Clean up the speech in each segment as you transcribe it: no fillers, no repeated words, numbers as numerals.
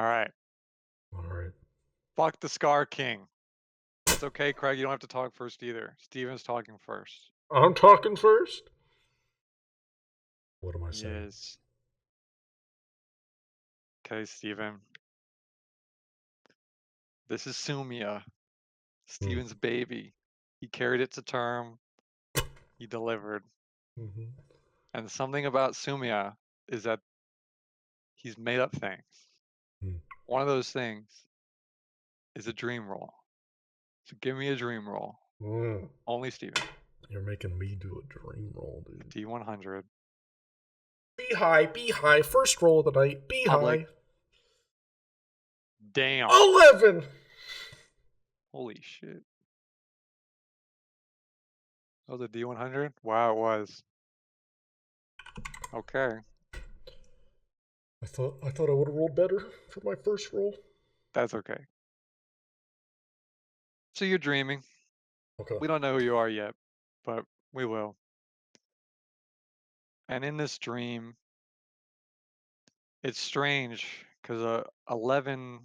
All right. All right. Fuck the Scar King. It's okay, Craig. You don't have to talk first either. Steven's talking first. I'm talking first. What am I saying? Yes. Okay, Steven. This is Sumia, Mm. Steven's baby. He carried it to term. He delivered. Hmm. And something about Sumia is that he's made up things. Mm. One of those things is a dream roll. So give me a dream roll. Mm. Only Steven. You're making me do a dream roll, The dude. D100. Be high, be high. First roll of the night. Be Public. high. Damn. 11. Holy shit. That was a D100? Wow, it was. Okay. I thought I would have rolled better for my first roll. That's okay. So you're dreaming. Okay. We don't know who you are yet, but we will. And in this dream, it's strange because a 11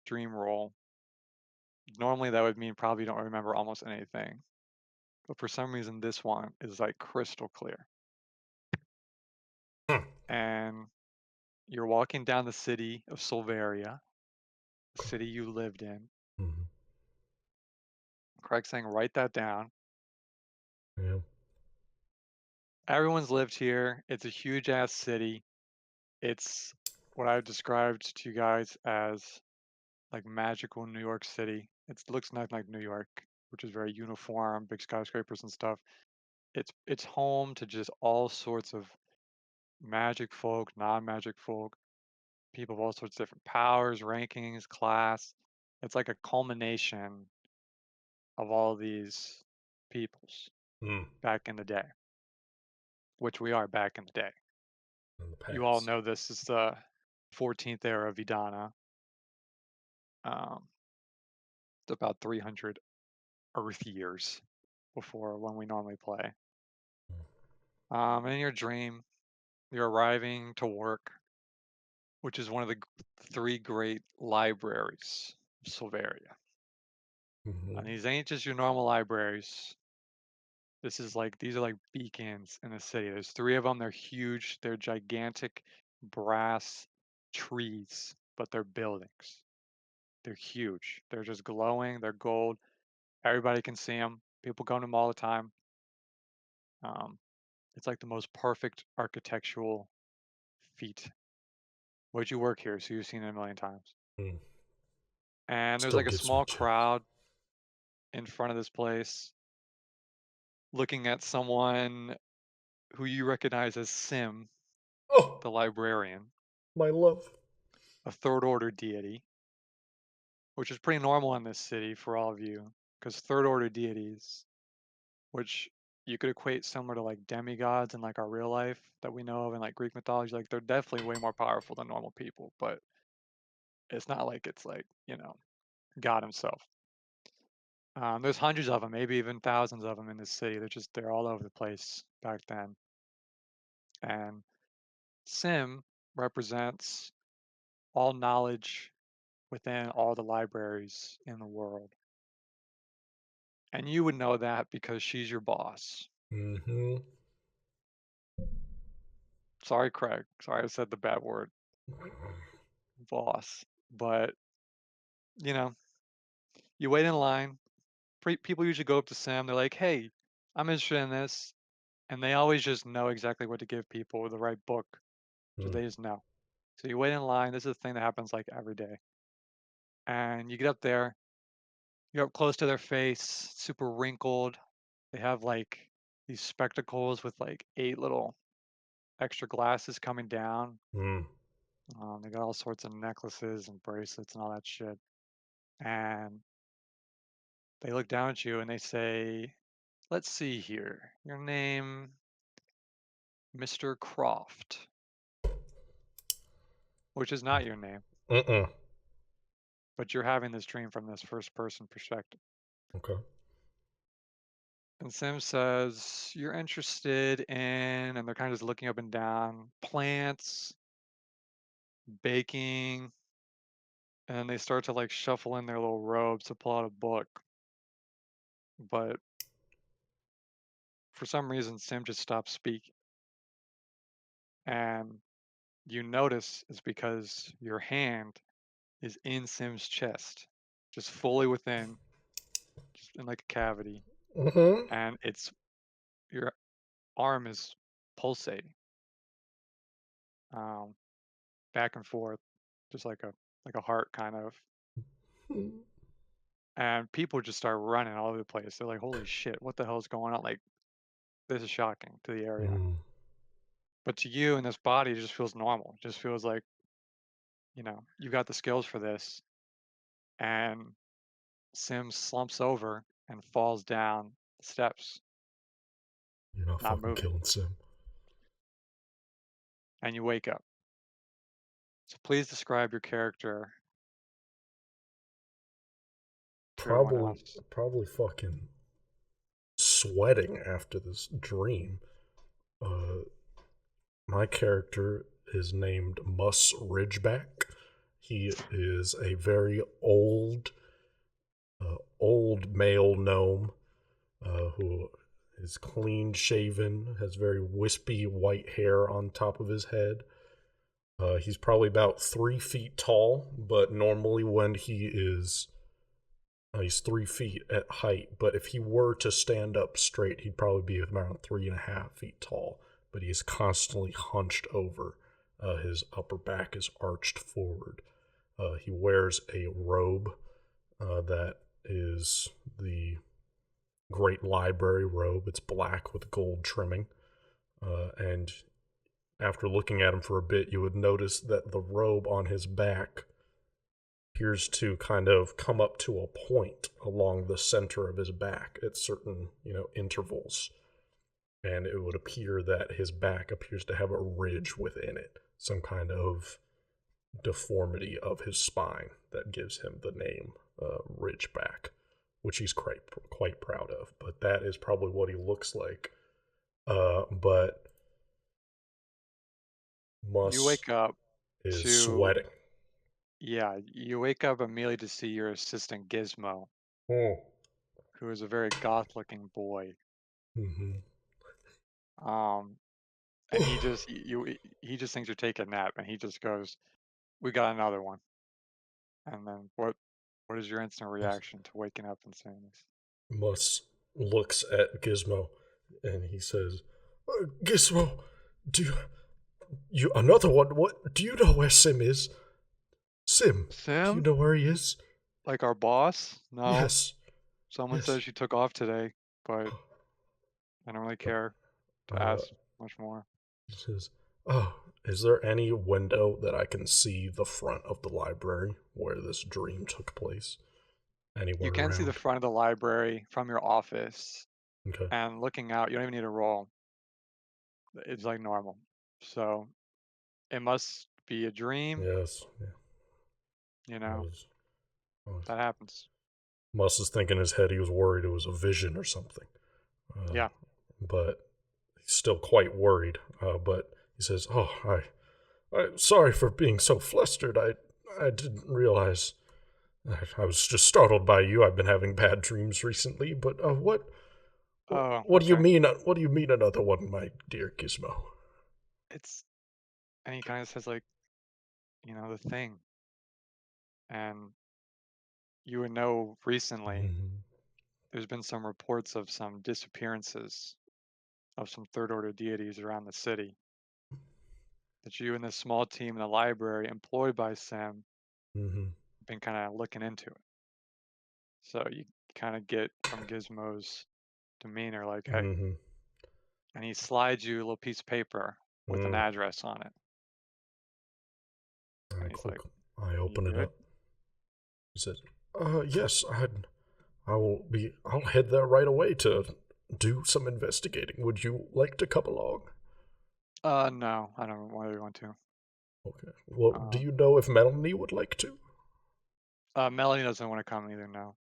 dream roll, normally that would mean probably you don't remember almost anything. But for some reason, this one is like crystal clear. Hmm. And you're walking down the city of Sulvaria, the city you lived in. Mhm. Craig's saying, write that down. Yeah. Everyone's lived here. It's a huge ass city. It's what I described to you guys as like magical New York City. It looks nothing like New York, which is very uniform, big skyscrapers and stuff. It's home to just all sorts of magic folk, non-magic folk, people of all sorts of different powers, rankings, class. It's like a culmination of all these peoples Mm. back in the day, which we are back in the day. In the You all past. know this is the 14th era of Vidana. Um, it's about 300 Earth years before when we normally play. In your dream, you're arriving to work, which is one of the three great libraries of Silveria. And Mm-hmm. these ain't just your normal libraries. These are like beacons in the city. There's three of them. They're huge. They're gigantic brass trees, but they're buildings. They're huge. They're just glowing. They're gold. Everybody can see them. People go to them all the time. Um, it's like the most perfect architectural feat. Would you work here? So you've seen it a million times. Mm. And there's Still like a gives me small chills. crowd in front of this place looking at someone who you recognize as Sim, Oh, the librarian, my love. a third order deity, which is pretty normal in this city for all of you, because third order deities, which you could equate similar to like demigods in like our real life that we know of in like Greek mythology, like they're definitely way more powerful than normal people, but it's not like it's like, God himself. There's hundreds of them, maybe even thousands of them in this city. They're all over the place back then. And Sim represents all knowledge within all the libraries in the world. And you would know that because she's your boss. Mm-hmm. Sorry, Craig. Sorry I said the bad word, boss. But, you know, you wait in line. People usually go up to Sim. They're like, hey, I'm interested in this. And they always just know exactly what to give people with the right book. So Mm. they just know. So you wait in line. This is a thing that happens like every day. And you get up there, you're up close to their face, super wrinkled. They have like these spectacles with like 8 little extra glasses coming down. Mm. They got all sorts of necklaces and bracelets and all that shit. And they look down at you and they say, let's see here. Your name, Mr. Croft, which is not your name, Mm-mm. but you're having this dream from this first person perspective. Okay. And Sim says, you're interested in, and they're kind of just looking up and down, plants, baking, and then they start to like shuffle in their little robes to pull out a book. But for some reason, Sim just stops speaking. And you notice it's because your hand is in Sim's chest, just fully within, just in like a cavity. Mm-hmm. And your arm is pulsating, um, back and forth, just like a heart kind of. And people just start running all over the place. They're like, "Holy shit, what the hell is going on?" Like, this is shocking to the area. Mm. But to you in this body, it just feels normal. It just feels like, you got the skills for this. And Sim slumps over and falls down the steps, You're not not fucking moving. killing Sim. And you wake up. So please describe your character to everyone Probably, else. probably fucking sweating after this dream. Uh, my character is named Muss Ridgeback. He is a very old male gnome who is clean shaven, has very wispy white hair on top of his head. He's probably about 3 feet tall, but normally when he's 3 feet at height. But if he were to stand up straight, he'd probably be around 3.5 feet tall. But he is constantly hunched over. His upper back is arched forward. He wears a robe that is the Great Library robe. It's black with gold trimming. And after looking at him for a bit, you would notice that the robe on his back appears to kind of come up to a point along the center of his back at certain, intervals. And it would appear that his back appears to have a ridge within it, some kind of deformity of his spine that gives him the name Ridgeback, which he's quite proud of. But that is probably what he looks like. But You Muss wake up is to, sweating. yeah, you wake up immediately to see your assistant Gizmo, Oh. who is a very goth looking boy. Mm-hmm. Um, and he just thinks you're taking a nap and he just goes, "We got another one." And then what is your instant reaction to waking up and seeing this? Muss looks at Gizmo and he says, Gizmo, do you another one? What do you know where Sim is? Sim, do you Sim? know where he is? Like our boss? No. Yes, Someone yes. says she took off today, but I don't really care to Uh, ask much more. he says, "Oh, is there any window that I can see the front of the library where this dream took place? You Anywhere can see the around?" front of the library from your office, Okay. and looking out, you don't even need to roll. It's like normal. So it must be a dream, Yes. Yeah. you I know, was, I was. that happens. Muss is thinking in his head he was worried it was a vision or something. Uh, Yeah. but he's still quite worried. But he says, "Oh, I'm sorry for being so flustered. I didn't realize. I was just startled by you. I've been having bad dreams recently. But Oh, what do you okay. mean? What do you mean another one, my dear Gizmo?" It's, and he kind of says, like, the thing. And you would know recently Mm-hmm. there's been some reports of some disappearances of some Third Order deities around the city. That you and this small team in the library employed by Sam Mm-hmm. been kind of looking into it. So you kind of get from Gizmo's demeanor, like, hey, Mm-hmm. and he slides you a little piece of paper with an Mm. address on it. I And he's click. like, I you open it good? up. He says, Yes, I will be. I'll head there right away to do some investigating. Would you like to come along?" No, I don't really want to. Okay. Well, do Um, you know if Melanie would like to? Melanie doesn't want to come either, no.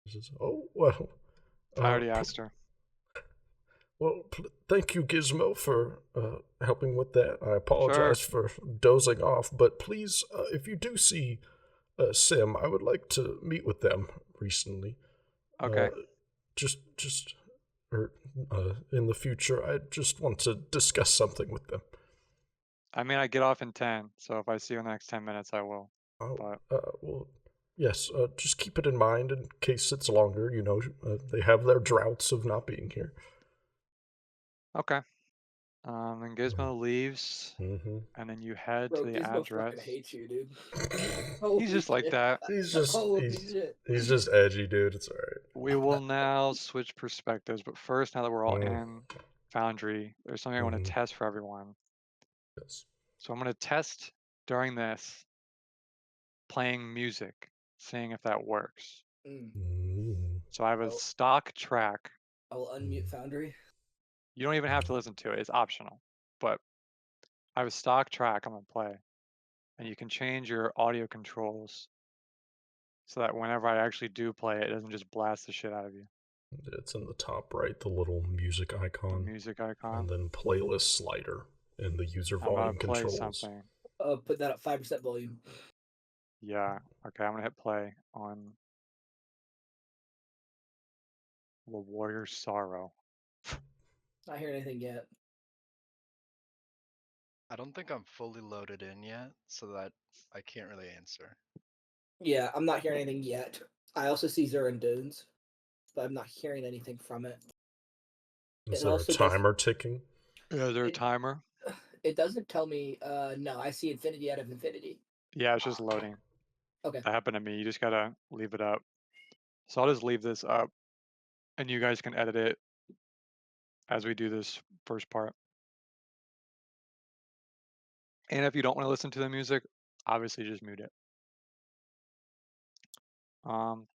He says, "Oh well, I uh, already pl- asked her. thank you, Gizmo, for helping with that. I Sure. apologize for dozing off, but please, if you do see Sim, I would like to meet with them recently. Uh, Okay. just, or in the future, I just want to discuss something with them. I mean, I get off in 10, so if I see you in the next 10 minutes, I will. Oh, But well, yes. Just keep it in mind in case it's longer. They have their droughts of not being here. okay. Then Gizmo leaves, Mm-hmm. and then you head to Bro, the Gizmo fucking address. hates you, dude. He's Holy just like shit. that. He's just Holy he's shit. he's just edgy, dude. It's We will now switch perspectives, but first, now that we're all alright. in Foundry, there's something I want Mm-hmm. to test for everyone. Yes. So I'm going to test during this playing music, seeing if that works. Mm. Mm-hmm. So I have a I'll, stock track. I'll unmute Foundry. You don't even have to listen to it, it's optional. But I have a stock track I'm going to play, and you can change your audio controls so that whenever I actually do play it, it doesn't just blast the shit out of you. It's in the top right, the little music The icon, music and icon. then playlist slider in the user I'm going volume to play controls. something. Put that at 5% volume. Yeah. Okay, I'm going to hit play on The Warrior's Sorrow. Not hearing anything yet. I don't think I'm fully loaded in yet, so that I can't really answer. Yeah, I'm not hearing anything yet. I also see Zurin Dunes, but I'm not hearing anything from it. Is It there a also does. timer ticking? Is there a It, timer? it doesn't tell me. No, I see infinity out of infinity. Yeah, it's just loading. Okay. That happened to me. You just gotta leave it up. So I'll just leave this up, and you guys can edit it as we do this first part. And if you don't want to listen to the music, obviously just mute it. Um,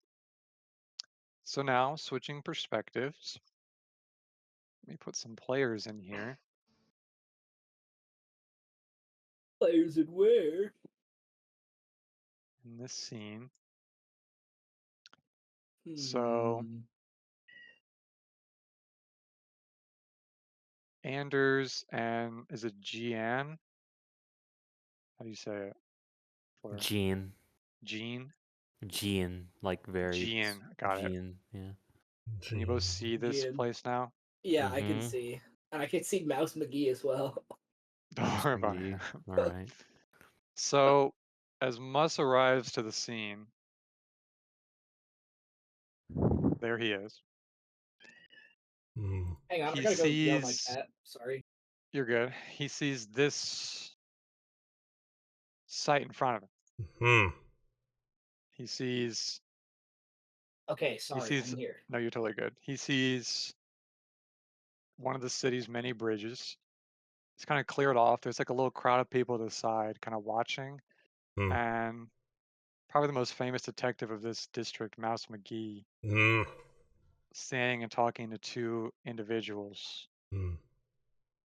so now switching perspectives. Let me put some players in here. Players in where? In this scene. Hmm. So Anders and is it Gian? How do you say it? Fleur? Gene. Jean? Gene, like very Gian, got it. Gene, yeah. Can you both see this Gian. place now? Yeah, I can Mhm. see, and I can see Mouse McGee as well. Don't worry about McGee. it. All right. So, as Muss arrives to the scene, there he is. Hmm. Hang on, I He gotta go yell at my sees, cat. Sorry. you're good. He sees this sight in front of him. Hmm. He sees, Okay, he sorry, sees, I'm here. no, you're totally good. He sees one of the city's many bridges. It's kind of cleared off. There's like a little crowd of people to the side, kind of watching. Hmm. And probably the most famous detective of this district, Mouse McGee, Hmm. standing and talking to two individuals. Hmm.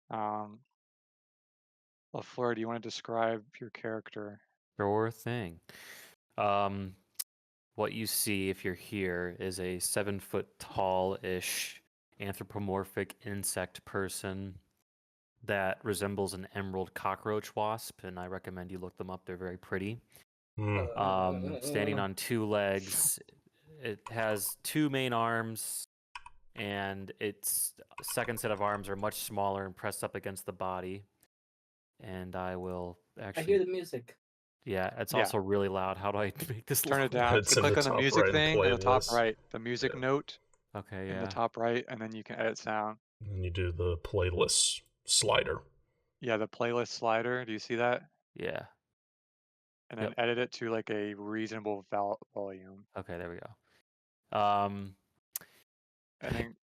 Um, LaFleur, do you want to describe your character? Sure thing. Um, what you see if you're here is a 7-foot tall-ish anthropomorphic insect person that resembles an emerald cockroach wasp, and I recommend you look them up. They're very pretty. Hmm. Standing on two legs. It has two main arms, and its second set of arms are much smaller and pressed up against the body. And I will I actually. hear the music. Yeah, it's Yeah. also really loud. How do I make this Turn it louder? down. It's So in the click on the top music right in thing in the top playlist. right, the music Yeah. note Okay, in the yeah. top right, and then you can edit sound. And you do the playlist slider. Yeah, the playlist slider. Do you see that? Yeah. And then Yep. edit it to like a reasonable volume. Okay, there we go. And then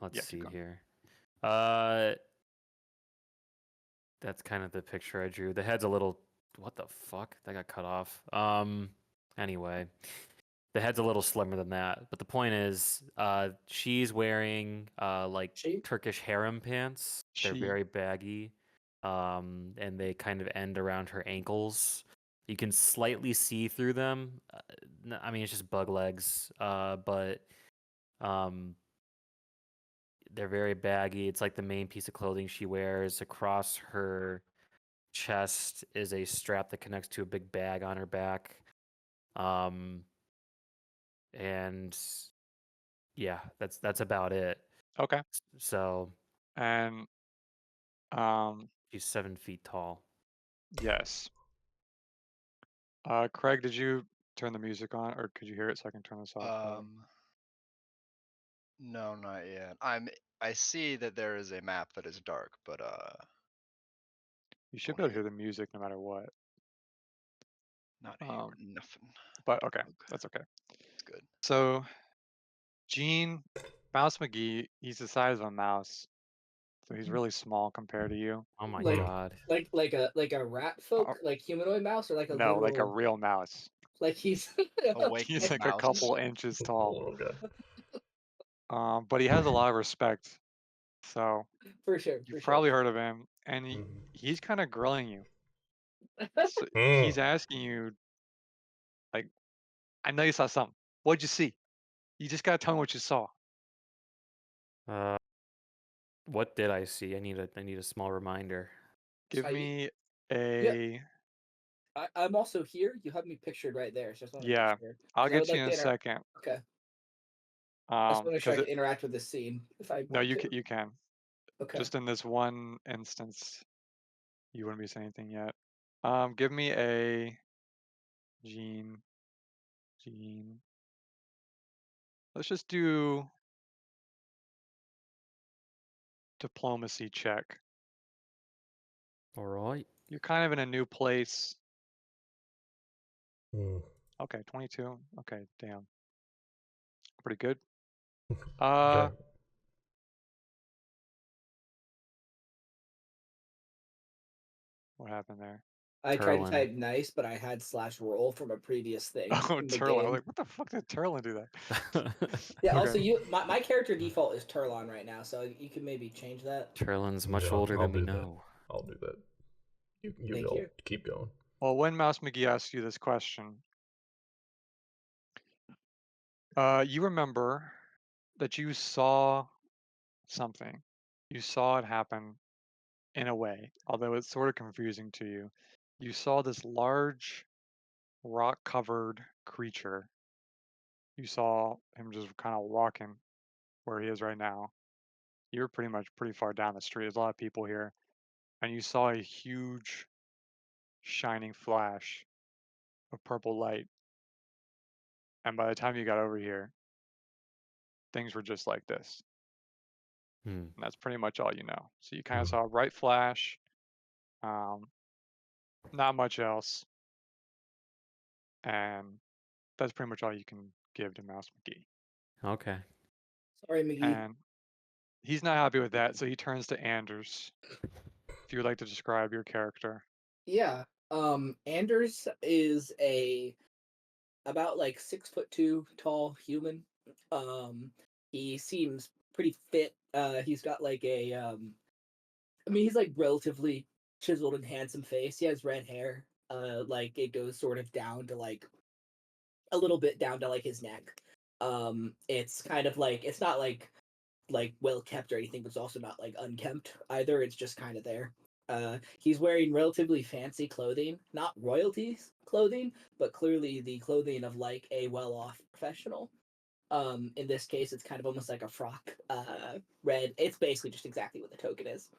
Let's yeah, keep see going. here. That's kind of the picture I drew. The head's a little. What the fuck? That got cut off. Anyway, the head's a little slimmer than that. But the point is, she's wearing like She? Turkish harem pants. They're She. very baggy, and they kind of end around her ankles. You can slightly see through them. I mean, it's just bug legs, but they're very baggy. It's like the main piece of clothing she wears. Across her chest is a strap that connects to a big bag on her back. And yeah, that's about it. Okay. So And he's 7 feet tall. yes. Craig, did you turn the music on, or could you hear it so I can turn this off? No, not yet. I see that there is a map that is dark, but You should don't be able to hear hear the music no matter what. not hear nothing. But okay, Okay, that's okay. it's good. So Gene, Mouse McGee, he's the size of a mouse, so he's really small compared to you. Oh my Like- god. Like a rat folk, like humanoid mouse, or like a No, literal, like a real mouse. like he's Awake He's like mouse. a couple inches tall. Oh, God. But he has a lot of respect. So for sure. you've For probably sure. heard of him, and he's kind of grilling you. So Mm. he's asking you, like, I know you saw something. What'd you see? You just gotta tell me what you saw. What did I see? I need a small reminder. Give So me a I'm also here. You have me pictured right there. So I just want to yeah. make sure. I'll 'Cause I get would you like in to a second. Okay. I just want to make sure I Because can interact with this scene if I no, want you to. you can. Okay. Just in this one instance, you wouldn't be saying anything yet. Give me a Gene. Let's just do diplomacy check. All right. You're kind of in a new place. Mm. Okay, 22. Okay, damn. Pretty good. Okay. What happened there? I tried to Turlin. type nice, but I had /roll from a previous thing Oh, in the Turlin. I was game. like, what the fuck did Turlin do that? Yeah. Okay. Also, my character default is Turlon right now, so you can maybe change that. Turlin's much Yeah, older I'll than we do that. know. I'll do that. You Thank go. you. Keep going. Well, when Mouse McGee asked you this question, you remember that you saw something. You saw it happen in a way, although it's sort of confusing to you. You saw this large rock-covered creature. You saw him just kind of walking where he is right now. You're pretty far down the street. There's a lot of people here. And you saw a huge shining flash of purple light. And by the time you got over here, things were just like this. And that's pretty much all you know. So you kind of saw a bright flash, not much else. And that's pretty much all you can give to Mouse McGee. Okay. Sorry, McGee. And he's not happy with that, so he turns to Anders. If you would like to describe your character. Yeah. Anders is about like 6'2" tall human. He seems pretty fit. He's got like he's like relatively chiseled and handsome face. He has red hair. Like it goes sort of down to like a little bit down to like his neck. It's kind of like it's not like well kept or anything, but it's also not like unkempt either. It's just kind of there. He's wearing relatively fancy clothing, not royalties clothing, but clearly the clothing of like a well-off professional. In this case, it's kind of almost like a frock, red. It's basically just exactly what the token is.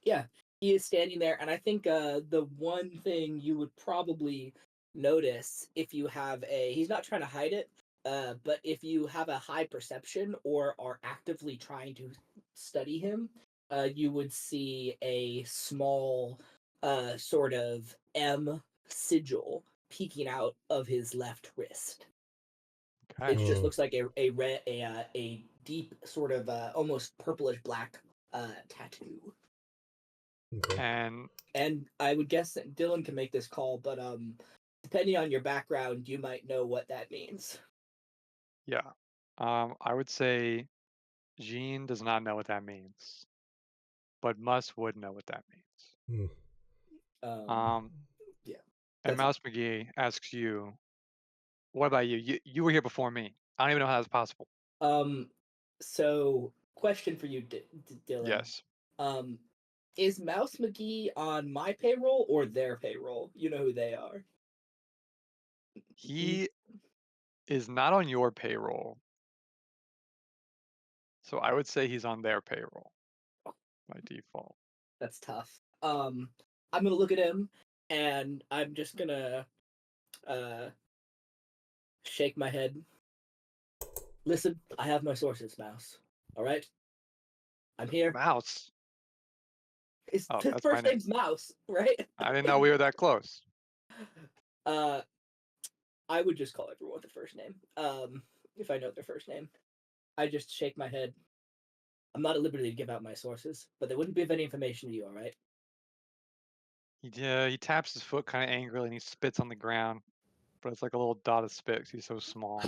Yeah, he is standing there, and I think the one thing you would probably notice if you have he's not trying to hide it, but if you have a high perception or are actively trying to study him, you would see a small sort of M sigil peeking out of his left wrist. Okay. It just looks like a deep sort of almost purplish black tattoo. Okay. And I would guess that Dylan can make this call, but depending on your background, you might know what that means. yeah, I would say Jean does not know what that means, but Mus would know what that means. Yeah. And That's Mouse McGee asks you, "What about you? You were here before me. I don't even know how that's possible." So question for you, Dylan. Yes. Is Mouse McGee on my payroll or their payroll? You know who they are. He is not on your payroll. So I would say he's on their payroll by default. That's tough. I'm gonna look at him, and I'm just gonna shake my head. Listen, I have my sources, Mouse. All right, I'm here. Mouse. His Oh, that's my first name. name's Mouse, right? I didn't know we were that close. I would just call everyone with the first name. If I know their first name, I just shake my head. I'm not at liberty to give out my sources, but they wouldn't be of any information to you. All right? He taps his foot kind of angrily and he spits on the ground, but it's like a little dot of spit 'cause he's so small.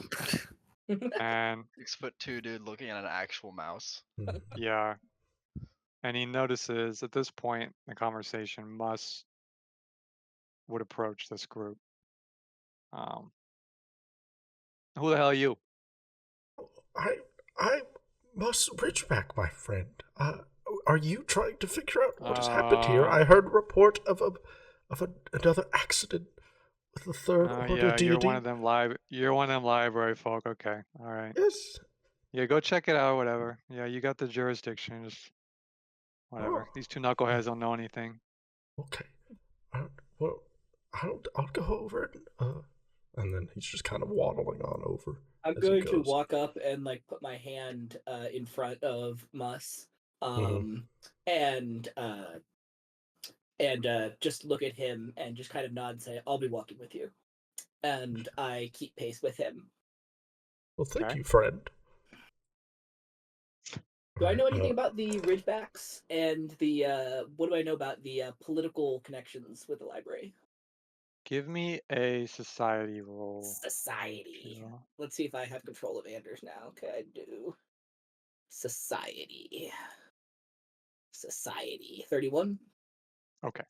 And 6'2" dude looking at an actual mouse. yeah, and he notices at this point in the conversation, Mus would approach this group. Who the hell are you? I must Ridgeback, my friend. Are you trying to figure out what has happened here? I heard a report of another accident with the Third Order Yeah, Deity. you're one of them library folk. Okay, all right. Yes. Yeah, go check it out. Whatever. Yeah, you got the jurisdiction. Just whatever. Oh. These two knuckleheads don't know anything. Okay. Well, I'll go over and then he's just kind of waddling on over. I'm going to walk up and like put my hand in front of Mus, and just look at him and just kind of nod and say, "I'll be walking with you," and I keep pace with him. Well, thank you, friend. Do I know anything about the Ridgebacks and the what do I know about the political connections with the library? Give me a society roll. Society. Let's see if I have control of Anders now. Okay, I do. Society. 31. Okay.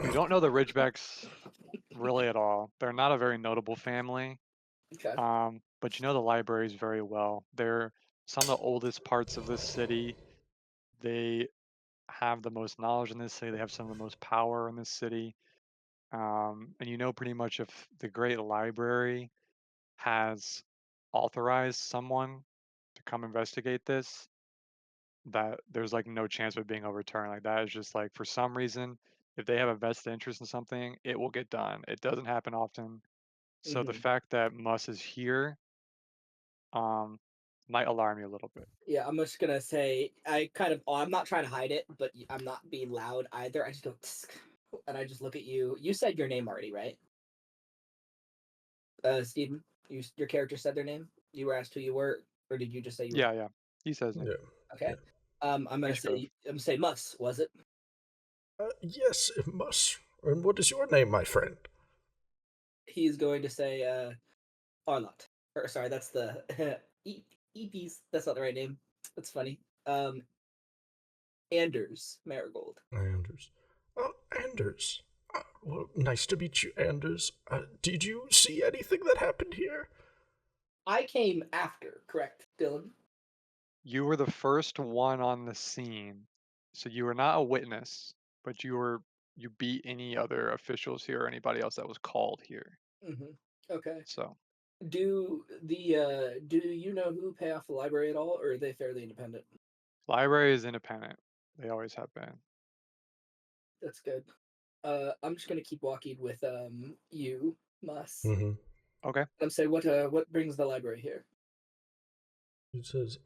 You don't know the Ridgebacks really at all. They're not a very notable family. Okay. But you know the libraries very well. They're some of the oldest parts of this city. They have the most knowledge in this city. They have some of the most power in this city. And you know pretty much if the Great Library has authorized someone to come investigate this, that there's like no chance of it being overturned. Like that is just like for some reason, if they have a vested interest in something, it will get done. It doesn't happen often. So the fact that Mus is here might alarm you a little bit. Yeah, I'm just gonna say I'm not trying to hide it, but I'm not being loud either. I just go and I just look at you. You said your name already, right? Steven, your character said their name. You were asked who you were, or did you just say you were? Yeah. He says it. Yeah. Okay. I'm gonna say Mus, was it? Yes, it must. And what is your name, my friend? He's going to say Arlott. Or sorry, that's the EPs. That's not the right name. That's funny. Anders Marigold. Anders. Oh, Anders. Well, nice to meet you, Anders. Did you see anything that happened here? I came after, correct, Dylan? You were the first one on the scene, so you were not a witness, but you beat any other officials here or anybody else that was called here. Okay. So, do you know who pay off the library at all, or are they fairly independent? Library is independent. They always have been. That's good. I'm just gonna keep walking with you, Mus. Okay. I'm saying what brings the library here? He says,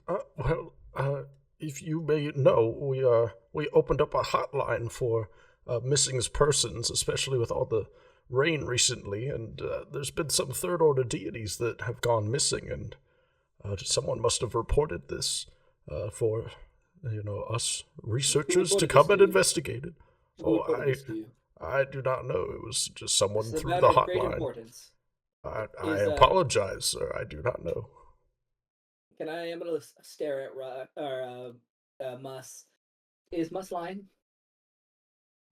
if you may know, we opened up a hotline for missing persons, especially with all the rain recently, and there's been some Third Order deities that have gone missing, and someone must have reported this for us researchers to come and investigate it. I do not know. It was just someone through the hotline. I apologize, sir. I do not know. I'm gonna stare at Mus. Is Mus lying?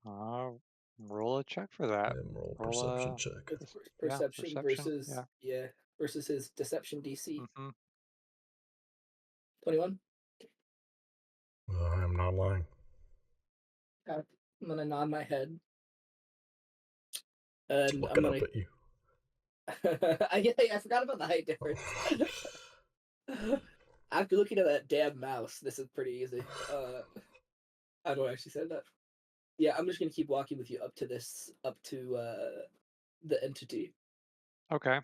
Roll a check for that. Roll perception check. Perception versus his deception DC. 21. I'm not lying. I'm gonna nod my head. And looking up at you. I forgot about the height difference. After looking at that damn mouse, this is pretty easy. I don't actually say that. Yeah, I'm just gonna keep walking with you up to the entity. Okay.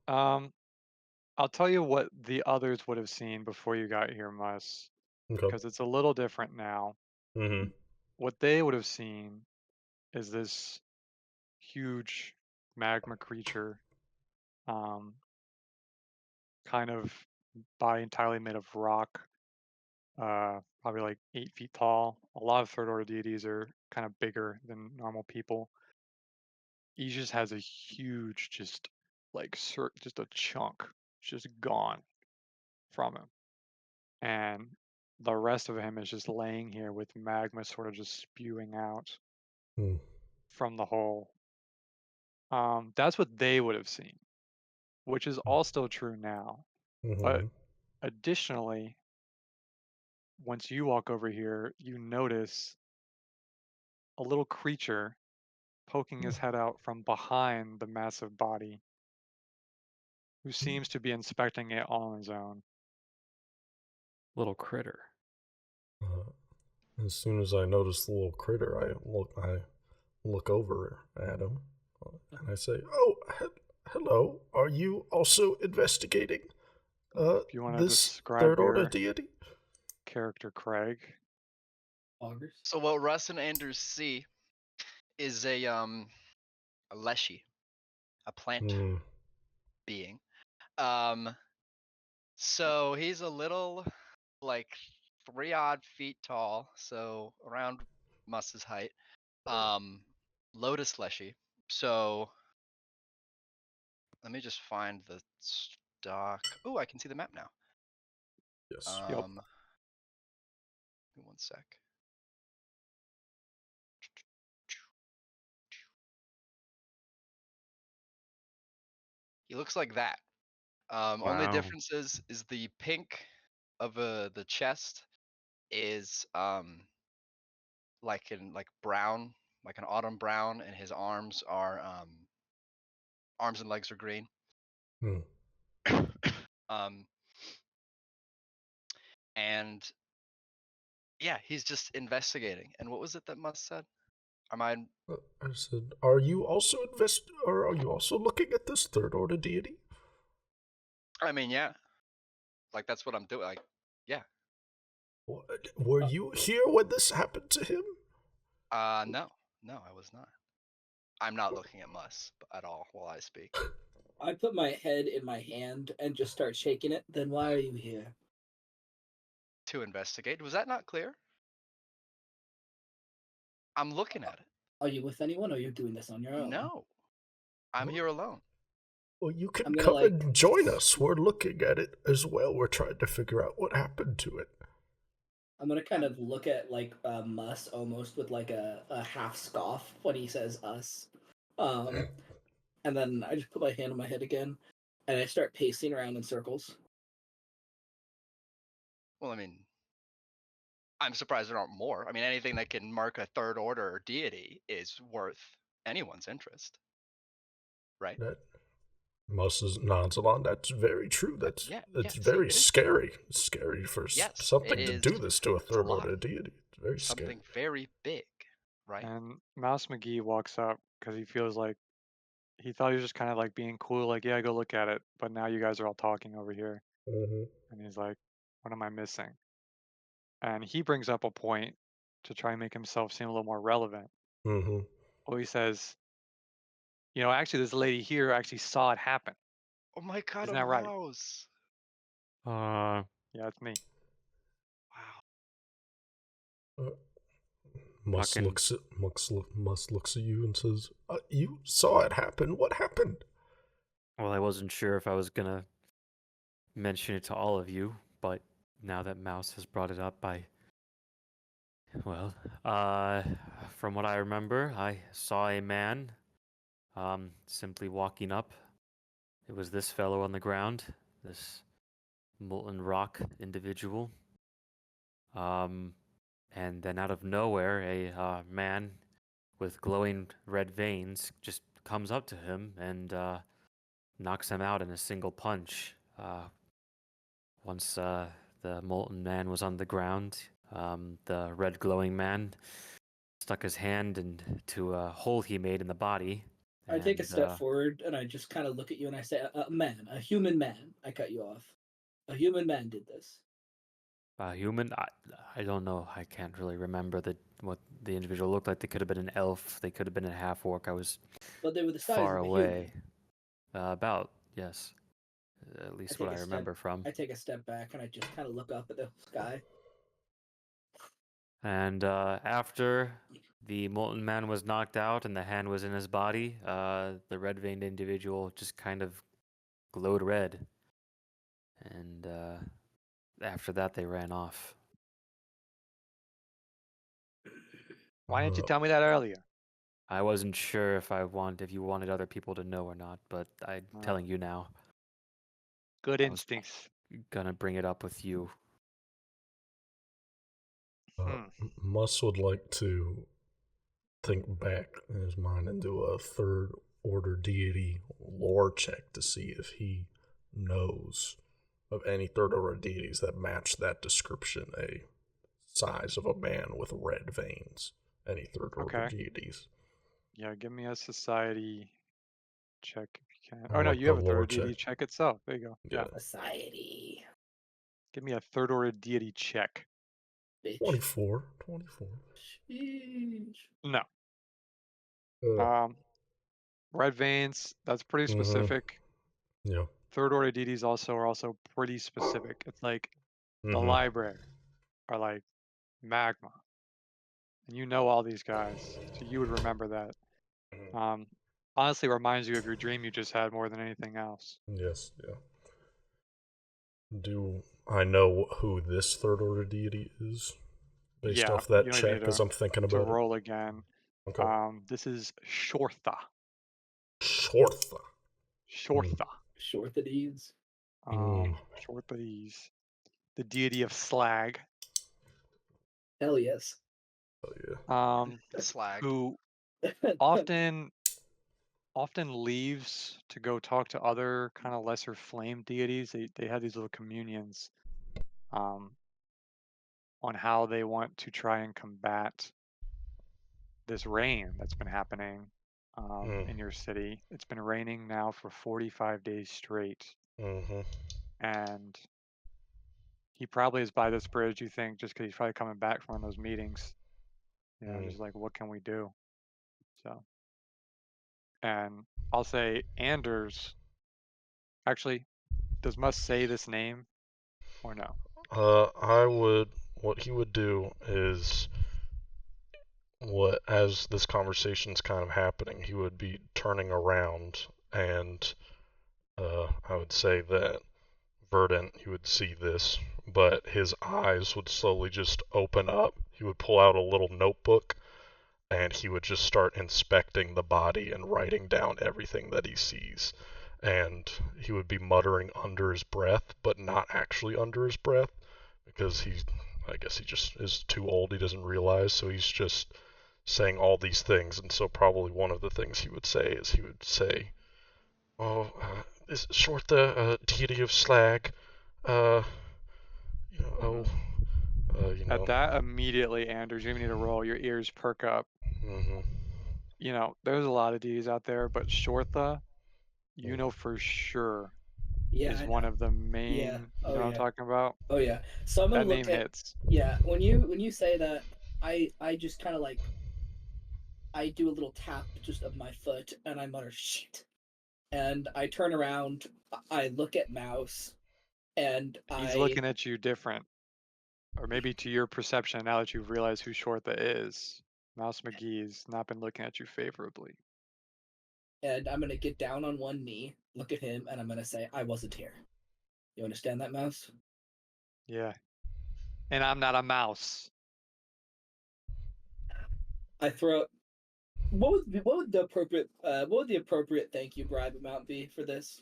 I'll tell you what the others would have seen before you got here, Mus, Okay. because it's a little different now. Mm-hmm. What they would have seen is this huge magma creature, um, kind of body entirely made of rock, probably like 8 feet tall. A lot of third order deities are kind of bigger than normal people. He just has a huge, just like just a chunk, just gone from him, and the rest of him is just laying here with magma sort of just spewing out Mm. from the hole. That's what they would have seen, which is all still true now. But Mm-hmm. additionally, once you walk over here, you notice a little creature poking his head out from behind the massive body, who seems to be inspecting it all on his own. Little critter. As soon as I notice the little critter, I look over at him, and I say, "Oh, hello. Are you also investigating If you want to this describe third order your deity?" character, Craig. Augers. So what Russ and Anders see is a leshy, a plant Hmm. being. So he's a little like 3 odd feet tall, so around Mus's height. Lotus leshy. So let me just find the stock. Oh, I can see the map now. Yes. Yep. Give me one sec. He looks like that. Only Wow. difference is the pink of the chest is like brown, like an autumn brown, and his arms and legs are green. Hmm. um, and yeah, he's just investigating. And what was it that Mus said? Am I? I said, are you also looking at this third order deity?" I mean, yeah, like that's what I'm doing. Like, yeah. Were you here when this happened to him? No, I was not. I'm not looking at Mus at all while I speak. I put my head in my hand and just start shaking it. Then why are you here? To investigate. Was that not clear? I'm looking at it. Are you with anyone, or are you doing this on your own? No, I'm here alone. Well, you can I'm gonna come like. and join us. We're looking at it as well. We're trying to figure out what happened to it. I'm gonna kind of look at like Mus almost with like a half scoff when he says us. And then I just put my hand on my head again, and I start pacing around in circles. Well, I mean, I'm surprised there aren't more. I mean, anything that can mark a third order deity is worth anyone's interest, right? That Moses nods along. That's very true. Yeah, That's see, very it is. scary. It's scary for Yes, it something to is. do this to a It's a third lot. order deity. It's very scary. Something very big, right? And Mouse McGee walks up because he feels like he thought he was just kind of like being cool, like, yeah, go look at it. But now you guys are all talking over here. Mm-hmm. And he's like, what am I missing? And he brings up a point to try and make himself seem a little more relevant. Mm-hmm. Well, he says, actually, this lady here actually saw it happen. Oh my god, Isn't a that right? mouse! Uh, Yeah, it's me. Wow. Mus Fucking- looks at you and says, "You saw it happen. What happened?" well, I wasn't sure if I was gonna mention it to all of you, but now that Mouse has brought it up, well, from what I remember, I saw a man, simply walking up. It was this fellow on the ground, this molten rock individual. And then out of nowhere, a man with glowing red veins just comes up to him and knocks him out in a single punch. Once the molten man was on the ground, the red glowing man stuck his hand into a hole he made in the body. I take a and, step forward and I just kind of look at you and I say, a human man. I cut you off. A human man did this. A human? I don't know. I can't really remember what the individual looked like. They could have been an elf. They could have been a half orc. I was But they were the size far of a away. human. About, yes. At least what I remember from. I take a step back and I just kind of look up at the sky. And after the molten man was knocked out and the hand was in his body, the red-veined individual just kind of glowed red. And after that, they ran off. Why didn't you tell me that earlier? I wasn't sure if you wanted other people to know or not, but I'm telling you now. Good I was instincts. gonna bring it up with you. Muss would like to think back in his mind and do a Third Order Deity lore check to see if he knows of any Third Order Deities that match that description, a size of a man with red veins. Any Third Order Deities. Yeah, give me a society check if you can. I Oh, no, like you the have a Third lore Order Deity check. check itself. There you go. Yeah. Society. Give me a Third Order Deity check. Bitch. 24. Sheesh. No. Red veins, that's pretty specific. Yeah. Third Order Deities are also pretty specific. It's like the library are like magma. And you know all these guys, so you would remember that. Honestly reminds you of your dream you just had more than anything else. Yes, yeah. Do I know who this Third Order Deity is? Based off that check, as I'm thinking about to roll again. Okay. This is Shortha. Shortha. Shorthades. Shorthades. The deity of slag. Hell yes. Oh yeah. Slag. Who often leaves to go talk to other kind of lesser flame deities. They have these little communions on how they want to try and combat this rain that's been happening in your city. It's been raining now for 45 days straight. And he probably is by this bridge, you think, just because he's probably coming back from one of those meetings. You know, just like, what can we do? So, and I'll say Anders. Actually, does Must say this name or no? What he would do is, as this conversation's kind of happening, he would be turning around, and I would say that Verdant, he would see this, but his eyes would slowly just open up. He would pull out a little notebook, and he would just start inspecting the body and writing down everything that he sees. And he would be muttering under his breath, but not actually under his breath, because I guess he just is too old, he doesn't realize, so he's just saying all these things. And so probably one of the things he would say is is Short the deity of slag? At that immediately, Anders, you need to roll. Your ears perk up. You know, there's a lot of deities out there, but Shortha, you know for sure, is one of the main. Yeah. You know what I'm talking about? Oh yeah. So I'm gonna that name hits. Yeah. When you say that, I just kind of like, I do a little tap just of my foot, and I mutter shit, and I turn around. I look at Mouse, and he's looking at you different, or maybe to your perception now that you've realized who Shortha is. Mouse McGee's not been looking at you favorably. And I'm gonna get down on one knee, look at him, and I'm gonna say, "I wasn't here." You understand that, Mouse? Yeah. And I'm not a mouse. I throw. What would the appropriate thank you bribe amount be for this?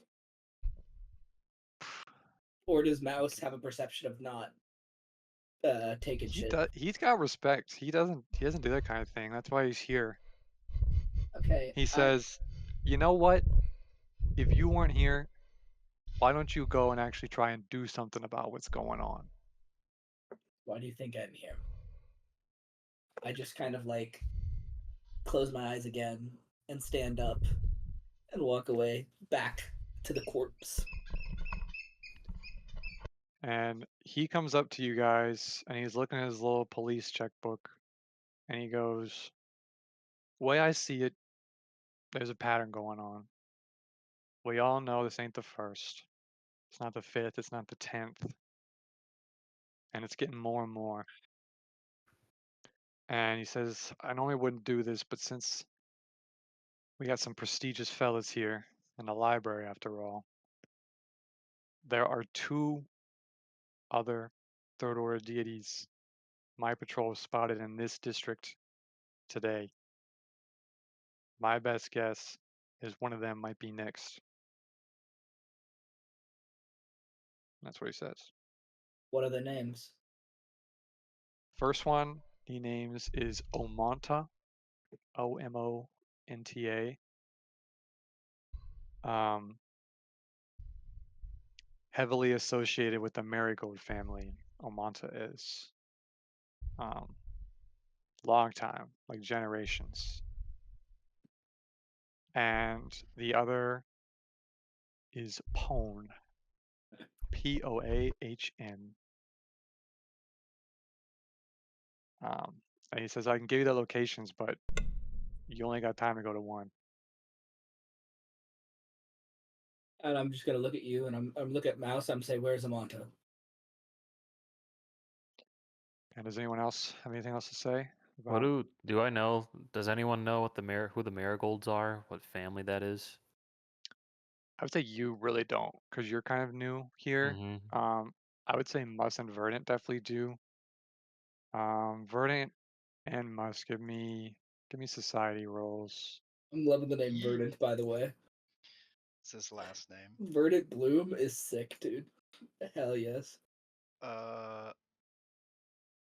Or does Mouse have a perception of not taking shit? He's got respect. He doesn't do that kind of thing. That's why he's here. Okay. He says, you know what? if you weren't here, why don't you go and actually try and do something about what's going on? Why do you think I'm here? I just kind of like close my eyes again and stand up and walk away back to the corpse. And he comes up to you guys and he's looking at his little police checkbook and he goes, way I see it, there's a pattern going on. We all know this ain't the first. It's not the fifth, it's not the 10th. And it's getting more and more. And he says, I normally wouldn't do this, but since we got some prestigious fellas here in the library after all, there are 2 other Third Order Deities my patrol spotted in this district today. My best guess is one of them might be next. That's what he says. What are their names? First one he names is Omonta, Omonta. Heavily associated with the Marigold family. Omonta is. Long time, like generations. And the other is Pone, Poahn. And he says, I can give you the locations, but you only got time to go to one. And I'm just gonna look at you, and I'm look at Mouse. I'm say, "Where's Amonto?" And does anyone else have anything else to say What about? do I know? Does anyone know what who the marigolds are? What family that is? I would say you really don't, because you're kind of new here. Mm-hmm. I would say Mus and Verdant definitely do. Verdant and Mus, give me society rolls. I'm loving the name Verdant, by the way. It's his last name. Verdant Bloom is sick, dude. Hell yes.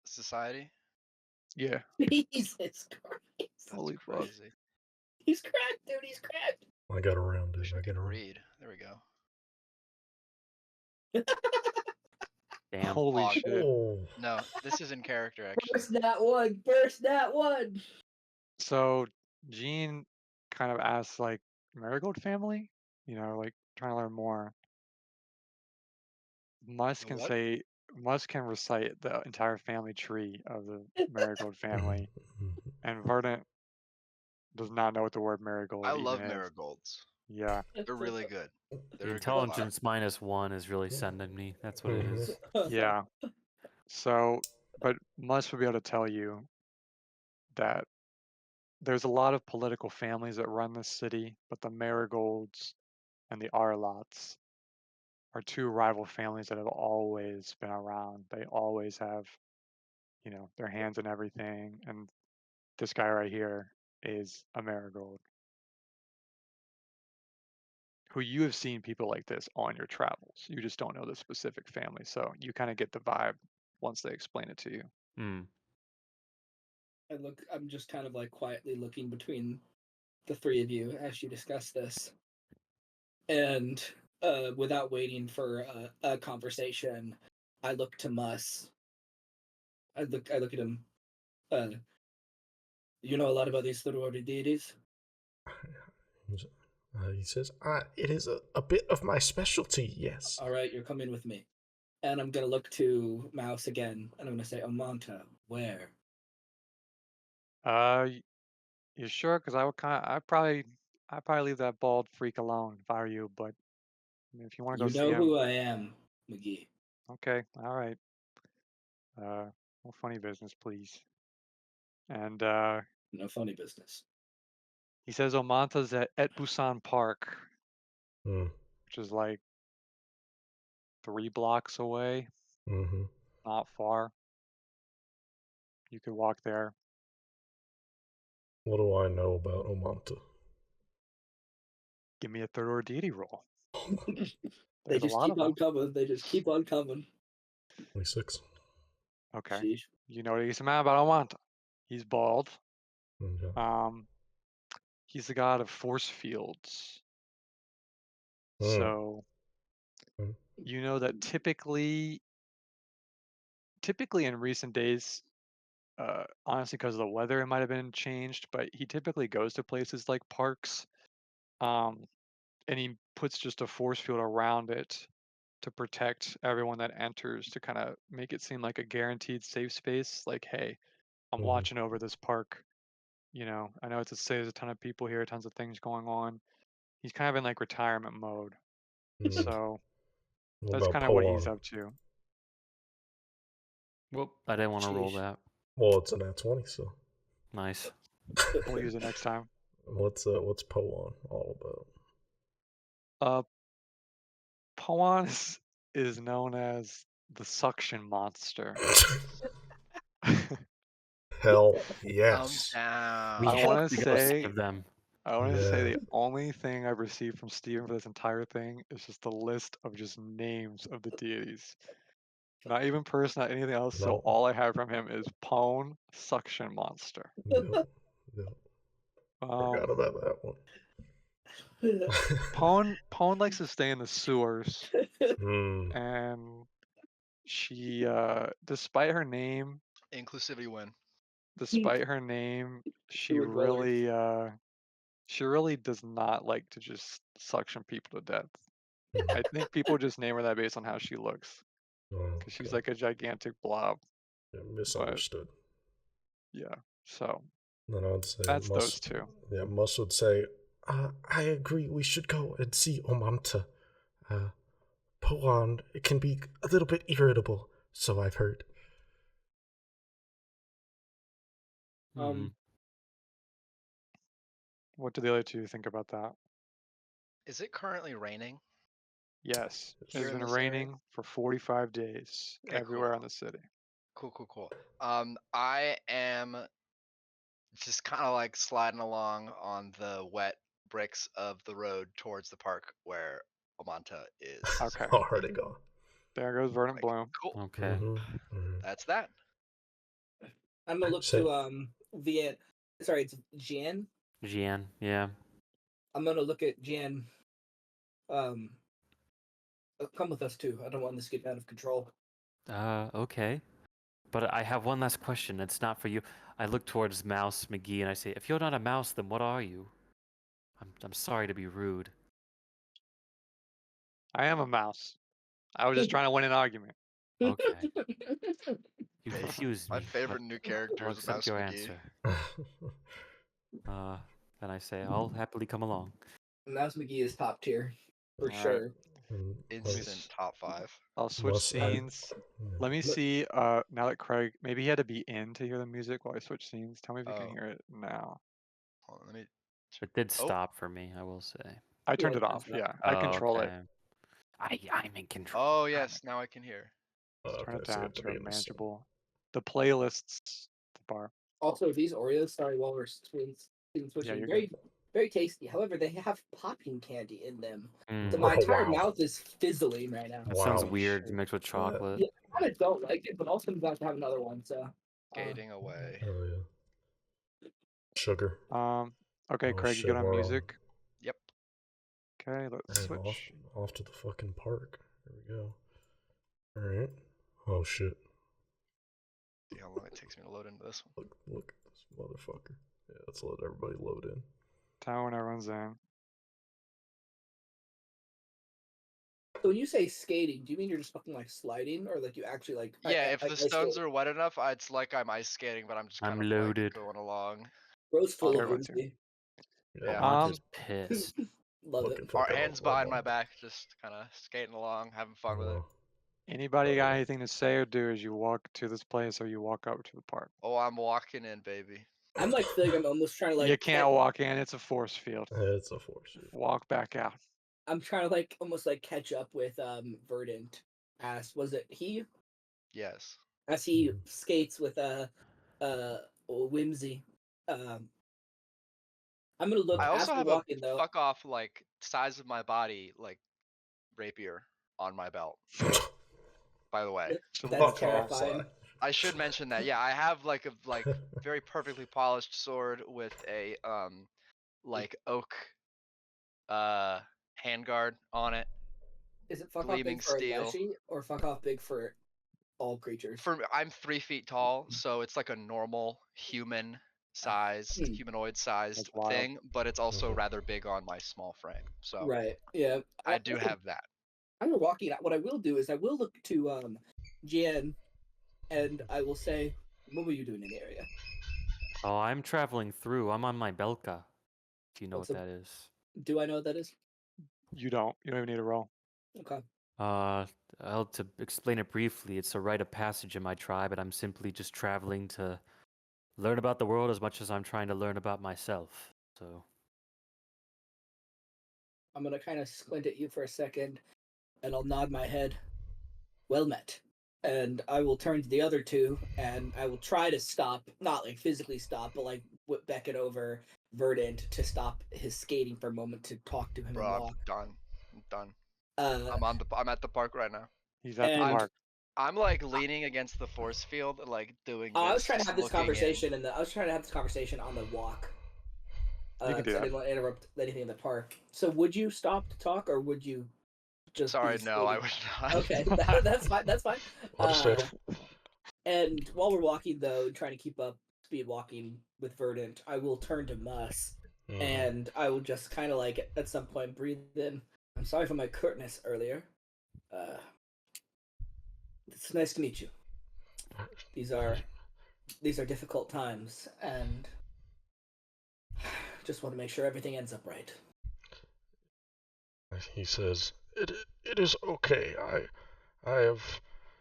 Society? Yeah. Jesus Christ. That's Holy fuck. crazy. He's cracked, dude. He's cracked. I got around Wish it. I I could got around. read. There we go. Damn. Holy Fog. shit. Oh, No, this is in character actually. Burst that one. Burst that one. So Gene kind of asks, like, Marigold family? Like trying to learn more. Mus The can what? say Mus can recite the entire family tree of the Marigold family, and Verdant does not know what the word I marigold even love is. marigolds. Yeah. They're really good. The They're a good flower. intelligence -1 is really sending me. That's what it is. Yeah. So, but Mus would be able to tell you that there's a lot of political families that run this city, but the Marigolds and the Arlots are 2 rival families that have always been around. They always have, their hands in everything. And this guy right here is a Marigold, who you have seen people like this on your travels. You just don't know the specific family. So you kind of get the vibe once they explain it to you. Hmm. I'm just kind of like quietly looking between the 3 of you as you discuss this. And without waiting for a conversation, I look to Mus. I look at him. You know a lot about these Third Order Deities? he says, it is a bit of my specialty, yes. All right, you're coming with me. And I'm going to look to Mouse again, and I'm going to say, Amonta, where? You sure? Because I'd probably leave that bald freak alone if I were you. But if you want to go You see know him, who I am, McGee. okay, all right. No funny business, please. And No funny business. he says Omanta's at Busan Park, Mm. which is like 3 blocks away, Mm-hmm. not far. You could walk there. What do I know about Omanta? Give me a Third Order Deity roll. They There's a just lot keep of on them. coming. They just keep on coming. 26. Okay. Sheesh. You know what he's mad about Omanta. He's bald. Okay. He's the god of force fields. So Hmm. you know that typically in recent days, honestly, because of the weather, it might have been changed, but he typically goes to places like parks, and he puts just a force field around it to protect everyone that enters, to kind of make it seem like a guaranteed safe space. Like, hey, I'm Mhm. watching over this park. I know there's a ton of people here, tons of things going on. He's kind of in like retirement mode. Hmm. So What that's about kind of what he's Poan? up to. Whoop! I didn't want to roll Sheesh. that. Well, it's a nat 20, so Nice. We'll use it next time. what's Poan all about? Poan is known as the suction monster. Hell Thumbs yes. down. We I have want to to go say, save them. Yeah. the only thing I've received from Steven for this entire thing is just a list of just names of the deities. Not even person, not anything else. So No. all I have from him is Pone Suction Monster. Yep. Yep. Forgot Um, about that one. Pone likes to stay in the sewers, Hmm. and she, despite her name, Inclusivity win. she Sewer dwellers. really does not like to just suction people to death. Hmm. I think people just name her that based on how she looks, Oh, because she's okay. like a gigantic blob. Yeah, But misunderstood. yeah, so Then I'd say that's those two. Mus would say, I agree, we should go and see Omanta. Poan can be a little bit irritable, so I've heard. Mhm. What do the other two think about that? Is it currently raining Yes, it here has in been this area? raining for 45 days Okay, everywhere cool. in the city. Cool. I am just kind of like sliding along on the wet bricks of the road towards the park where Omanta is. Okay, Already gone. there goes Verdant Like, Bloom. cool. Okay. That's that. I'm gonna look Say- to Viet. Sorry, it's Jan. Jian. Yeah. I'm gonna look at Jan. Come with us too. I don't want this to get out of control. Okay. But I have one last question. It's not for you. I look towards Mouse McGee and I say, if you're not a mouse, then what are you? I'm sorry to be rude. I am a mouse. I was just trying to win an argument. Okay. You Hey, confused my me. favorite but new character I'll is accept Mouse your McGee. answer. And I say, I'll happily come along. Mouse McGee is top tier for All right. sure. Instant top 5. I'll switch Must I- scenes. Let me see. Now that Craig, maybe he had to be in to hear the music while I switch scenes. Tell me if you can Oh. hear it now. Hold on, let me. It did Oh. stop for me, I will say. I turned Yeah, it off. that's Yeah, I control it. Okay. I'm in control. Oh yes, now I can hear. Just turn okay, it so you down have to to be a in the scene. manageable. The playlists, the bar. Also, these Oreos, sorry, while we're switching, you're very, very tasty. However, they have popping candy in them. Mm, So my Oh, entire wow. mouth is fizzling right now. that sounds Wow. weird mixed with chocolate. Yeah, I kind of don't like it, but also I'm about to have another one. So Skating away. Oh, yeah. Sugar. Okay, Oh, Craig, you shit, get on we're on. music. Yep. Okay, let's Alright, switch. off to the fucking park. Here we go. Alright. Oh, shit. See how long it takes me to load into this one. Look at this motherfucker. Yeah, let's let everybody load in. Tell when everyone's in. when you say skating, do you mean you're just fucking like sliding, or like you actually like? Yeah, if the ice stones skate? are wet enough, it's like I'm ice skating, but I'm just I'm kind of loaded. like going along. Bro's full Okay, of everyone's here. whimsy. Yeah. I'm just pissed. Love Looking it. for Our hands behind my back, just kind of skating along, having fun with it. Anybody got anything to say or do as you walk to this place or you walk up to the park? Oh, I'm walking in, baby. I'm like feeling I'm almost trying to like. You can't walk in, it's a force field. It's a force. Walk back out. I'm trying to like almost like catch up with Verdant. As was it he? Yes. As he skates with whimsy. I'm gonna look I as also we're have walking a though. fuck off like size of my body like rapier on my belt. By the way, That's terrifying. I should mention that. Yeah, I have like a very perfectly polished sword with a like oak Vanguard on it. Is it fuck off Gleaming big for steel. Leshy or fuck off big for all creatures? I'm 3 feet tall, so it's like a normal humanoid sized That's wild. thing, but it's also Mhm. rather big on my small frame. So Right. Yeah. I do have that. I'm walking. What I will do is I will look to Jen, and I will say, "What were you doing in the area?" Oh, I'm traveling through. I'm on my Belka. If you know What's what a- that is. Do I know what that is? You don't even need a roll. Okay. To explain it briefly, it's a rite of passage in my tribe, and I'm simply just traveling to learn about the world as much as I'm trying to learn about myself. So I'm gonna kind of squint at you for a second, and I'll nod my head. Well met. And I will turn to the other two, and I will try to stop, not like physically stop, but like beckon over Verdant to stop his skating for a moment to talk to him Bro, and I'm walk. done. I'm done. Uh, I'm at the park right now. He's at the And- park. I'm like leaning against the force field, like doing this. I was trying to just have this looking in. conversation, I was trying to have this conversation on the walk. You can do 'cause I that. didn't want to interrupt anything in the park. So would you stop to talk, or would you just? Sorry, be no, I skating? would not. Okay, that's fine. That's fine. Understandable. And while we're walking, though, trying to keep up speed walking with Verdant, I will turn to Mus, Mhm. and I will just kind of like at some point breathe in. I'm sorry for my curtness earlier. It's nice to meet you. These are difficult times, and just want to make sure everything ends up right. He says, "It is okay. I have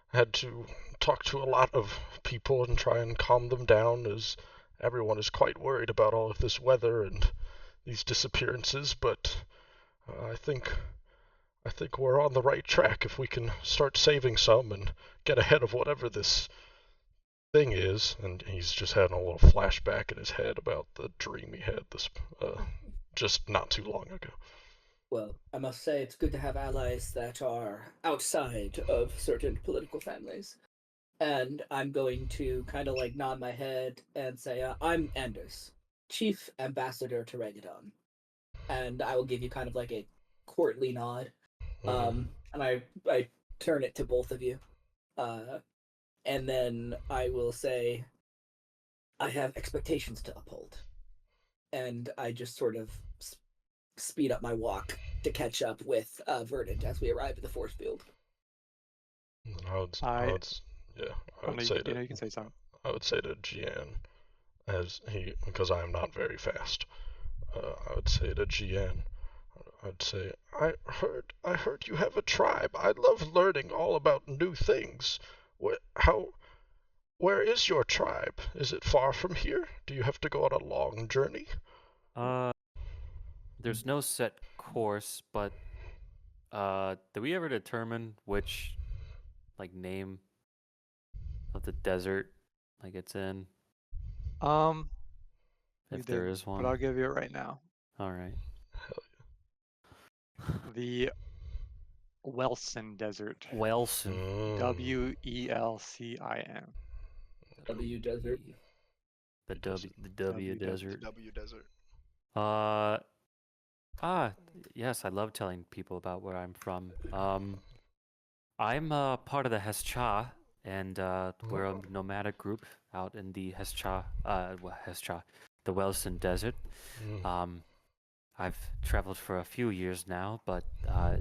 had to talk to a lot of people and try and calm them down, as everyone is quite worried about all of this weather and these disappearances. But I think we're on the right track if we can start saving some and get ahead of whatever this thing is." And he's just having a little flashback in his head about the dream he had this just not too long ago. Well, I must say it's good to have allies that are outside of certain political families. And I'm going to kind of like nod my head and say, I'm Anders, Chief Ambassador to Regadon. And I will give you kind of like a courtly nod. And I turn it to both of you. And then I will say, I have expectations to uphold. And I just sort of speed up my walk to catch up with Verdant as we arrive at the force field. I would say You know, you can say something. I would say to Jian, because I am not very fast. I would say to Jian, I'd say, I heard you have a tribe. I love learning all about new things. Where is your tribe? Is it far from here? Do you have to go on a long journey? There's no set course, but did we ever determine which like name of the desert like it's in? We If there didn't, is one. but I'll give you it right now. All right. The Welsin Desert. Welsin. Welcin. W Desert. The W Desert. W desert. Yes, I love telling people about where I'm from. I'm part of the Hescha, and we're a nomadic group out in the the Welsin Desert. I've traveled for a few years now, but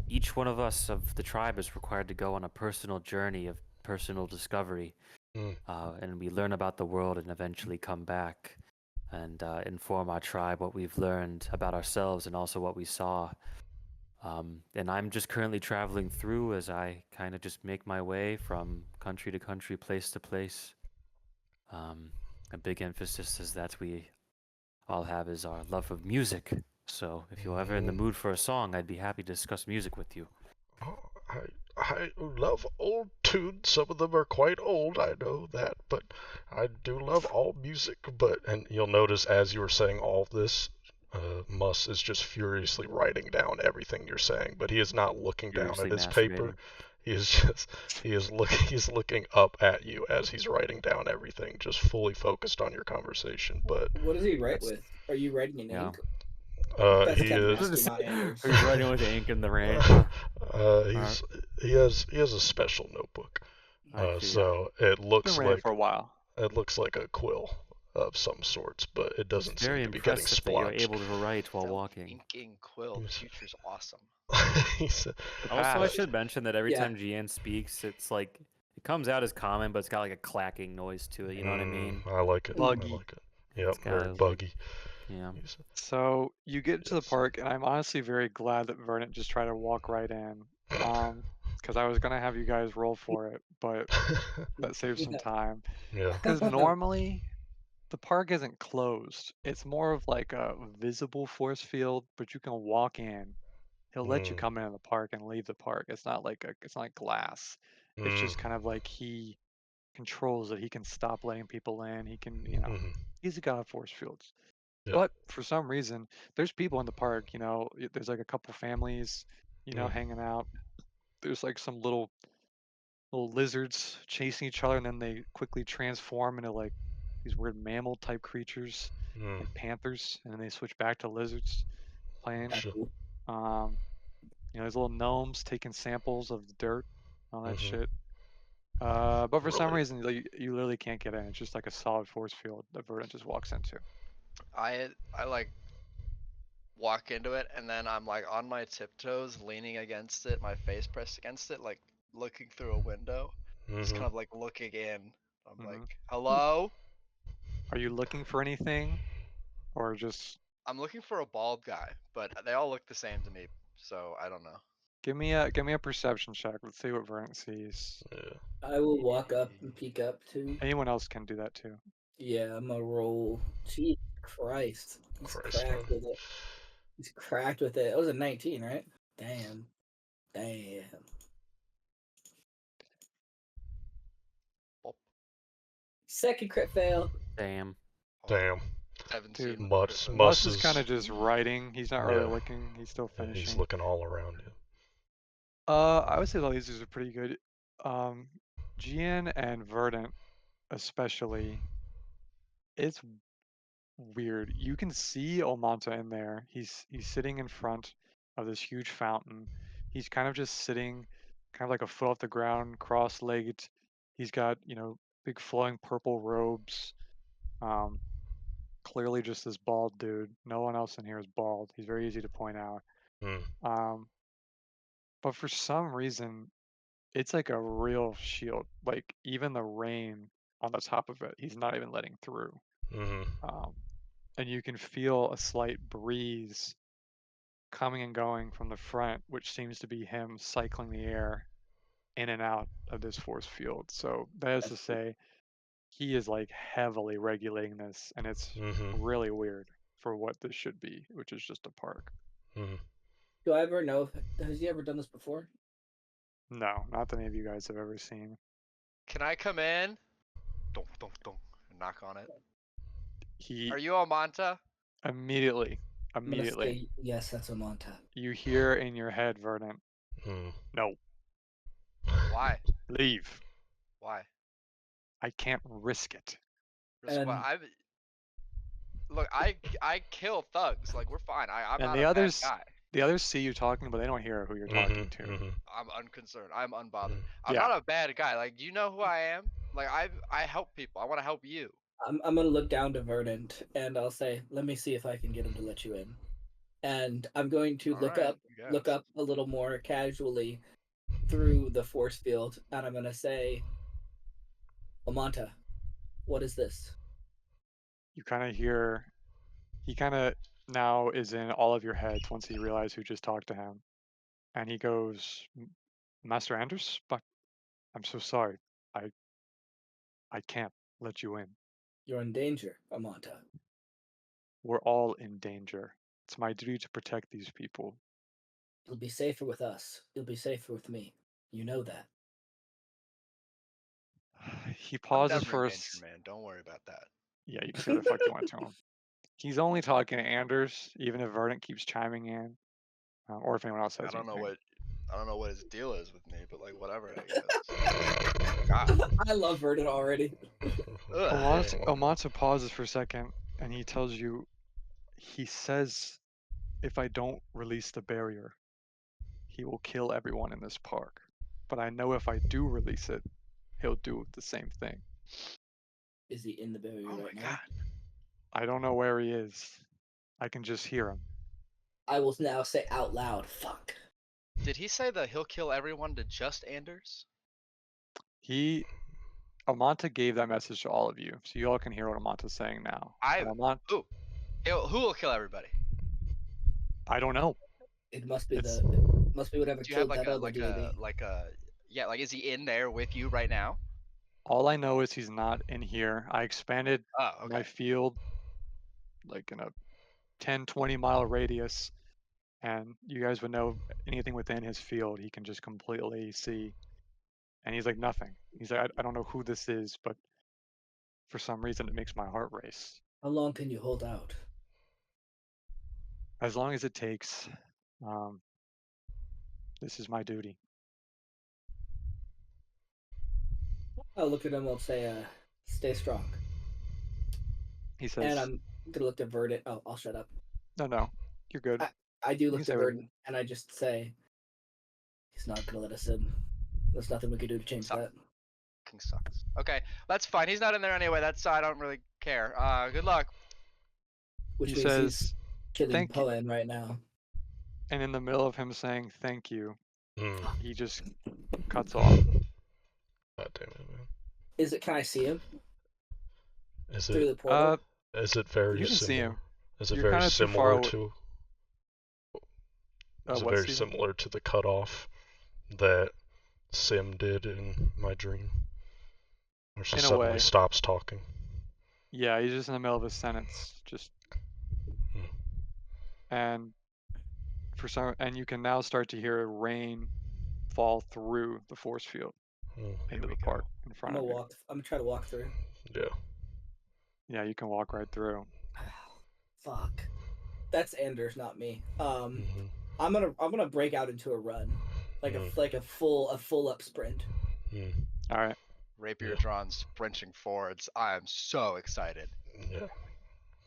each one of us of the tribe is required to go on a personal journey of personal discovery, and we learn about the world and eventually come back and inform our tribe what we've learned about ourselves and also what we saw. And I'm just currently traveling through as I kind of just make my way from country to country, place to place. A big emphasis is that we all have is our love of music. So if you're ever in the mood for a song, I'd be happy to discuss music with you. Oh, I love old tunes. Some of them are quite old, I know that, but I do love all music. And you'll notice as you were saying all this, Mus is just furiously writing down everything you're saying, but he is not looking down at his paper. He's looking up at you as he's writing down everything, just fully focused on your conversation. But what does he write with? Are you writing in ink? That's He Ken is. Master, not Anders. Who's writing with ink in the rain? He has a special notebook. I see. So it looks Been writing like for a while. a quill of some sorts, but it doesn't It's seem very to be getting impressive that you're splotched. able to write while walking. Inking quill. The future's awesome. He said, Also, I past. should mention that every Yeah. time GN speaks, it's like it comes out as common, but it's got like a clacking noise to it. You know what I mean? I like it. Buggy. I like it. Yep, It's very kinda like- buggy. Yeah. He said, So you get to the Yes. park, and I'm honestly very glad that Verdant just tried to walk right in. Because I was gonna have you guys roll for it, but that saves some Yeah. time. yeah. Because normally the park isn't closed. It's more of like a visible force field, but you can walk in. He'll let you Mm. come into the park and leave the park. It's not like glass. It's just kind of like he controls it. He can stop letting people in. He can, Mhm. he's a god of force fields. Yeah. But for some reason, there's people in the park. There's like a couple families, Mm. hanging out. There's like some little lizards chasing each other, and then they quickly transform into like these weird mammal type creatures, Mm. like panthers, and then they switch back to lizards playing. That's Sure. cool. There's little gnomes taking samples of the dirt, all that Mhm. shit. But for some Right. reason, you literally can't get in. It's just like a solid force field that Verdant just walks into. I like walk into it, and then I'm like on my tiptoes, leaning against it, my face pressed against it, like looking through a window, just Mhm. kind of like looking in. I'm Mhm. like, hello? Are you looking for anything, or just I'm looking for a bald guy, but they all look the same to me, so I don't know. give me a perception check? Let's see what Verdant sees. Yeah. I will walk up and peek up too. Anyone else can do that too. Yeah, I'm gonna roll. Jesus Christ. He's Christ, cracked man. with it. He's cracked with it. It was a 19, right? Damn. Bop. Second crit fail. Damn. Damn. 17. Dude, with Mus crit Mus is is kind of just writing. He's not really Yeah. looking. He's still Yeah, finishing. he's looking all around him. I would say all these are pretty good. GN and Verdant, especially, it's weird. You can see Olmanta in there. He's sitting in front of this huge fountain. He's kind of just sitting, kind of like a foot off the ground, cross-legged. He's got, big flowing purple robes. Clearly just this bald dude. No one else in here is bald. He's very easy to point out. Mm. But for some reason, it's like a real shield. Like even the rain on the top of it, he's not even letting through. Mhm. And you can feel a slight breeze coming and going from the front, which seems to be him cycling the air in and out of this force field. So that is to say, he is like heavily regulating this, and it's Mhm. really weird for what this should be, which is just a park. Mhm. Do I ever know? Has he ever done this before? No, not that any of you guys have ever seen. Can I come in? Dunk, dunk, dunk. Knock on it. He Are you Almanta? immediately, I'm gonna say, yes, that's Amanta. you hear in your head, Verdant, Mm. no, Why? leave. Why? I can't risk it. Risk what? Look, I kill thugs. Like we're fine. I'm And not the a others- bad guy. The others see you talking, but they don't hear who you're talking to. Mhm. I'm unconcerned. I'm unbothered. Mhm. I'm Yeah. not a bad guy. Like, do you know who I am? Like, I help people. I want to help you. I'm gonna look down to Verdant and I'll say, let me see if I can get him to let you in. And I'm going to look Alright, up a little more casually through the force field, and I'm gonna say, Amanta, what is this? You kind of hear, he kind of now is in all of your heads once he realized who just talked to him. And he goes, Master Anders, but I'm so sorry. I can't let you in. You're in danger, Amanta. We're all in danger. It's my duty to protect these people. You'll be safer with us. You'll be safer with me. You know that. He I'm pauses never for in a danger, man. Don't worry about that. Yeah, you can say what the fuck you want to him. He's only talking to Anders, even if Verdant keeps chiming in, or if anyone else says I don't know anything. what his deal is with me, but like whatever, I guess. God. I love Verdant already. Alonso pauses for a second, and he tells you, he says if I don't release the barrier, he will kill everyone in this park. But I know if I do release it, he'll do the same thing. Is he in the barrier Oh my right now? god. I don't know where he is. I can just hear him. I will now say out loud, fuck. Did he say that he'll kill everyone to just Anders? Amanta gave that message to all of you, so you all can hear what Amanta's saying now. And Who will kill everybody? I don't know. It must be It's- must be whatever Do you have killed that other deity. is he in there with you right now? All I know is he's not in here. I expanded Oh, my okay. field like in a 10, 20 mile radius, and you guys would know anything within his field he can just completely see. And he's like, nothing. He's like, I don't know who this is, but for some reason it makes my heart race. How long can you hold out? As long as it takes. This is my duty. I'll look at him and say, stay strong. He says, And I'm gonna look to Verdant. Oh, I'll shut up. no, you're good. I do You look can to say what- Verdant and I just say, he's not gonna let us in. There's nothing we can do to change Suck. that. King sucks. Okay, that's fine. He's not in there anyway. I don't really care. Good luck. Which He means he's says, killing "Thank you." Poen right now. And in the middle of him saying thank you, Mm. he just cuts off. God damn it, man. Can I see him Is through the it portal? is it very You can see similar? him. Is it You're very kinda too far similar awa- to is it what, very Steven? similar to the cutoff that Sim did in my dream? Where she In a suddenly way. stops talking. Yeah, he's just in the middle of a sentence, just Hmm. and and you can now start to hear rain fall through the force field Hmm. into we the go. park in I'm front gonna of you. walk. I'm gonna try to walk through. Yeah. Yeah, you can walk right through. Fuck. That's Anders, not me. Mhm. I'm gonna break out into a run, like a full up sprint. Hmm. All right. Rapier Yeah. drawn, sprinting forwards. I am so excited. Yeah.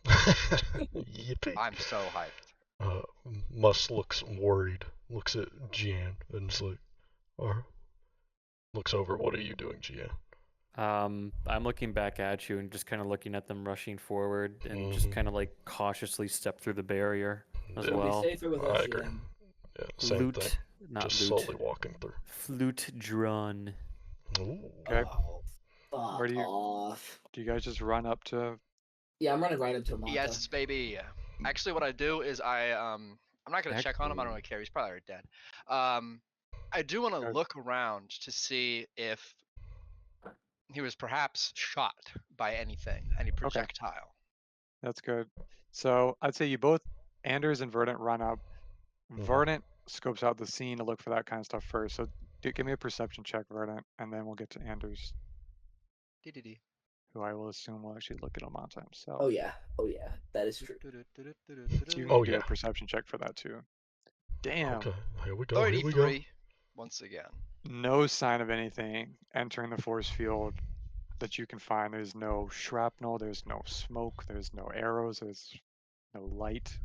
Yippee. I'm so hyped. Mus looks worried. Looks at Jian and is like, looks over. What are you doing, Jian? I'm looking back at you and just kind of looking at them rushing forward and just Mhm. kind of like cautiously step through the barrier as Yeah. It'll well. be safer with I us, agree. Jen. Yeah, same Loot, thing. not Just loot. slowly walking through. Flute drawn. Ooh. Okay. Oh, fuck Where do you- off. Do you guys just run up to? Yeah, I'm running right up to Amanta. Yes, baby. Actually, what I do is I'm not gonna check on him. I don't really care. He's probably already dead. I do want to Okay. look around to see if he was perhaps shot by anything, any projectile. That's good. So I'd say you both, Anders and Verdant, run up. Mhm. Verdant scopes out the scene to look for that kind of stuff first. So give me a perception check, Verdant, and then we'll get to Anders, Dee-dee-dee. who I will assume will actually look at Amanta himself. Oh yeah, that is true. So you Oh, can do yeah. a perception check for that too. Damn. Okay, here we go. Here we go. 33. Once again. No sign of anything entering the force field that you can find. There's no shrapnel, there's no smoke, there's no arrows, there's no light.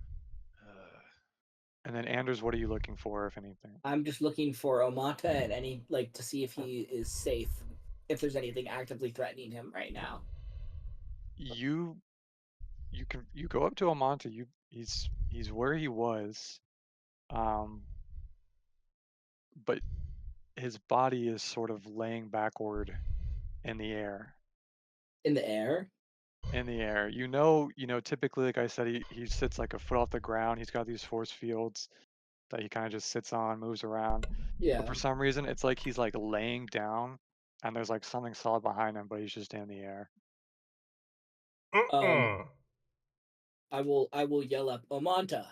And then Anders, what are you looking for, if anything? I'm just looking for Amanta and any to see if he is safe. If there's anything actively threatening him right now. You go up to Amanta. He's where he was, but his body is sort of laying backward in the air. In the air? In the air. Typically, like I said, he sits like a foot off the ground. He's got these force fields that he kind of just sits on, moves around. Yeah. But for some reason, it's like he's like laying down, and there's like something solid behind him, but he's just in the air. I will yell up, Amanta.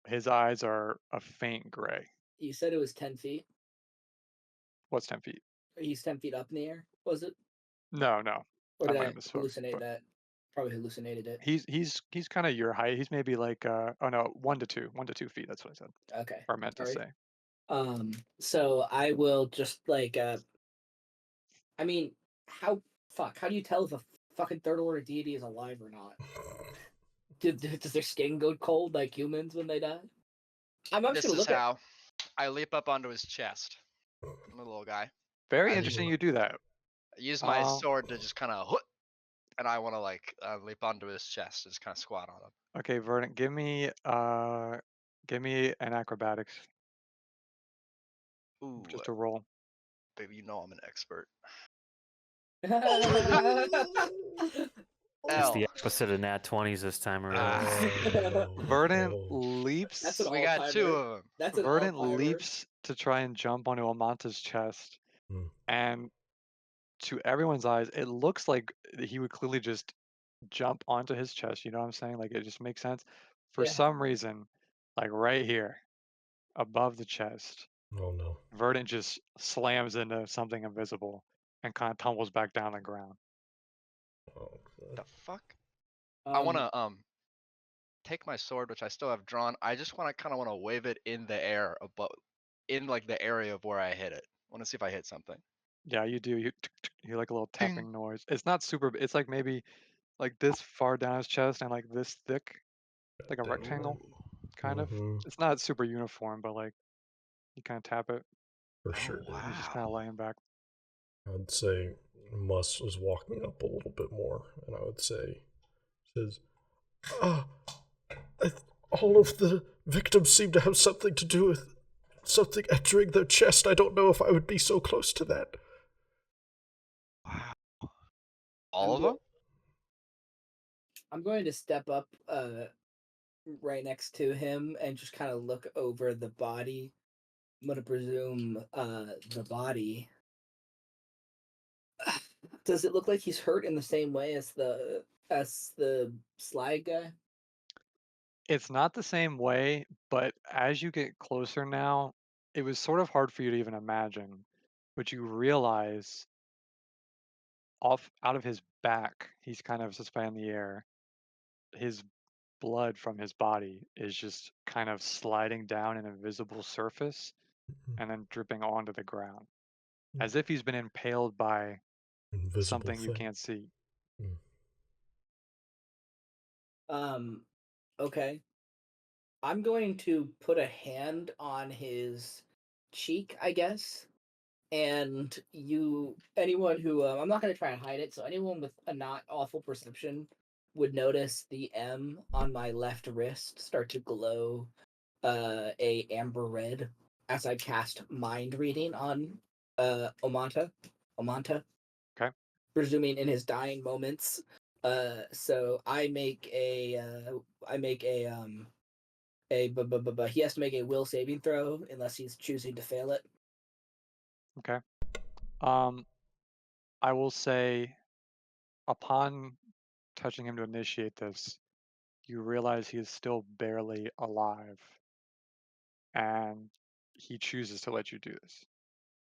His eyes are a faint gray. You said it was 10 feet. What's 10 feet? He's 10 feet up in the air, was it? No. Or I did might I have misspoke, hallucinate but that? Probably hallucinated it. he's kind of your height. He's maybe like 1 to 2 feet. That's what I said. Okay. Or I meant to say. So I will just I mean, how do you tell if a fucking third order deity is alive or not? Does their skin go cold like humans when they die? I'm just This gonna is look at. how I leap up onto his chest. I'm a little guy. Very I interesting you do that. I use my Um, sword to just kind of, and I want to like leap onto his chest, and just kind of squat on him. Okay, Verdant, give me an acrobatics, Ooh, just a roll. baby, you know I'm an expert. It's L. the opposite of nat 20s this time around. Verdant Oh. leaps. That's an We got all-timer. two of them. That's an Verdant all-timer. leaps to try and jump onto Amanta's chest, Hmm. and to everyone's eyes, it looks like he would clearly just jump onto his chest. You know what I'm saying? Like it just makes sense. For Yeah. some reason, like right here, above the chest, Oh no. Verdant just slams into something invisible and kind of tumbles back down the ground. Oh, The fuck? I want to take my sword, which I still have drawn. I just want to kind of want to wave it in the air above, in like the area of where I hit it. I want to see if I hit something. Yeah, you do. You hear like a little Ding. tapping noise. It's not super. It's like maybe like this far down his chest and like this thick, like a damn. rectangle, kind of. Mhm. It's not super uniform, but like you kind of tap it. For Oh, sure. And he's just kind of wow. laying back. I'd say Mus is walking up a little bit more, and I would say, says, "Ah, all of the victims seem to have something to do with something entering their chest. I don't know if I would be so close to that." Wow. All of them? I'm going to step up right next to him and just kind of look over the body. I'm going to presume the body. Does it look like he's hurt in the same way as the slide guy? It's not the same way, but as you get closer now, it was sort of hard for you to even imagine. But you realize off out of his back, he's kind of suspended in the air. His blood from his body is just kind of sliding down an invisible surface and then dripping onto the ground, as if he's been impaled by Invisible something you thing. can't see. Okay. I'm going to put a hand on his cheek, I guess. And anyone who, I'm not going to try and hide it, so anyone with a not awful perception would notice the M on my left wrist start to glow a amber red as I cast mind reading on Omanta. Okay. Presuming in his dying moments. So I make a he has to make a will saving throw unless he's choosing to fail it. Okay. I will say, upon touching him to initiate this, you realize he is still barely alive, and he chooses to let you do this.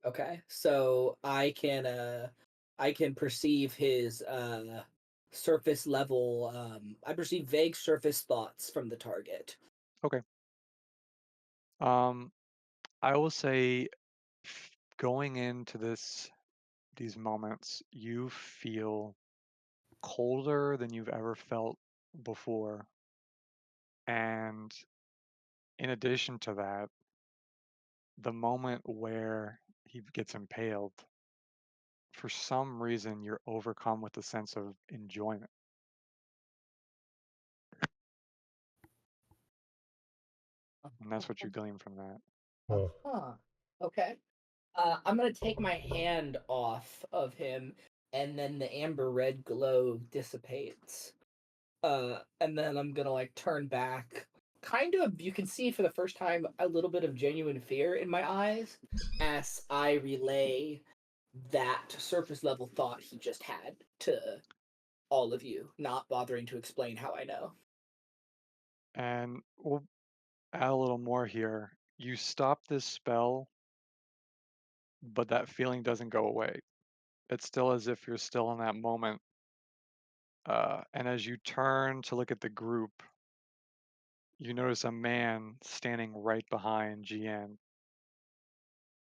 Okay, so I can perceive his surface level. I perceive vague surface thoughts from the target. Okay. I will say, going into these moments, you feel colder than you've ever felt before, and in addition to that, the moment where he gets impaled, for some reason, you're overcome with a sense of enjoyment. And that's what you glean from that. Huh. Okay. I'm gonna take my hand off of him, and then the amber red glow dissipates. And then I'm gonna like turn back. Kind of, you can see for the first time a little bit of genuine fear in my eyes as I relay that surface level thought he just had to all of you, not bothering to explain how I know. And we'll add a little more here. You stop this spell, but that feeling doesn't go away. It's still as if you're still in that moment. And as you turn to look at the group, you notice a man standing right behind GN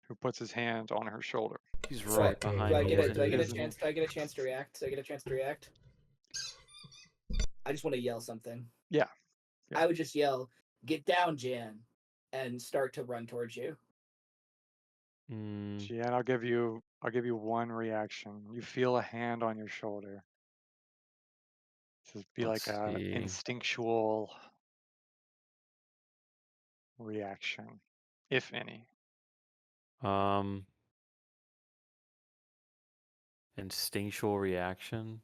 who puts his hand on her shoulder. He's Do I, right Fucking behind me, do I isn't get a he? chance? Do I get a chance to react? I just want to yell something. Yeah. I would just yell, "Get down, Jan," and start to run towards you. Mm, Gian, I'll give you one reaction. You feel a hand on your shoulder. This would be let's like a see. instinctual reaction, if any. Instinctual reaction.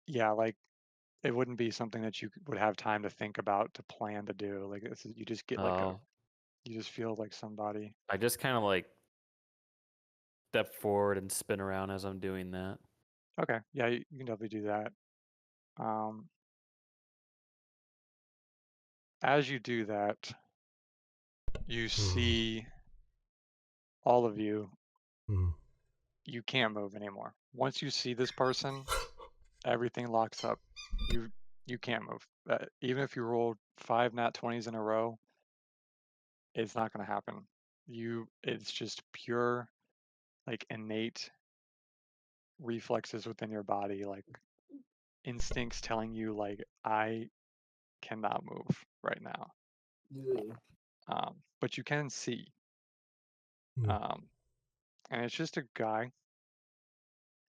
Yeah, like it wouldn't be something that you would have time to think about to plan to do. Like you just get like Oh, you just feel like somebody. I just kind of like step forward and spin around as I'm doing that. Okay, yeah, you can definitely do that. As you do that, you see all of you. You can't move anymore. Once you see this person, everything locks up. You can't move. Even if you rolled 5 nat 20s in a row, it's not going to happen. It's just pure, like innate reflexes within your body, like instincts telling you, like, I cannot move right now. Ugh. But you can see. And it's just a guy.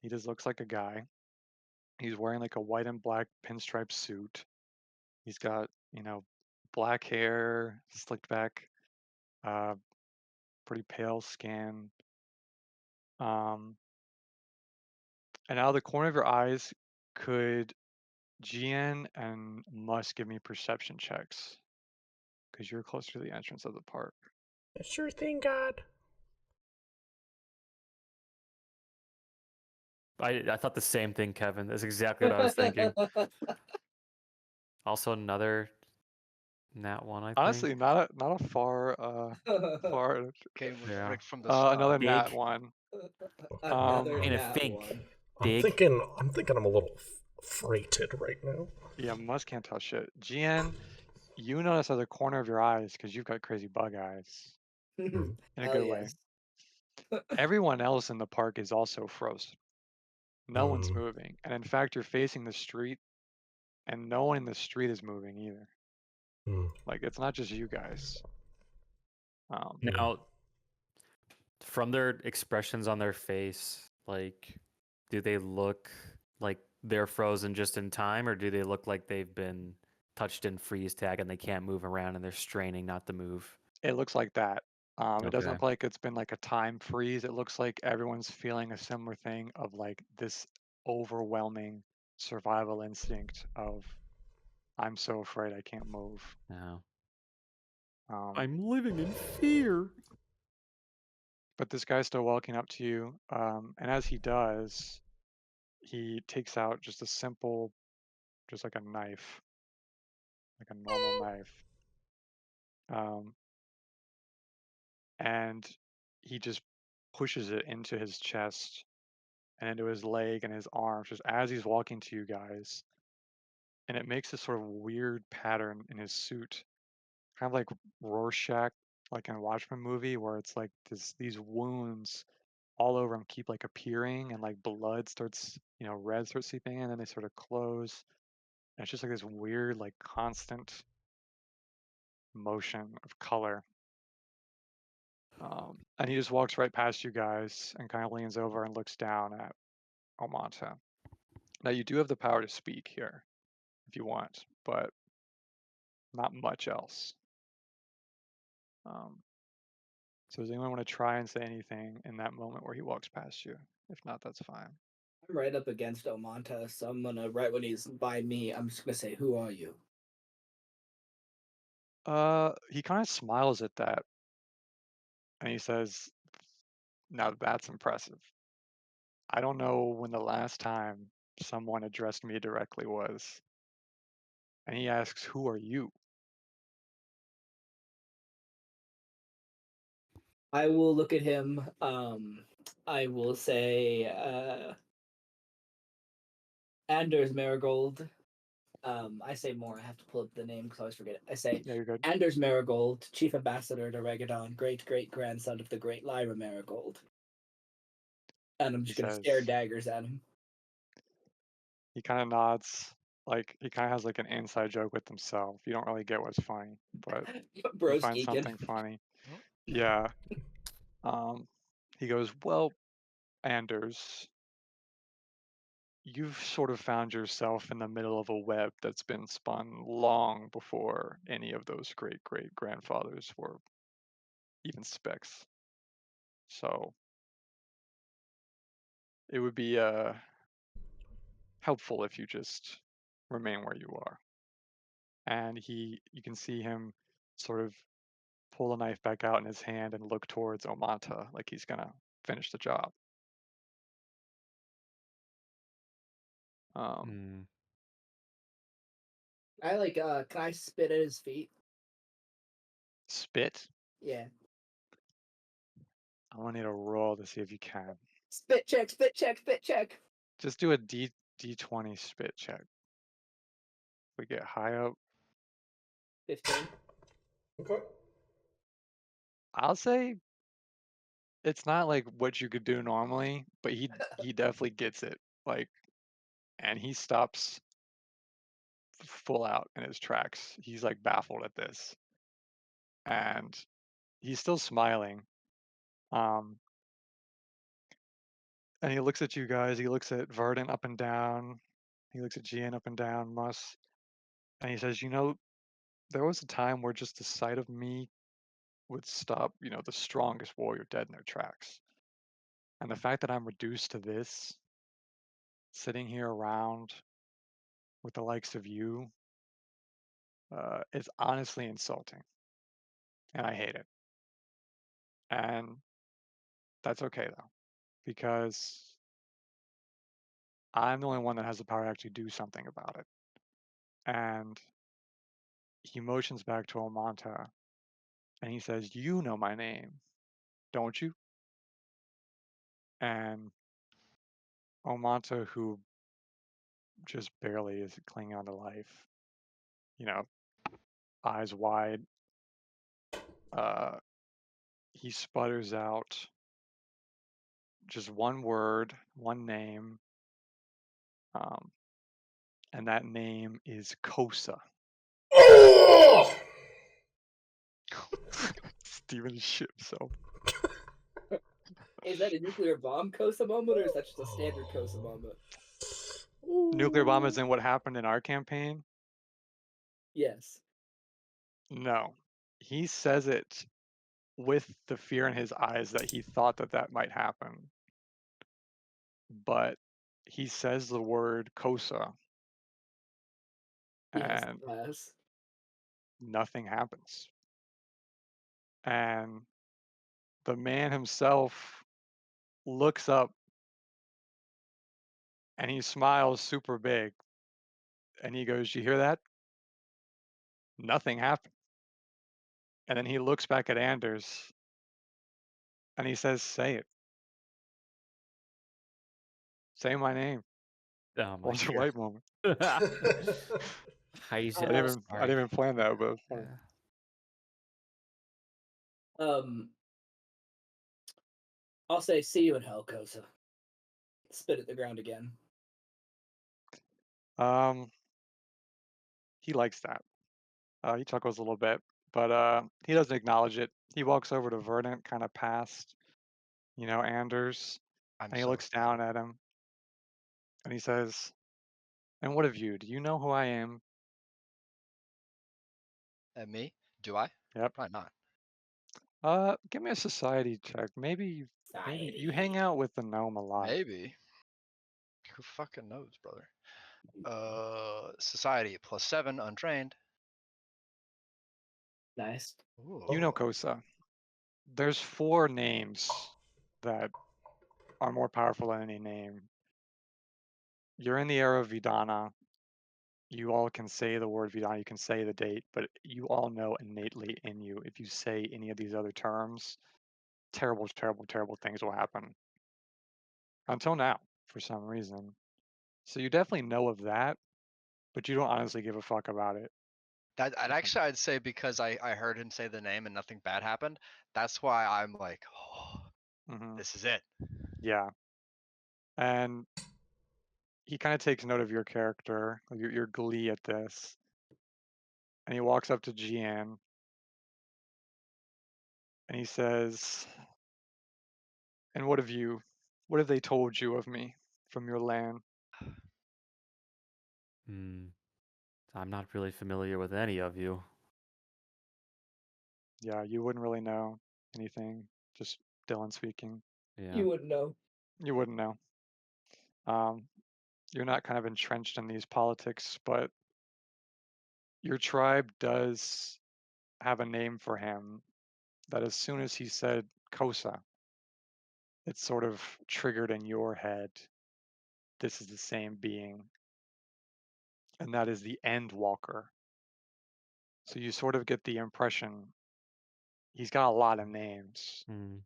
He just looks like a guy. He's wearing like a white and black pinstripe suit. He's got, black hair, slicked back, pretty pale skin. And out of the corner of your eyes, could Gian and Must give me perception checks? Because you're closer to the entrance of the park. Sure thing, God. I thought the same thing, Kevin. That's exactly what I was thinking. Also, another nat 1, I think. Honestly, not a far far. Came with Yeah. Rick from the start. Another Big. nat 1. Another And a nat think. one. I'm Big. thinking I'm a little freighted right now. Yeah, Must can't tell shit. Gian, you notice out of the corner of your eyes, because you've got crazy bug eyes. In a Hell good way. yes. Everyone else in the park is also frozen. No one's moving. And in fact, you're facing the street, and no one in the street is moving either. Like, it's not just you guys. Now, from their expressions on their face, like, do they look like they're frozen just in time, or do they look like they've been touched in freeze tag and they can't move around and they're straining not to move? It looks like that. It doesn't Okay. look like it's been like a time freeze. It looks like everyone's feeling a similar thing of like this overwhelming survival instinct of, I'm so afraid I can't move. No. I'm living in fear. But this guy's still walking up to you, and as he does, he takes out just a simple, just like a knife, like a normal knife, and he just pushes it into his chest and into his leg and his arms just as he's walking to you guys, and it makes this sort of weird pattern in his suit, kind of like Rorschach, like in a Watchmen movie, where it's like these wounds all over him keep like appearing, and like blood starts, red starts seeping in, and then they sort of close. And it's just like this weird, like constant motion of color. And he just walks right past you guys and kind of leans over and looks down at Omanta. Now you do have the power to speak here if you want, but not much else. So does anyone want to try and say anything in that moment where he walks past you? If not, that's fine. I'm right up against Omanta, so I'm gonna, right when he's by me, I'm just gonna say, "Who are you?" He kind of smiles at that, and he says, "Now that's impressive. I don't know when the last time someone addressed me directly was." And he asks, "Who are you?" I will look at him. I will say, Anders Marigold. I say more. I have to pull up the name because I always forget it. I say, Yeah, you're good. Anders Marigold, Chief Ambassador to Regadon, great-great-grandson of the great Lyra Marigold. And I'm just He going to stare says, daggers at him. he kind of nods, like he kind of has like an inside joke with himself. You don't really get what's funny, but you Bro's find geeking. something funny. Hmm? Yeah. He goes, "Well, Anders, you've sort of found yourself in the middle of a web that's been spun long before any of those great great grandfathers were even specs. So it would be helpful if you just remain where you are." And you can see him sort of pull the knife back out in his hand and look towards Omanta like he's gonna finish the job. Um, Mm. I like can I spit at his feet? Spit. Yeah. I want to need a roll to see if you can. Spit check, spit check, spit check. Just do a D20 spit check. If we get high up, 15. Okay. I'll say it's not like what you could do normally, but he definitely gets it. Like, and he stops full out in his tracks. He's like baffled at this, and he's still smiling. Um, and he looks at you guys. He looks at Verdant up and down. He looks at Gian up and down, Mus, and he says, there was a time where just the sight of me would stop, the strongest warrior dead in their tracks. And the fact that I'm reduced to this, sitting here around with the likes of you, is honestly insulting. And I hate it. And that's okay, though, because I'm the only one that has the power to actually do something about it. And he motions back to Omanta and he says, "You know my name, don't you?" And Omanta, who just barely is clinging on to life, eyes wide, he sputters out just one word, one name, um, and that name is Kosa. Oh! Steven shit himself. Is that a nuclear bomb Kosa moment, or is that just a standard Kosa moment? Nuclear bomb is in what happened in our campaign? Yes. No. He says it with the fear in his eyes that he thought that might happen. But he says the word Kosa Yes. and Yes. nothing happens. And the man himself looks up and he smiles super big and he goes, "You hear that? Nothing happened." And then he looks back at Anders and he says, "Say it. Say my name." Oh my Walter White moment. god. How you say? I I'm didn't sorry. even plan that, but it's funny. I'll say, "See you in hell, Kosa." Spit at the ground again. He likes that. He chuckles a little bit, but he doesn't acknowledge it. He walks over to Verdant, kind of past, Anders, I'm and he so looks down at him and he says, "And what of you? Do you know who I am?" at me. Do I? Yep. Probably not. Give me a society check. Maybe you hang Society. out with the gnome a lot. Maybe. Who fucking knows, brother? Society +7, untrained. Nice. Ooh. You know Kosa. There's 4 names that are more powerful than any name. You're in the era of Vidana. You all can say the word Vidana, you can say the date, but you all know innately in you, if you say any of these other terms, terrible, terrible, terrible things will happen. Until now, for some reason. So you definitely know of that, but you don't honestly give a fuck about it. That actually I'd say because I heard him say the name and nothing bad happened. That's why I'm like, oh, Hmm. this is it. Yeah. And he kind of takes note of your character, your glee at this, and he walks up to Gian and he says, "And what have they told you of me from your land?" Hmm. I'm not really familiar with any of you. Yeah, you wouldn't really know anything. Just Dylan speaking. Yeah. You wouldn't know. You wouldn't know. Um, you're not kind of entrenched in these politics, but your tribe does have a name for him that as soon as he said Kosa, it sort of triggered in your head, this is the same being, and that is the End Walker. So you sort of get the impression he's got a lot of names, Hmm.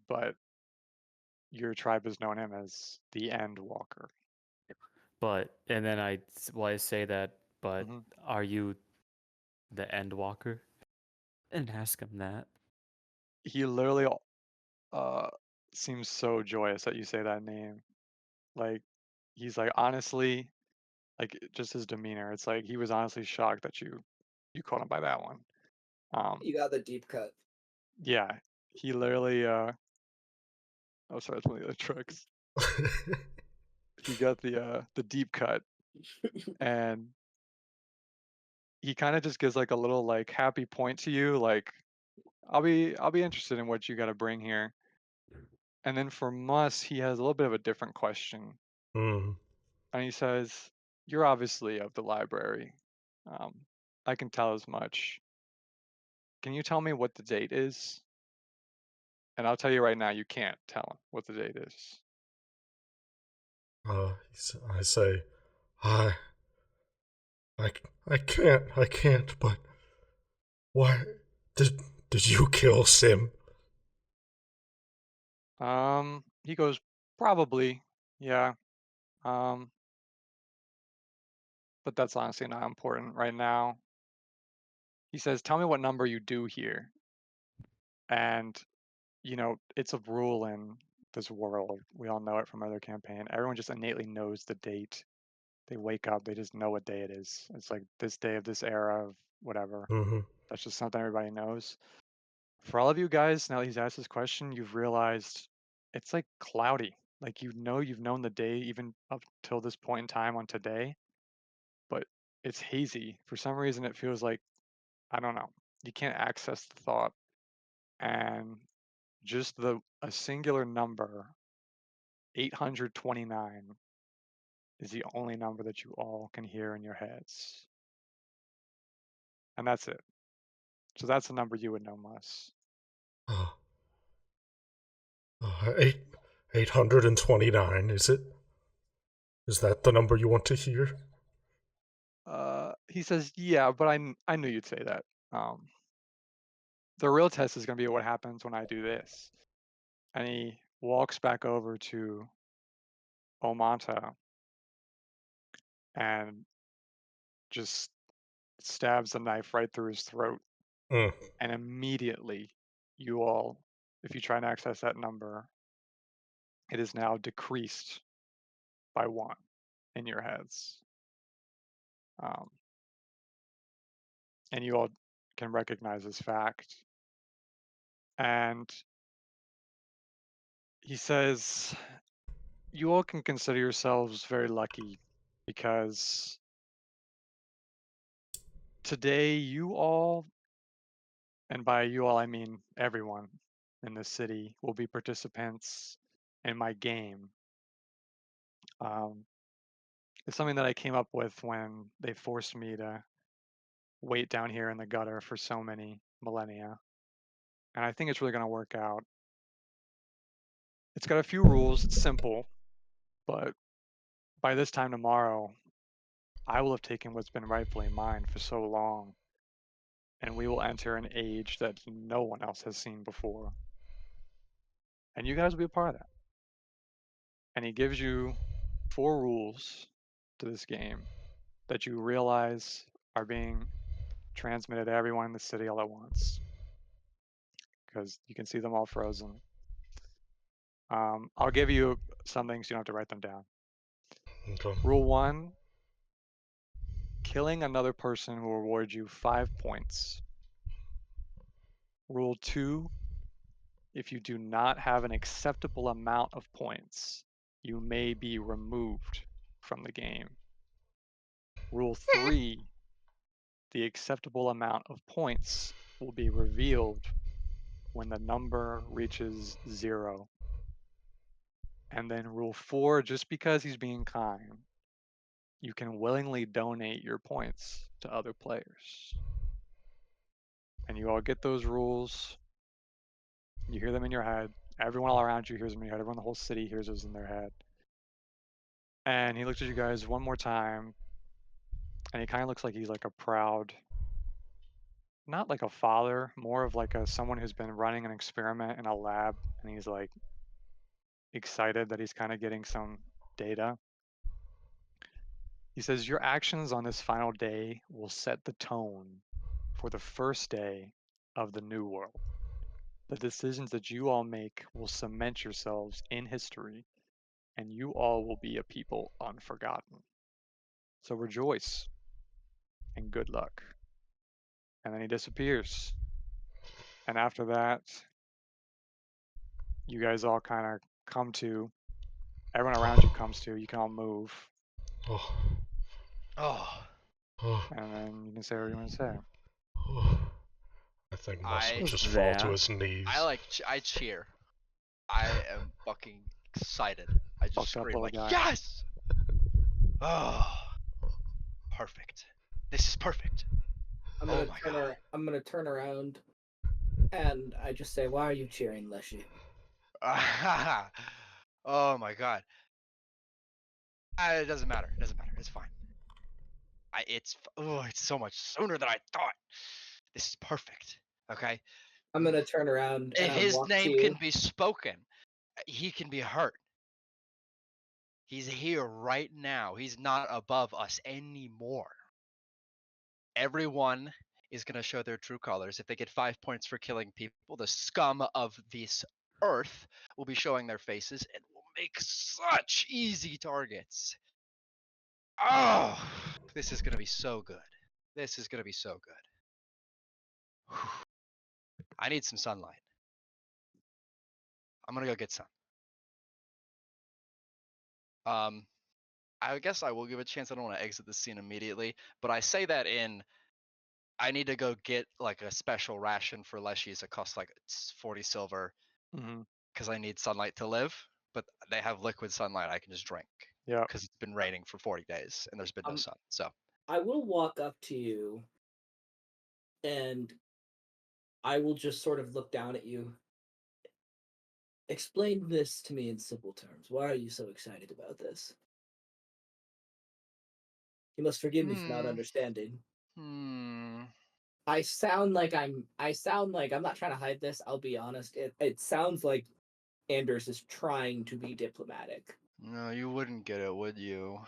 but your tribe has known him as the End Walker. But and then I say that, but Mhm. are you the Endwalker? And ask him that. He literally uh, seems so joyous that you say that name. Like, he's like, honestly, like just his demeanor. It's like he was honestly shocked that you called him by that one. You got the deep cut. Yeah, he literally. Oh, sorry, that's one of the other tricks. He got the deep cut, and he kind of just gives like a little like happy point to you, like I'll be interested in what you got to bring here. And then for Mus, he has a little bit of a different question, Hmm. and he says, "You're obviously of the library. Um, I can tell as much. Can you tell me what the date is?" And I'll tell you right now, you can't tell him what the date is. I say, I, I, I can't. But why did you kill Sim? He goes, "Probably, yeah. Um, but that's honestly not important right now." He says, "Tell me what number you do here." And it's a rule in this world. We all know it from other campaign. Everyone just innately knows the date. They wake up, they just know what day it is. It's like this day of this era of whatever. Mm-hmm. That's just something everybody knows. For all of you guys, now that he's asked this question, you've realized it's like cloudy. Like you've known the day even up till this point in time on today, but it's hazy. For some reason it feels like, I don't know, you can't access the thought. And just a singular number, 829, is the only number that you all can hear in your heads. And that's it. So that's the number you would know, Mus. Uh, 829. Is it? Is that the number you want to hear? He says, "Yeah, but I knew you'd say that. Um, the real test is going to be what happens when I do this." And he walks back over to Omanta and just stabs the knife right through his throat. Mm. And immediately, you all, if you try and access that number, it is now decreased by 1 in your heads. And you all can recognize this fact. And he says, "You all can consider yourselves very lucky because today you all, and by you all I mean everyone in this city, will be participants in my game." It's something that I came up with when they forced me to wait down here in the gutter for so many millennia. And I think it's really going to work out. It's got a few rules. It's simple, but by this time tomorrow, I will have taken what's been rightfully mine for so long, and we will enter an age that no one else has seen before. And you guys will be a part of that. And he gives you 4 rules to this game that you realize are being transmitted to everyone in the city all at once, because you can see them all frozen. I'll give you some things, you don't have to write them down. Okay. Rule 1, killing another person will reward you 5 points. Rule 2, if you do not have an acceptable amount of points, you may be removed from the game. Rule 3, the acceptable amount of points will be revealed when the number reaches 0. And then rule 4, just because he's being kind, you can willingly donate your points to other players. And you all get those rules. You hear them in your head. Everyone all around you hears them in your head. Everyone in the whole city hears those in their head. And he looks at you guys one more time, and he kind of looks like he's like a proud, not like a father, more of like a someone who's been running an experiment in a lab, and he's like excited that he's kind of getting some data. He says, your actions on this final day will set the tone for the first day of the new world. The decisions that you all make will cement yourselves in history, and you all will be a people unforgotten. So rejoice and good luck. And then he disappears. And after that, you guys all kind of come to, everyone around you comes to, you can all move. Oh. Oh, Oh. And then you can say what you want to say. Oh. I think Mus will I- just fall to That- his knees. I cheer. I am fucking excited. I just Fucked up scream little like, guy. yes! Oh, perfect. This is perfect. I'm Oh gonna my turn God. I'm gonna turn around, and I just say, "Why are you cheering, Leshy?" Oh my God. It doesn't matter. It doesn't matter. It's fine. It's so much sooner than I thought. This is perfect. Okay. I'm gonna turn around and If I his walk name to can you. be spoken, he can be heard. He's here right now. He's not above us anymore. Everyone is going to show their true colors. If they get 5 points for killing people, the scum of this earth will be showing their faces and will make such easy targets. Oh, this is going to be so good. This is going to be so good. I need some sunlight. I'm going to go get some. I guess I will give a chance. I don't want to exit the scene immediately, but I say that I need to go get like a special ration for Leshies. It costs like 40 silver Mm-hmm. because I need sunlight to live. But they have liquid sunlight I can just drink Yeah. because it's been raining for 40 days and there's been no sun. So I will walk up to you, and I will just sort of look down at you. Explain this to me in simple terms. Why are you so excited about this? You must forgive me for not understanding. I sound like I'm not trying to hide this. I'll be honest. It sounds like Anders is trying to be diplomatic. no, you wouldn't get it, would you?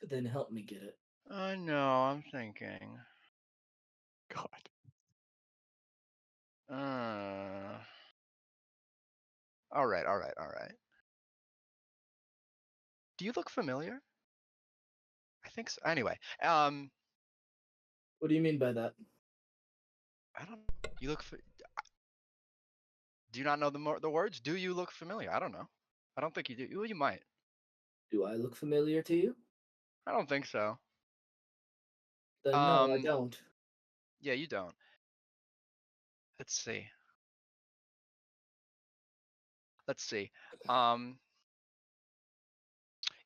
Then help me get it. I know. I'm thinking. God. All right. Do you look familiar? I think so. Anyway, What do you mean by that? I don't. You look. Do you not know the words? Do you look familiar? I don't know. I don't think you do. You might. Do I look familiar to you? I don't think so. Then no, I don't. Yeah, you don't. Let's see.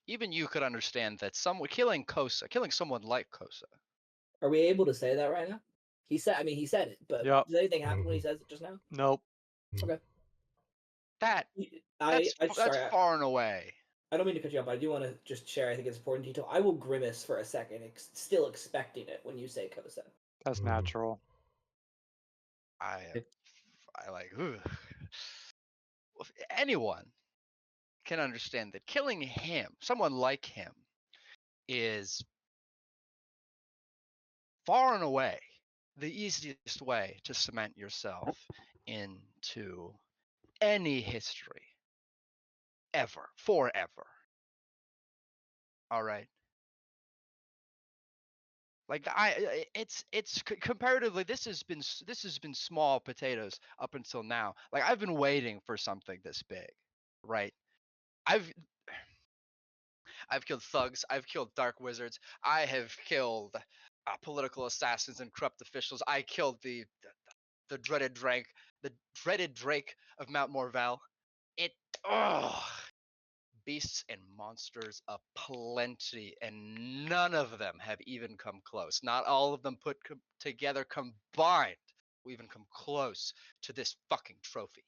Even you could understand that killing someone like Kosa. Are we able to say that right now? He said it, but Yep. did anything happen when he says it just now? Nope. Okay. That's Sorry, far and away. I don't mean to cut you off, but I do want to just share, I think it's important detail. I will grimace for a second, still expecting it when you say Kosa. That's natural. I like, ugh. If anyone can understand that killing him, someone like him, is far and away the easiest way to cement yourself into any history ever, forever. All right. Like it's comparatively this has been small potatoes up until now. Like I've been waiting for something this big, right? I've killed thugs. I've killed dark wizards. I have killed political assassins and corrupt officials. I killed the dreaded Drake of Mount Morval. It beasts and monsters aplenty, and none of them have even come close. Not all of them put together combined will even come close to this fucking trophy.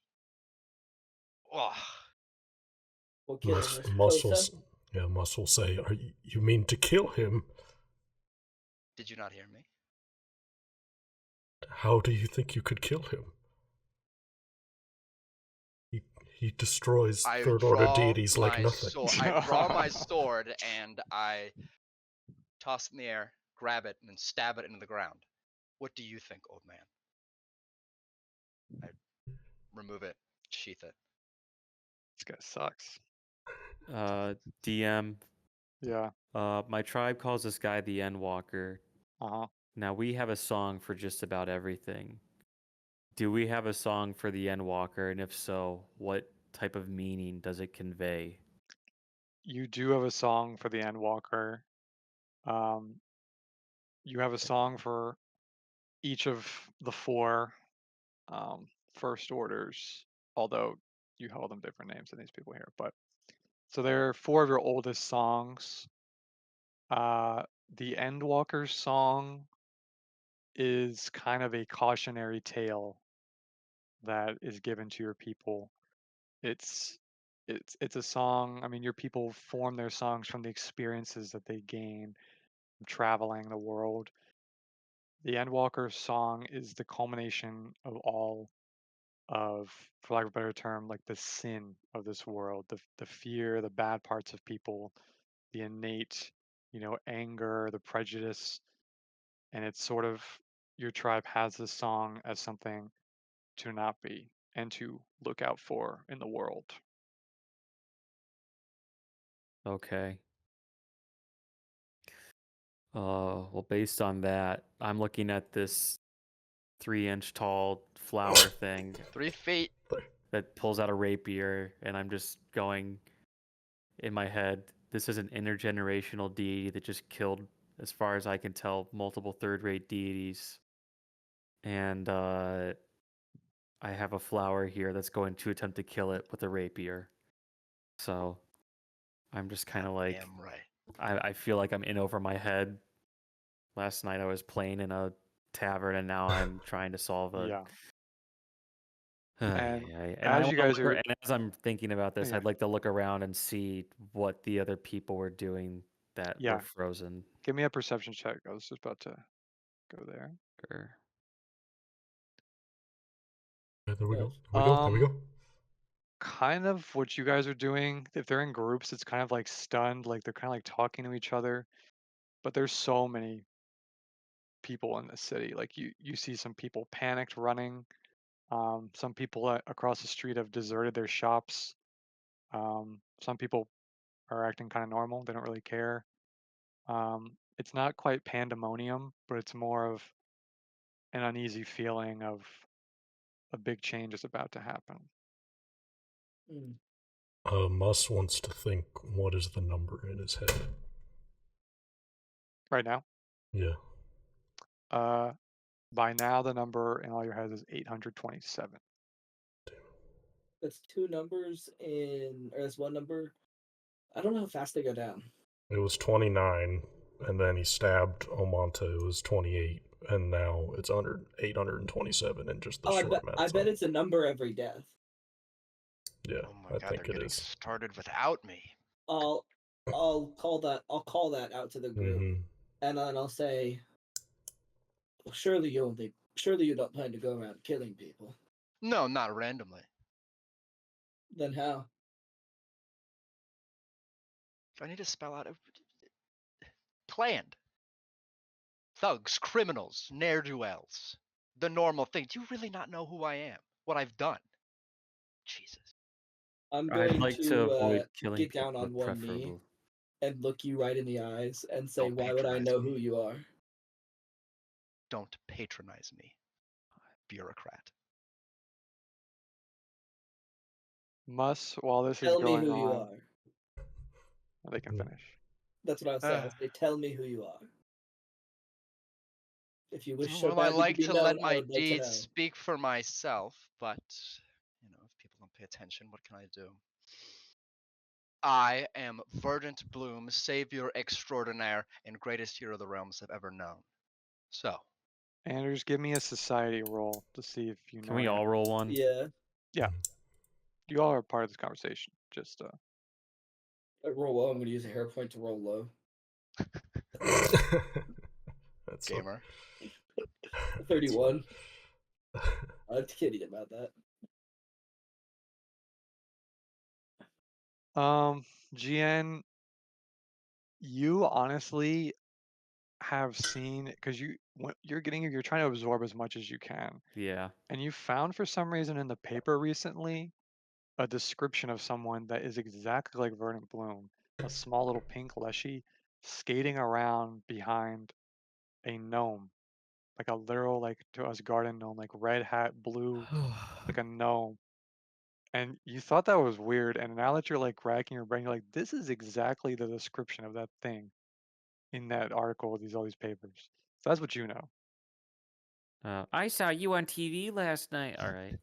Ugh. We'll kill him, I suppose. Muscles, yeah, Muscle say, you mean to kill him? Did you not hear me? How do you think you could kill him? He destroys Third Order Deities like nothing. I draw my sword and I toss it in the air, grab it, and then stab it into the ground. What do you think, old man? I remove it, sheath it. This guy sucks. DM. Yeah. My tribe calls this guy the Endwalker. Uh-huh. Now we have a song for just about everything. Do we have a song for the Endwalker, and if so, what type of meaning does it convey? You do have a song for the Endwalker. You have a song for each of the four First Orders, although you call them different names than these people here. But so there are four of your oldest songs. The Endwalker's song is kind of a cautionary tale that is given to your people. It's a song. I mean, your people form their songs from the experiences that they gain from traveling the world. The Endwalker's song is the culmination of all of, for lack of a better term, like the sin of this world, the fear, the bad parts of people, the innate, anger, the prejudice, and it's sort of your tribe has this song as something to not be and to look out for in the world. Okay. Well, based on that, I'm looking at this 3-inch tall flower thing 3 feet. that pulls out a rapier, and I'm just going in my head, this is an intergenerational deity that just killed, as far as I can tell, multiple third-rate deities. And I have a flower here that's going to attempt to kill it with a rapier. So I'm just kind of like, Damn right. I feel like I'm in over my head. Last night I was playing in a tavern, and now I'm trying to solve a. Yeah. And as you guys are, and as I'm thinking about this, yeah. I'd like to look around and see what the other people were doing that Yeah. were frozen. Give me a perception check. I was just about to go there. Or... Yeah, there we go. There we go. Kind of what you guys are doing. If they're in groups, it's kind of like stunned, like they're kind of like talking to each other. But there's so many people in the city. Like you see some people panicked running. Some people across the street have deserted their shops. Some people are acting kind of normal. They don't really care. It's not quite pandemonium, but it's more of an uneasy feeling of a big change is about to happen. Mus wants to think, what is the number in his head? Right now? Yeah. By now, the number in all your heads is 827. That's two numbers or that's one number. I don't know how fast they go down. It was 29, and then he stabbed Omonta. It was 28, and now it's under 827 in just the short amount of time. I bet it's a number every death. Yeah, oh my God, I think they're it getting is. started without me. I'll call that out to the group, and then I'll say, well, surely you don't plan to go around killing people. No, not randomly. Then how? I need to spell out planned. Thugs, criminals, ne'er-do-wells. The normal thing. Do you really not know who I am? What I've done? Jesus. I'm I'd going like to avoid killing get down people, on one knee, and look you right in the eyes and say, Don't "Why would I patronize know me. who you are?" Don't patronize me, bureaucrat. While this is Tell me going who you on, are. they can finish. That's what I was saying. I say, "Tell me who you are." If you wish so Well, I badly to like be to known, let I my would like to deeds know. speak for myself, but if people don't pay attention, what can I do? I am Verdant Bloom, savior extraordinaire and greatest hero the realms have ever known. So, Anders, give me a society roll to see if you Can know we all Anders. roll one? Yeah, Yeah, you all are part of this conversation. Just I roll low. I'm going to use a hair point to roll low. That's gamer. 31. I'm kidding about that. GN, you honestly have seen because you're trying to absorb as much as you can, Yeah. and you found for some reason in the paper recently a description of someone that is exactly like Verdant Bloom, a small little pink leshy skating around behind a gnome, like a literal like to us garden gnome, like red hat, blue, like a gnome. And you thought that was weird, and now that you're like racking your brain, you're like, this is exactly the description of that thing in that article with all these papers. So that's what you know. I saw you on TV last night. All right.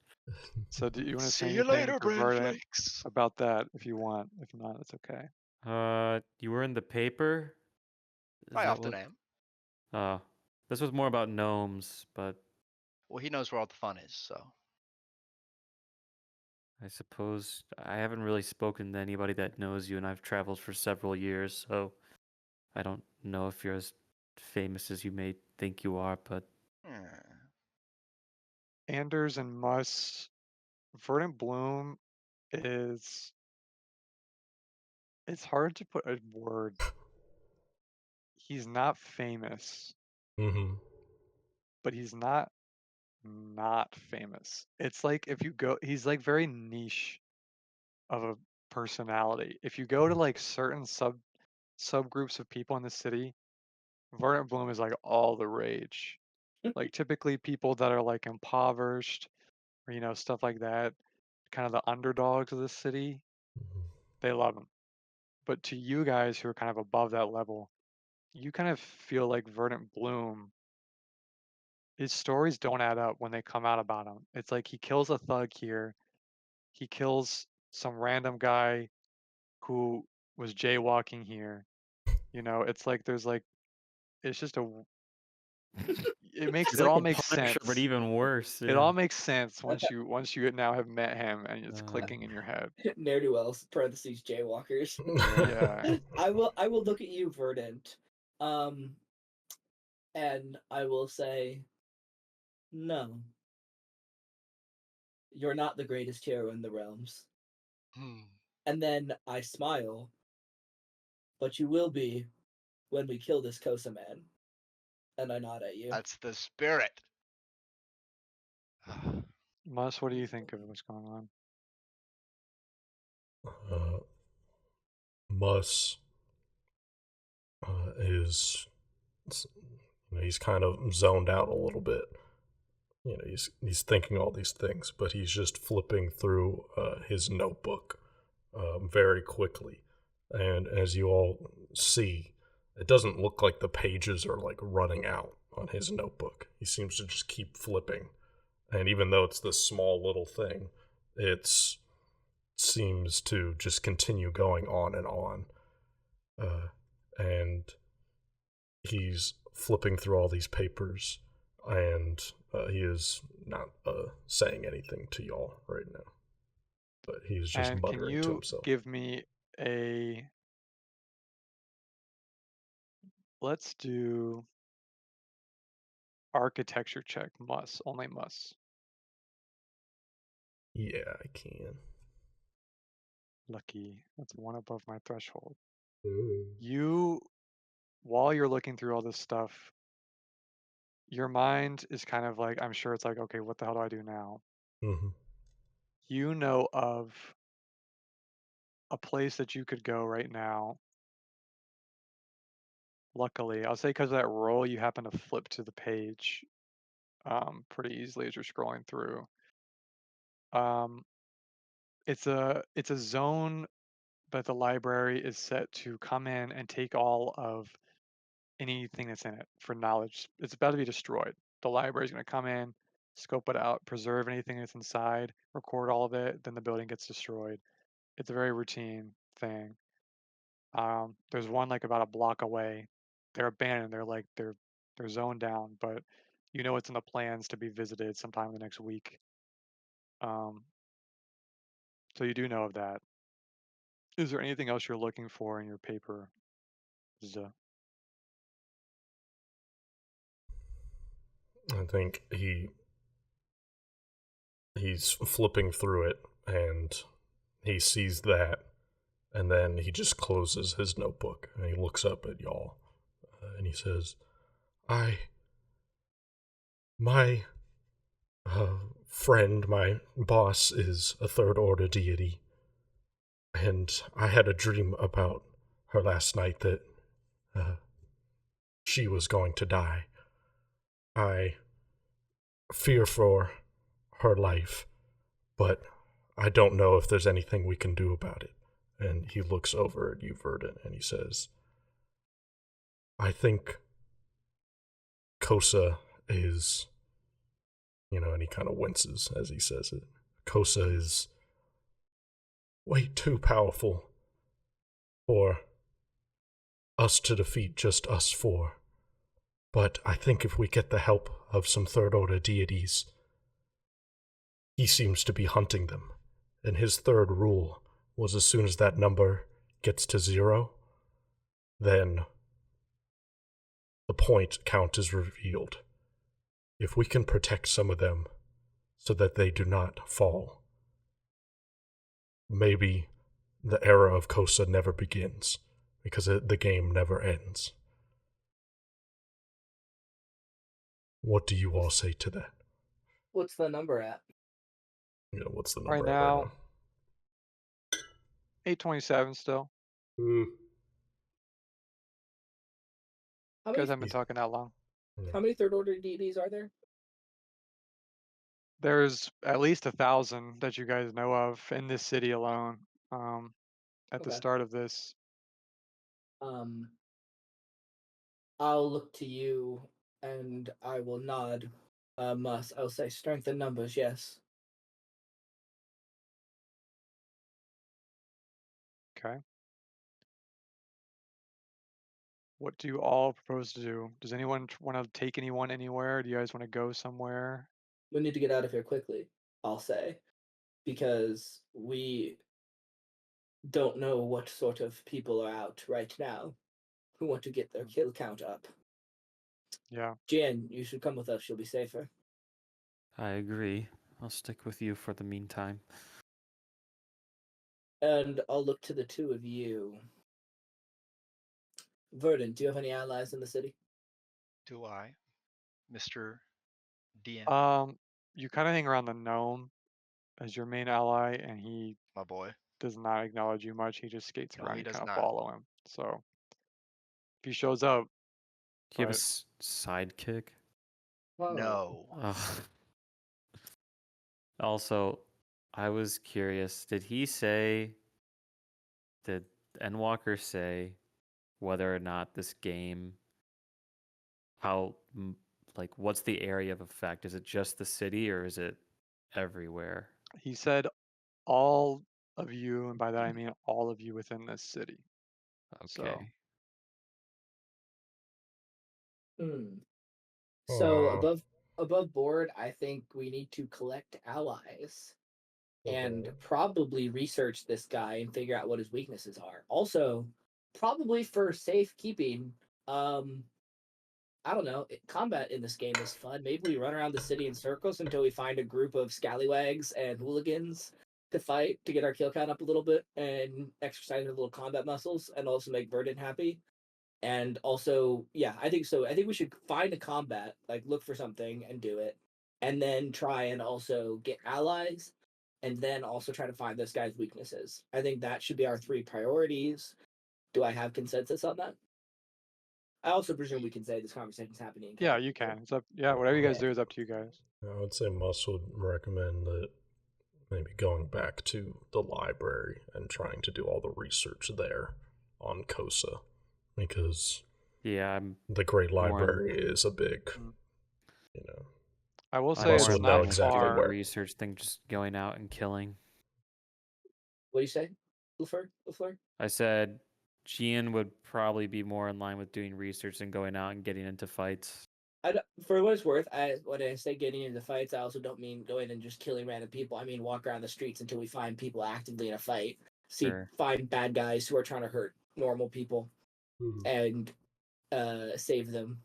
So do you want to say See you anything later, for Bran Verdant Flakes. about that if you want? If not, it's okay. You were in the paper? Is I that often what? am. This was more about gnomes, but Well, he knows where all the fun is, so. I suppose I haven't really spoken to anybody that knows you, and I've traveled for several years, so I don't know if you're as famous as you may think you are, but Anders and Muss, Verdant Bloom is, it's hard to put a word. He's not famous, Mm-hmm. but he's not famous. It's like if you go, he's like very niche of a personality. If you go to like certain subgroups of people in the city, Verdant Bloom is like all the rage. Like typically people that are like impoverished or stuff like that, kind of the underdogs of the city, they love him. But to you guys who are kind of above that level, you kind of feel like Verdant Bloom, his stories don't add up when they come out about him. It's like he kills a thug here, he kills some random guy who was jaywalking here. It's like there's like it's just he's it like all the makes Punisher, but sense. even worse. It Yeah. all makes sense once you now have met him and it's clicking in your head. Ne'er do wells (parentheses jaywalkers). Yeah. I will look at you, Verdant, and I will say, no, you're not the greatest hero in the realms. And then I smile, but you will be when we kill this Kosa man. And I nod at you. That's the spirit. Mus, what do you think of what's going on? Muss is, he's kind of zoned out a little bit. He's thinking all these things, but he's just flipping through his notebook very quickly. And as you all see, it doesn't look like the pages are like running out on his notebook. He seems to just keep flipping. And even though it's this small little thing, it seems to just continue going on and on. And he's flipping through all these papers, and he is not saying anything to y'all right now. But he's just And can muttering to you himself. give me let's do architecture check, only Mus. Yeah, I can. Lucky. That's one above my threshold. Ooh. While you're looking through all this stuff, your mind is kind of like, I'm sure it's like, okay, what the hell do I do now? Mm-hmm. You know of a place that you could go right now Luckily, I'll say because of that roll, you happen to flip to the page pretty easily as you're scrolling through. Um, it's a zone, but the library is set to come in and take all of anything that's in it for knowledge. It's about to be destroyed. The library is going to come in, scope it out, preserve anything that's inside, record all of it, then the building gets destroyed. It's a very routine thing. There's one like about a block away. They're abandoned. They're zoned down, but you know it's in the plans to be visited sometime in the next week. Um, so you do know of that. Is there anything else you're looking for in your paper? I think he's flipping through it and he sees that, and then he just closes his notebook and he looks up at y'all and he says, my friend, my boss is a Third Order deity, and I had a dream about her last night that she was going to die. I fear for her life, but I don't know if there's anything we can do about it. And he looks over at you, Verdant, and he says, I think Kosa is, and he kind of winces as he says it. Kosa is way too powerful for us to defeat just us four. But I think if we get the help of some Third Order deities, he seems to be hunting them. And his third rule was as soon as that number gets to 0, then the point count is revealed. If we can protect some of them so that they do not fall, maybe the era of Kosa never begins, because the game never ends. What do you all say to that? What's the number at? What's the Right number now, 827 still. Hmm. How You guys many haven't been talking that long. how many Third Order deities are there? There's at least 1,000 that you guys know of in this city alone. At the Okay. start of this, I'll look to you and I will nod. I'll say strength in numbers, yes. okay. What do you all propose to do? Does anyone want to take anyone anywhere? Do you guys want to go somewhere? We need to get out of here quickly, I'll say, because we don't know what sort of people are out right now who want to get their kill count up. Yeah. Jan, you should come with us. You'll be safer. I agree. I'll stick with you for the meantime. And I'll look to the two of you. Verdant, do you have any allies in the city? Do I, Mr. DM, You kind of hang around the gnome as your main ally, and he my boy? does not acknowledge you much. He just skates No, around. he You does kind of not. follow him. So if he shows up, Do you have a but sidekick? No. Ugh. Also, I was curious. Did Endwalker say whether or not this game, what's the area of effect? Is it just the city or is it everywhere? he said all of you, and by that I mean all of you within this city. So Okay. So Aw. above board, I think we need to collect allies and probably research this guy and figure out what his weaknesses are. Also, probably for safekeeping, I don't know. Combat in this game is fun. Maybe we run around the city in circles until we find a group of scallywags and hooligans to fight to get our kill count up a little bit and exercise our little combat muscles and also make Verdant happy. And also, yeah, I think so. I think we should find a combat, like look for something and do it, and then try and also get allies, and then also try to find this guy's weaknesses. I think that should be our three priorities. Do I have consensus on that? I also presume we can say this conversation's happening in Yeah, casual. you can. It's up. Yeah, whatever you guys Okay. do is up to you guys. I would say Mus would recommend that maybe going back to the library and trying to do all the research there on Kosa, because Yeah, I'm the Great More- Library is a big, Mm. you know. I will I'm say Mus more it's would know not inclined with exactly doing far. where. research than just going out and killing. What do you say, Lafleur? I said Gian would probably be more in line with doing research than going out and getting into fights. For what it's worth, when I say getting into fights, I also don't mean going and just killing random people. I mean walk around the streets until we find people actively in a fight. Sure. Find bad guys who are trying to hurt normal people Mhm. and save them.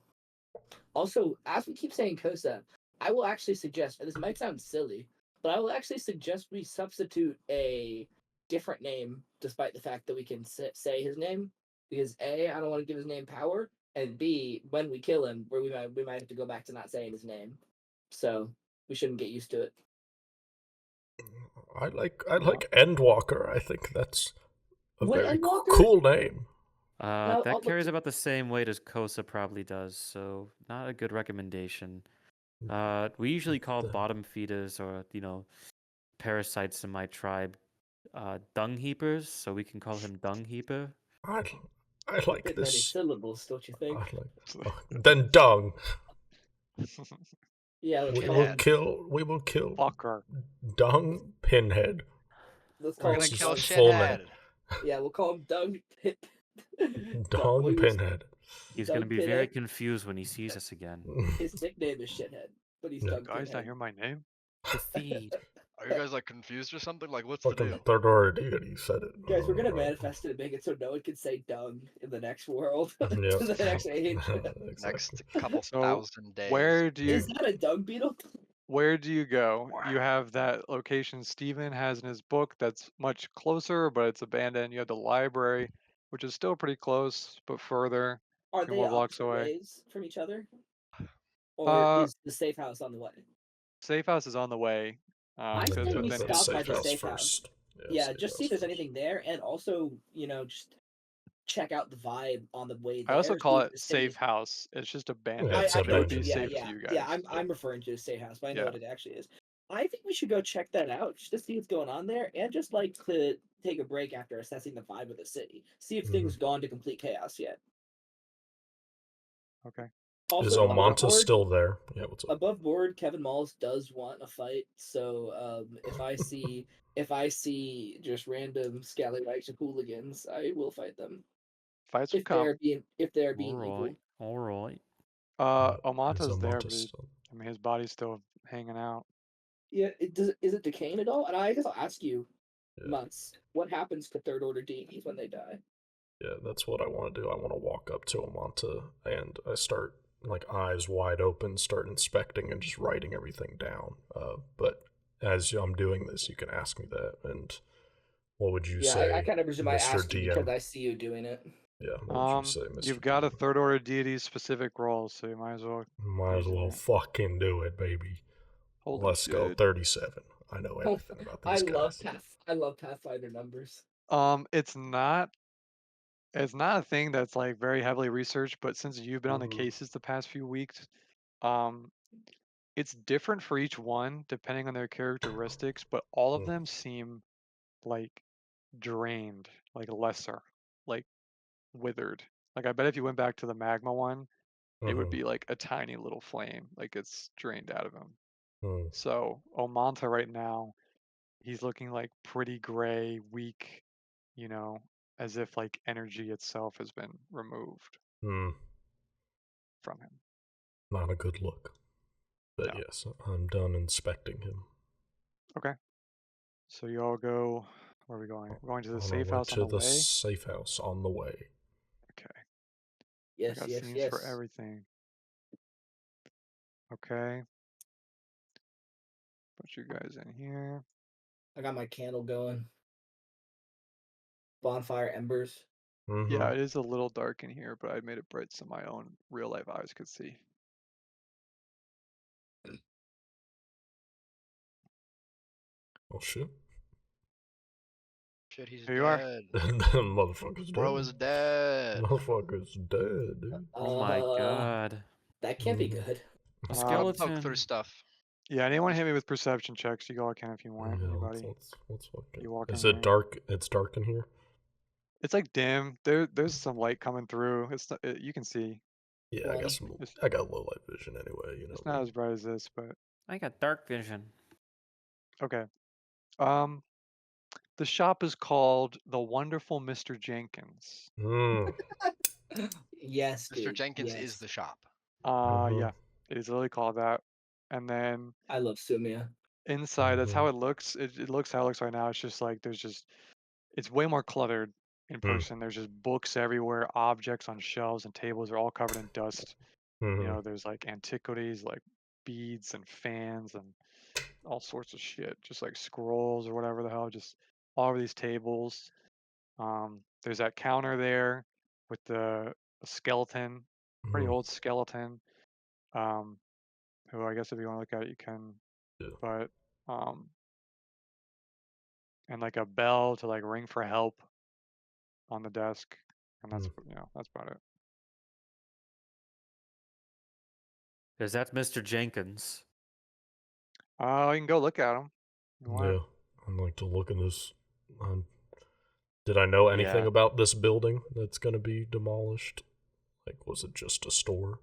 Also, as we keep saying Kosa, I will actually suggest, and this might sound silly, but I will actually suggest we substitute a different name, despite the fact that we can say his name, because A, I don't want to give his name power, and B, when we kill him, we might have to go back to not saying his name, so we shouldn't get used to it. I like Endwalker. I think that's a What, very Endwalker? cool name. I'll That look carries to- about the same weight as Kosa probably does, so not a good recommendation. We usually call The- bottom feeders or parasites in my tribe dung heapers, so we can call him dung heaper. I a like bit many this. syllables, don't you I think? like. Then dung. Yeah, let's We call will him. kill. We will kill. Fucker. Dung Pinhead. Let's We're call gonna him That's kill Dung. his full name. shithead. Yeah, we'll call him Dung. Dung Pinhead. He's Dung going to be very Pinhead. confused when he sees us again. His nickname is Shithead, but he's Yeah. Dung Guys, not Pinhead. hear my name. The feed. Are you guys like confused or something? Like, what's the Fucking deal? Third Order Deity said it. Guys, we're gonna Right. manifest it and make it so no one can say dung in the next world, Yeah. the next age. Exactly. Next couple So, thousand days. Where do you Is that a dung beetle? where do you go? You have that location Steven has in his book that's much closer, but it's abandoned. You have the library, which is still pretty close, but further, Are a few they more blocks opposite away. ways from each other, or is the safe house on the way? Safe house is on the way. I And say then we go to then stop by the house safe house. first. Yeah, safe just see house if there's first. anything there, and also, just check out the vibe on the way I there. also see call if it the city- safe house. It's just abandoned, Yeah, it's I but it would be abandoned. safe to you guys. I'm referring to the safe house, but I know Yeah. what it actually is. I think we should go check that out just to see what's going on there, and just like to take a break after assessing the vibe of the city. See if things gone to complete chaos yet. Okay. Also, Is above Omanta board- still there? Yeah, what's up? above board? Kevin Malls does want a fight, so if I see just random scallywags and hooligans, I will fight them Fights will if they come. are being equal. All right. Is Omanta's there, Omanta but still? I mean his body's still hanging out. Yeah, is it decaying at all? And I guess I'll ask you, Yeah. Mutz, what happens to Third Order Deities when they die? Yeah, that's what I want to do. I want to walk up to Omanta and I start, like, eyes wide open, start inspecting and just writing everything down. But as I'm doing this, you can ask me that. And what would you say, I kind of presume I Mr. asked you DM? because I see you doing it. Yeah, what would you say, Mr. You've got a DM? Third Order Deity specific role, so you might as well. Might as using well it. fucking do it, baby. Holy Let's go. shit. 37. I know everything about these guys. I love Pathfinder numbers. It's not a thing that's like very heavily researched, but since you've been on the Mhm. cases the past few weeks, it's different for each one depending on their characteristics, but all of Mm. them seem like drained, like lesser, like withered. Like I bet if you went back to the magma one, it would Mhm. be like a tiny little flame, like it's drained out of him. Mm. So Omanta right now, he's looking like pretty gray, weak, as if like energy itself has been removed Mm. from him. Not a good look. But No. yes, I'm done inspecting him. Okay. So you all go. Where are we going? We're going to the On our safe way house to on the way. safe house on the way. Okay. Yes, I got yes, scenes yes. for everything. Okay. Put you guys in here. I got my candle going. Bonfire embers. Mm-hmm. Yeah, it is a little dark in here, but I made it bright so my own real life eyes could see. Oh shit. Shit, he's Here you are. dead. Motherfucker's Bro dead. is dead. Motherfucker's dead, dude. Oh my god. That can't be good. A Um, Gotta poke skeleton. through stuff. Yeah, anyone hit me with perception checks? You all can if you want. Yeah, Anybody? let's fucking. You walk Is in it here. dark? It's dark in here. It's like dim. There's some light coming through. It's not, you can see. Yeah, I got 20. some. It's, I got low light vision anyway. You know. it's not as bright as this, but I got dark vision. okay. Um, the shop is called the Wonderful Mr. Jenkins. Yes, Mr. dude. Jenkins yes. is the shop. Yeah, it is literally called that. And then I love Sumia. inside, that's how it looks. It looks how it looks right now. It's just like it's way more cluttered in person. There's just books everywhere, objects on shelves and tables are all covered in dust. You know, there's like antiquities, like beads and fans and all sorts of shit, just like scrolls or whatever the hell, just all over these tables. There's that counter there with the skeleton, pretty old skeleton. Who I guess if you want to look at it, you can. Yeah. But and like a bell to like ring for help on the desk, and that's that's about it. Is that Mr. Jenkins? You can go look at him. Yeah, I'd like to look in this. Did I know anything about this building that's gonna be demolished? Like, was it just a store?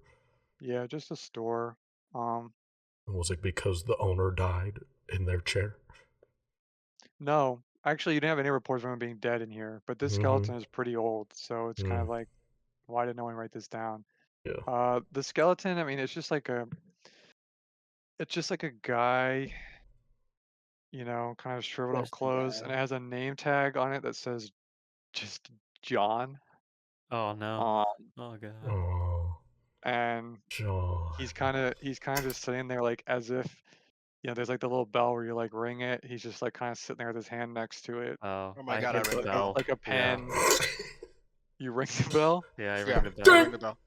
Yeah, just a store. Was it because the owner died in their chair? No, actually, you didn't have any reports of him being dead in here, but this skeleton is pretty old, so it's kind of like, why did no one write this down? Yeah. The skeleton, I mean, it's just like a guy, you know, kind of shriveled up Rusty clothes, guy. and it has a name tag on it that says just John. Oh no. Oh god. Oh, And John. he's kind of just sitting there like as if, you know, there's like the little bell where you like ring it. He's just like kind of sitting there with his hand next to it. Oh, my I God, I hit ring the the bell. Like a Yeah. pen. You ring the bell? Yeah, I Yeah, ring the bell. ring the bell.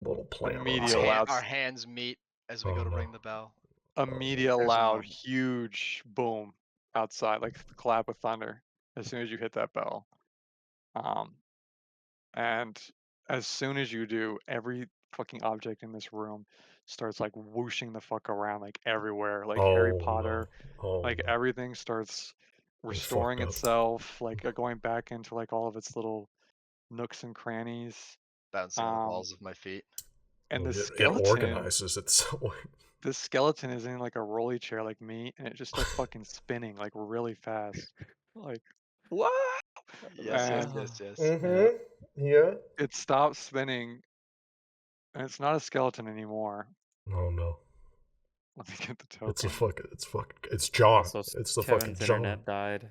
Little plant. Immediate loud. Our hands meet as we go to ring the bell. Immediate There's a loud, moment. huge boom outside, like the clap of thunder as soon as you hit that bell. And as soon as you do, every fucking object in this room starts like whooshing the fuck around like everywhere, like Harry Potter. Like everything starts restoring itself, like going back into like all of its little nooks and crannies. Bouncing on the balls of my feet. And the It skeleton organizes itself. the skeleton is in like a rolly chair like me, and it just starts fucking spinning like really fast. Like, what? Yes. Yeah. It stops spinning, and it's not a skeleton anymore. Oh no. Let me get the token. It's John. Also, it's the Kevin's fucking John. internet died.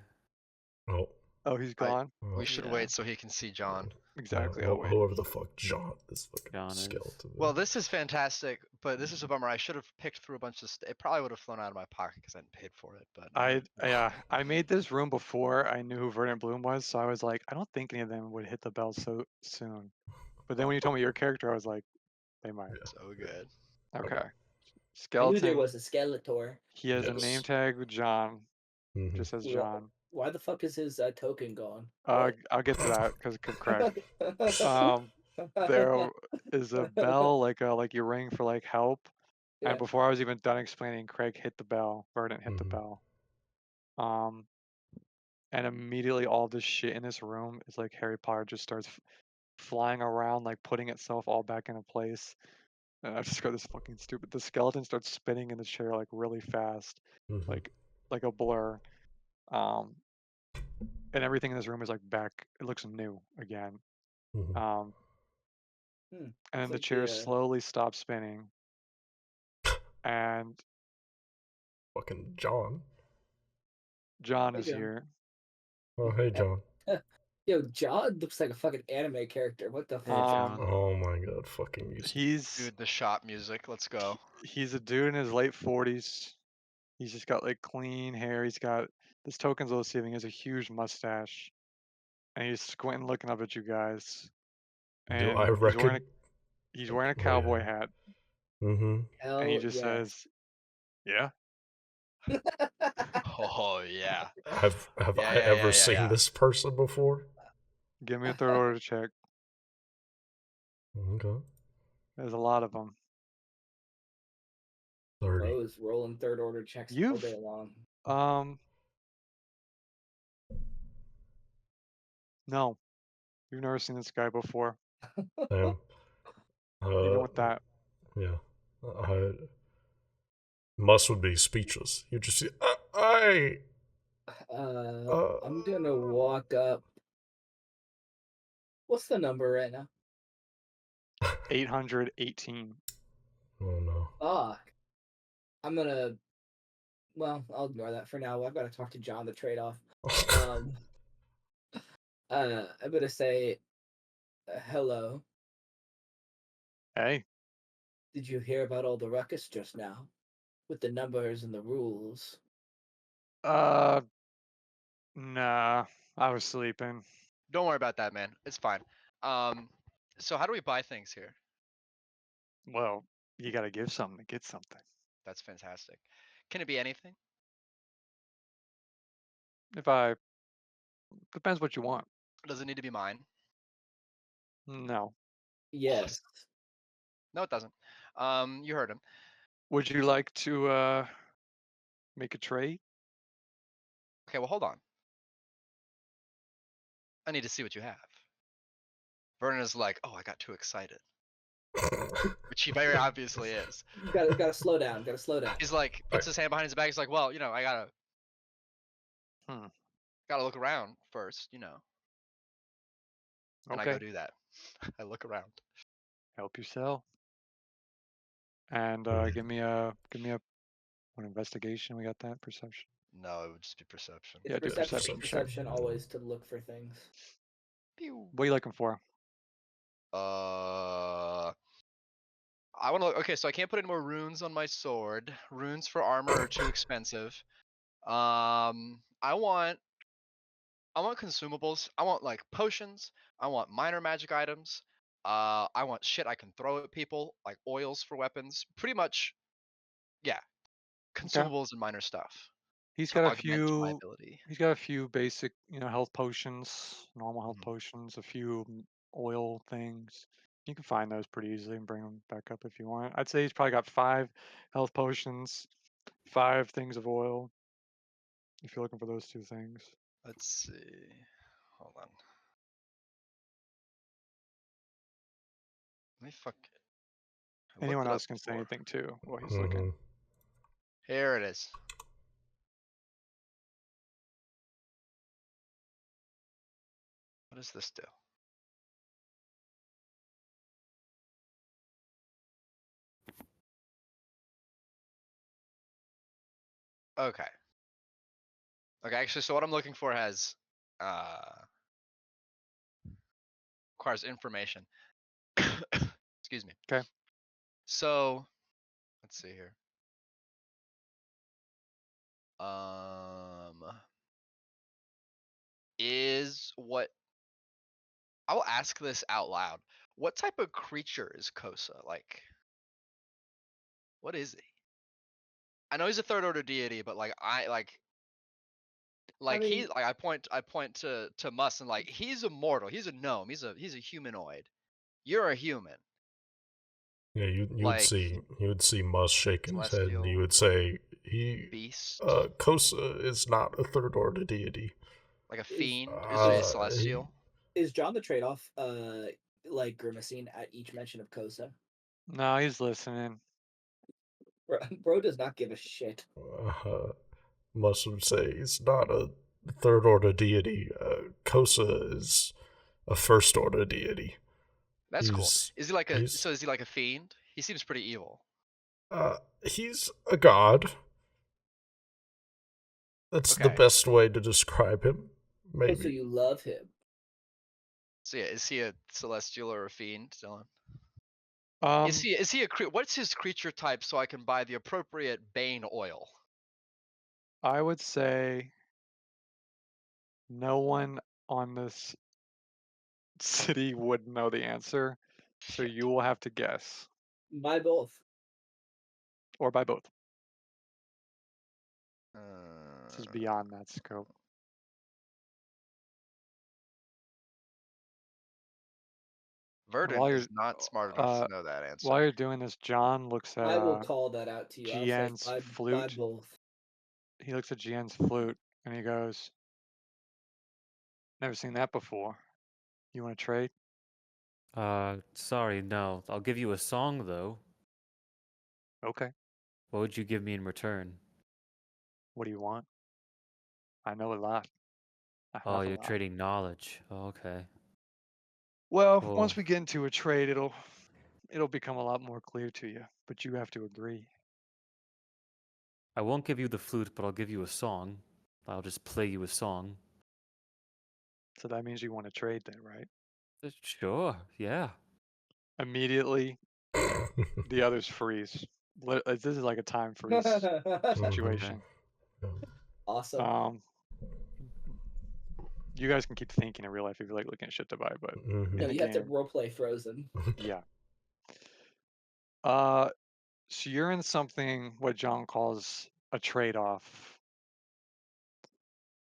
Oh, he's gone? We should wait so he can see John. Exactly. Whoever the fuck John, this fucking John is. skeleton. Well, this is fantastic, but this is a bummer. I should have picked through a bunch of it probably would have flown out of my pocket because I hadn't paid for it. But I made this room before I knew who Verdant Bloom was, so I was like, I don't think any of them would hit the bell so soon. But then when you told me your character, I was like, they might. So good. Okay. I Skeleton. knew there was a Skeletor. He has a name tag with John. Just says John. Why the fuck is his token gone? I'll get to that because of Craig. There is a bell like you ring for like help. Yeah. And before I was even done explaining, Craig hit the bell. Verdant hit the bell. And immediately all this shit in this room is like Harry Potter just starts flying around, like putting itself all back into place. And I just go, this fucking stupid. The skeleton starts spinning in the chair like really fast, like a blur. And everything in this room is like back. It looks new again. And then the chair slowly stops spinning. And fucking John is here. Oh, hey, John. Yo, John looks like a fucking anime character. What the fuck? Oh my god, fucking music. Dude, the shop music. Let's go. He's a dude in his late 40s. He's just got like clean hair. He's got this token's low ceiling. He has a huge mustache, and he's squinting, looking up at you guys. And Do I reckon he's wearing a cowboy hat. And he just says, "Yeah." Oh yeah. Have Yeah, I yeah, ever yeah, seen yeah. this person before? Give me a third order check. Okay. There's a lot of them. 30. Bro's rolling third order checks all You've day long. No, you've never seen this guy before. Damn. Even with that. Yeah. Muss would be speechless. You just see, I. I'm gonna walk up. What's the number right now? 818. Oh no. Fuck. I'm gonna. Well, I'll ignore that for now. I've got to talk to John the trade-off. I'm gonna say, hello. Hey. Did you hear about all the ruckus just now, with the numbers and the rules? Nah. I was sleeping. Don't worry about that, man. It's fine. So how do we buy things here? Well, you gotta give something to get something. That's fantastic. Can it be anything? Depends what you want. Does it need to be mine? No. Yes. No, it doesn't. You heard him. Would you like to make a trade? Okay, well, hold on. I need to see what you have. Vernon is like, oh, I got too excited, which he very obviously is. Gotta slow down. Gotta slow down. He's like, puts his hand behind his back. He's like, well, I Hmm. gotta look around first, And I go Okay. do that. I look around. Help you sell. And give me an investigation. We got that perception. No, it would just be perception. It's Yeah, do perception. perception. Perception always to look for things. Pew. What are you looking for? I want to. Okay, so I can't put any more runes on my sword. Runes for armor are too expensive. I want consumables. I want like potions. I want minor magic items. I want shit I can throw at people, like oils for weapons. Pretty much, yeah. Consumables and minor stuff He's to got a augment my few. ability. He's got a few basic, health potions, normal health Mhm. potions, a few oil things. You can find those pretty easily and bring them back up if you want. I'd say he's probably got 5 health potions, 5 things of oil. If you're looking for those 2 things. Let's see. Hold on. Let me fuck. I looked Anyone it up else can say before. anything too while he's looking. Here it is. What does this do? Okay. Okay, actually, so what I'm looking for has requires information. Excuse me. Okay. So let's see here. Is what I will ask this out loud. What type of creature is Kosa? Like, what is he? I know he's a third order deity, but I point to Mus and like he's immortal. He's a gnome. He's a humanoid. You're a human. Yeah, you Like would see Muss shaking his head, and celestial you would say beast, Kosa is not a third order deity. like a Is- fiend. Is it a celestial? Is John the trade-off like grimacing at each mention of Kosa? No, he's listening. Bro does not give a shit. Muss would say he's not a third order deity. Kosa is a first order deity. That's cool. He's- Is he like a he's- so is he like a fiend? He seems pretty evil. He's a god. That's the Okay. best way to describe him. Oh, Maybe. so you love him. So yeah, is he a celestial or a fiend, Dylan? Um, Is he a what's his creature type so I can buy the appropriate Bane oil? I would say no one on this city would know the answer, so Shit. you will have to guess, Buy both. or by both. This is beyond that scope. Verdant While is you're not smart enough to know that answer. while you're doing this, John looks at I will call that out to you. I'll say GN's buy flute. both. He looks at GN's flute and he goes, "Never seen that before. You want to trade?" Sorry, no. I'll give you a song though. Okay. What would you give me in return? What do you want? I know a lot. I Oh, have a you're lot. trading knowledge. Oh, okay. Well, Cool. once we get into a trade, it'll become a lot more clear to you, but you have to agree. I won't give you the flute, but I'll give you a song. I'll just play you a song. So that means you want to trade then, right? Sure, yeah. Immediately, the others freeze. This is like a time freeze situation. Awesome. You guys can keep thinking in real life if you like looking at shit to buy, but in No, the you have to game, roleplay Frozen. yeah. So you're in something what John calls a trade-off.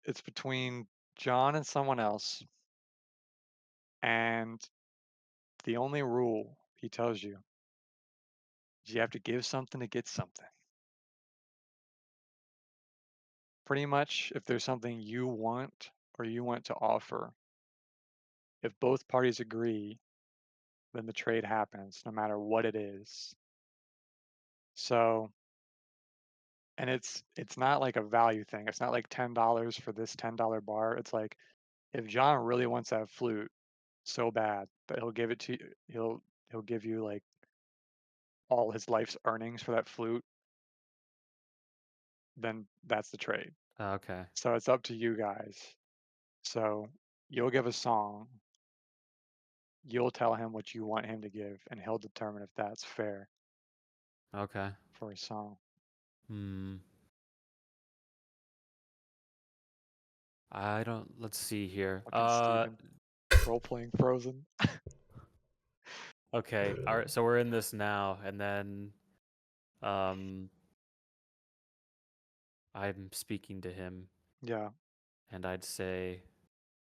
It's between John and someone else, and the only rule he tells you is you have to give something to get something. Pretty much, if there's something you want or you want to offer, if both parties agree, then the trade happens, no matter what it is. So, and it's not like a value thing. It's not like $10 for this $10 bar. It's like if John really wants that flute so bad that he'll give it to you, he'll give you like all his life's earnings for that flute, then that's the trade. Okay. So it's up to you guys. So you'll give a song, you'll tell him what you want him to give, and he'll determine if that's fair Okay. for a song. I don't. Let's see here. Fucking Steven. Role playing Frozen. Okay. All right. So we're in this now, and then, I'm speaking to him, Yeah. and I'd say,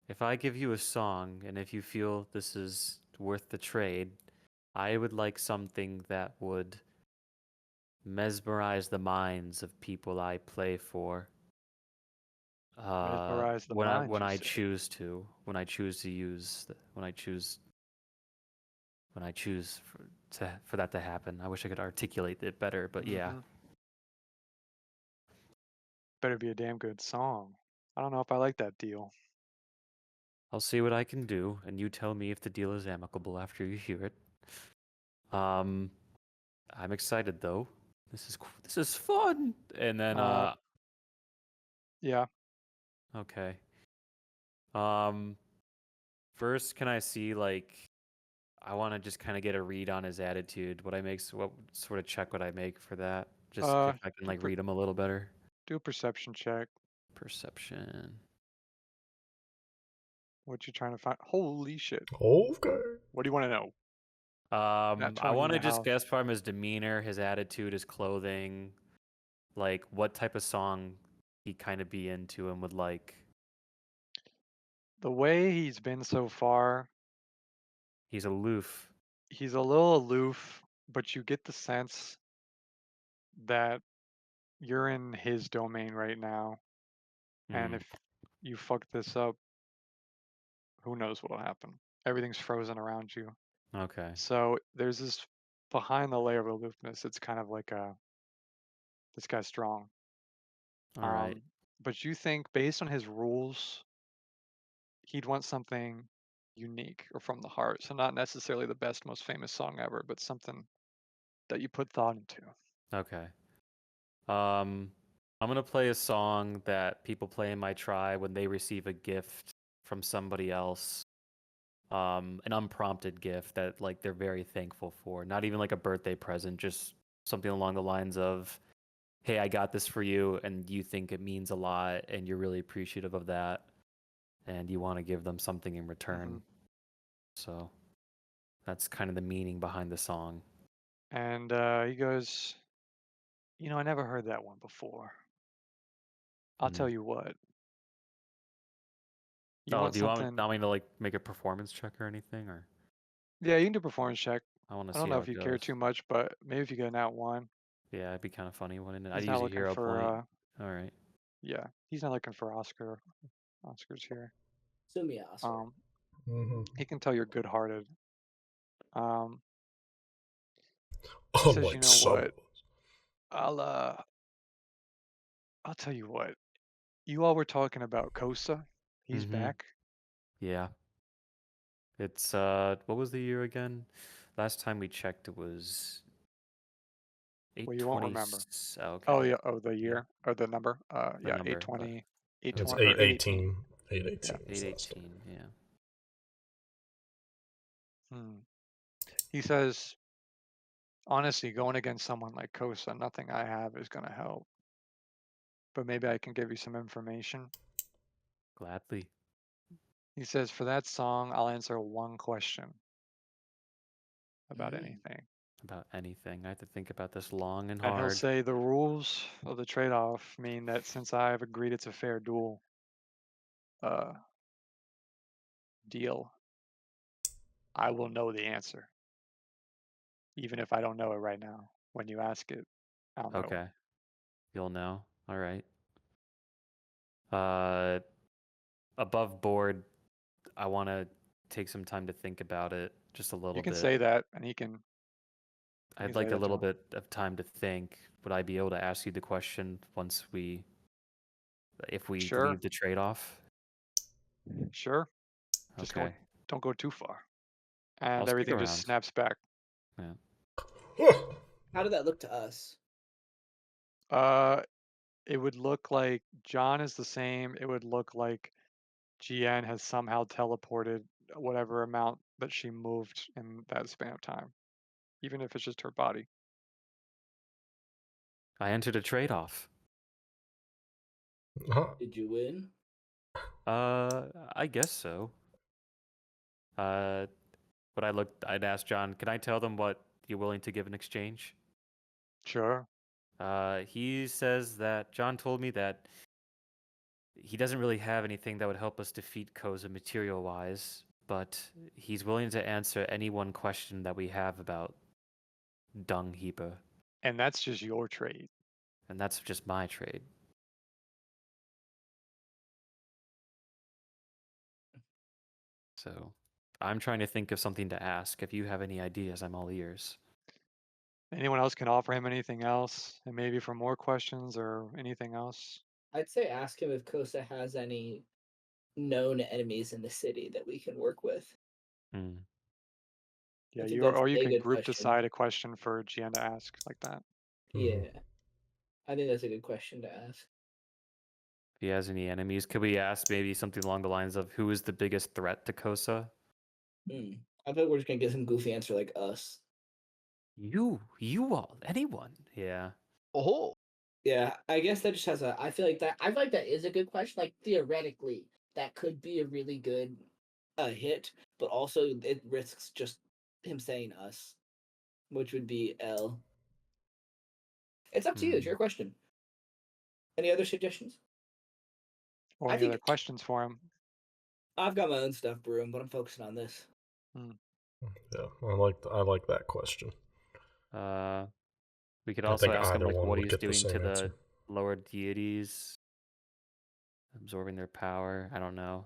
if I give you a song, and if you feel this is worth the trade, I would like something that would mesmerize the minds of people I play for. Mesmerize the When I mind, when you I say. choose to when I choose to use for that to happen. I wish I could articulate it better, but yeah. Better be a damn good song. I don't know if I like that deal. I'll see what I can do, and you tell me if the deal is amicable after you hear it. I'm excited though. This is fun. And then Yeah. okay. First, can I see like I want to just kind of get a read on his attitude. What sort of check would I make for that? Just if I can like read him a little better. Do a perception check. Perception. What you trying to find? Holy shit. Okay. What do you want to know? I want to just guess from his demeanor, his attitude, his clothing, like what type of song he'd kind of be into and would like. The way he's been so far, He's aloof. he's a little aloof, but you get the sense that you're in his domain right now. And if you fuck this up, who knows what'll happen? Everything's frozen around you. Okay. So there's this behind the layer of aloofness. It's kind of like this guy's strong. All right. But you think based on his rules, he'd want something unique or from the heart. So not necessarily the best, most famous song ever, but something that you put thought into. Okay. I'm gonna play a song that people play in my tribe when they receive a gift from somebody else. An unprompted gift that like they're very thankful for. Not even like a birthday present, just something along the lines of, "Hey, I got this for you," and you think it means a lot, and you're really appreciative of that, and you want to give them something in return. So that's kind of the meaning behind the song. And he goes, I never heard that one before. I'll tell you what. You Oh, want do you something? want me to like make a performance check or anything, or Yeah, you can do a performance check. I want to I don't see know how if it you care goes. too much, but maybe if you get an out one. Yeah, it'd be kind of funny, wouldn't it? I'd He's use not a looking hero for point. All right. yeah, he's not looking for Oscars here. Sumia Oscar. Mm-hmm. He can tell you're good-hearted. Um, he says, you Unlike know some of what? us. I'll tell you what. You all were talking about Kosa. He's Mm-hmm. back. Yeah. It's what was the year again? Last time we checked, it was Well, you won't 820. remember. Okay. Oh yeah. Oh, the Yeah, year or the number. the Yeah, number, but 820, It's 820 or 818. 818. Yeah. 818 was last time. 818. Yeah. Hmm. He says, honestly, going against someone like Kosa, nothing I have is gonna help. But maybe I can give you some information. Gladly. He says, for that song, I'll answer one question about Mm. anything. About anything. I have to think about this long and And he'll hard. say the rules of the trade-off mean that since I have agreed it's a fair duel deal, I will know the answer. Even if I don't know it right now. When you ask it, I'll know. Okay. You'll know. All right. Uh, above board, I want to take some time to think about it just a little You can bit. say that and you can I'd say like a that to little him. bit of time to think. Would I be able to ask you the question once if we Sure. leave the trade-off? Sure. Just Okay. don't go too far. I'll And stick everything just around. snaps back. Yeah. How did that look to us? It would look like John is the same. It would look like GN has somehow teleported whatever amount that she moved in that span of time, even if it's just her body. I entered a trade-off. Did you win? I guess so. But I'd ask John, can I tell them what you're willing to give in exchange? Sure. He says that John told me that he doesn't really have anything that would help us defeat Koza material-wise, but he's willing to answer any one question that we have about Dung Heaper, And that's just your trade. and that's just my trade. So I'm trying to think of something to ask. If you have any ideas, I'm all ears. Anyone else can offer him anything else? And maybe for more questions or anything else? I'd say ask him if Kosa has any known enemies in the city that we can work with. Hmm. Yeah, I think that's or you a can good group question. decide a question for GN to ask like that. Yeah. I think that's a good question to ask. If he has any enemies, could we ask maybe something along the lines of who is the biggest threat to Kosa? I thought we're just gonna get some goofy answer like us. You all, anyone? Yeah. Oh, Yeah, I guess that just has a. I feel like that is a good question. Like theoretically, that could be a really good hit, but also it risks just him saying us, which would be L. It's up to you. It's your question. Any other suggestions? Or I any other think questions for him? I've got my own stuff brewing, but I'm focusing on this. Yeah, I like that question. We could I also think ask him either like one what would he's get the doing to same the answer. lower deities, absorbing their power. I don't know.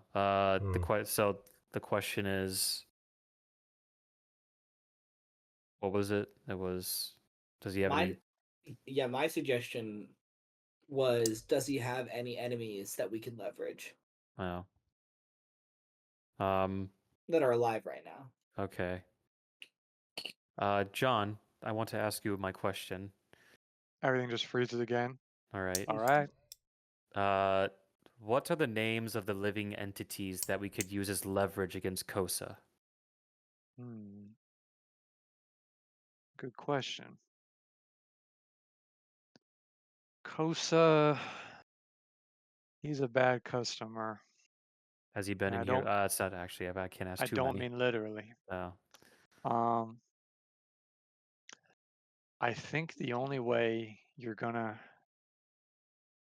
So the question is, what was it? It was, does he have any? My suggestion was, does he have any enemies that we can leverage Oh. that are alive right now? Okay. John, I want to ask you my question. Everything just freezes again. All right. All right. What are the names of the living entities that we could use as leverage against Kosa? Good question. Kosa, he's a bad customer. Has he been And in here? It's not actually. I can't ask I too don't many. mean literally. Oh. I think the only way you're gonna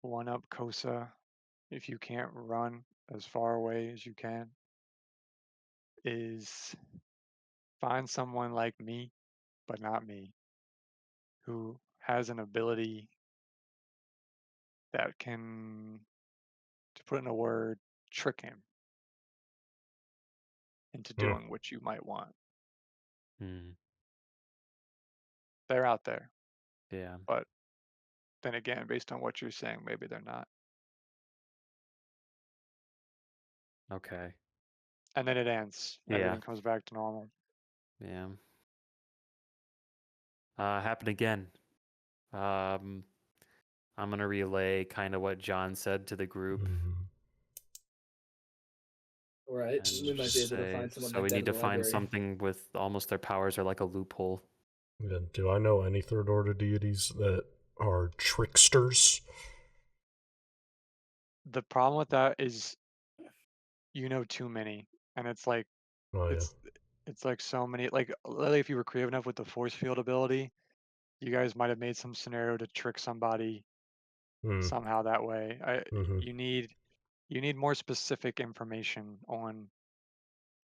one up Kosa if you can't run as far away as you can, is find someone like me, but not me, who has an ability that can, to put in a word, trick him into doing what you might want. Hmm. They're out there, Yeah. but then again, based on what you're saying, maybe they're not. Okay. And then it ends. Yeah. Everything comes back to normal. Yeah. Happened again. I'm gonna relay kind of what John said to the group. Right. And We might be able to say, find someone so like we that need in to the find library. something with almost their powers are like a loophole. Yeah, do I know any Third Order deities that are tricksters? The problem with that is you know too many, and it's like Oh yeah. it's like so many. Like literally, if you were creative enough with the force field ability, you guys might have made some scenario to trick somebody Hmm. somehow that way. Mm-hmm. You need more specific information on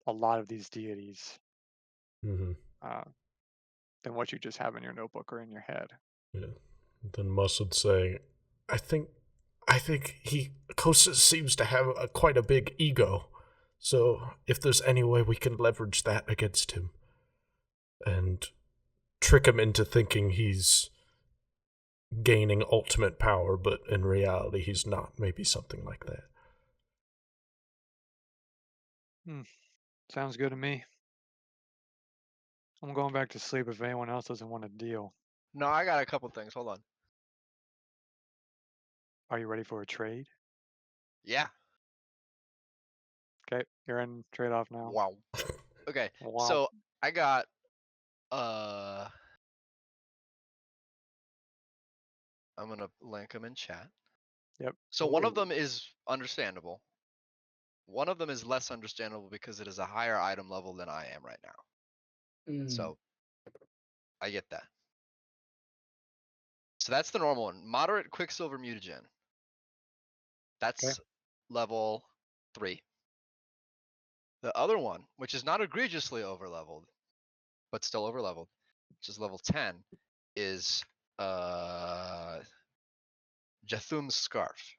a lot of these deities Mm-hmm. uh, than what you just have in your notebook or in your head. Yeah. Then Muss would say, I think Kosa seems to have quite a big ego. So if there's any way we can leverage that against him and trick him into thinking he's gaining ultimate power, but in reality he's not, maybe something like that. Sounds good to me. I'm going back to sleep if anyone else doesn't want to deal. No, I got a couple things. Hold on. Are you ready for a trade? Yeah. Okay, you're in trade off now. Wow. Okay. Wow. So I got I'm gonna link them in chat. Yep. So one of Ooh. them is understandable. One of them is less understandable because it is a higher item level than I am right now. Mm. So I get that. So that's the normal one. Moderate Quicksilver Mutagen. That's level 3. The other one, which is not egregiously overleveled, but still overleveled, which is level 10, is Jathum's Scarf.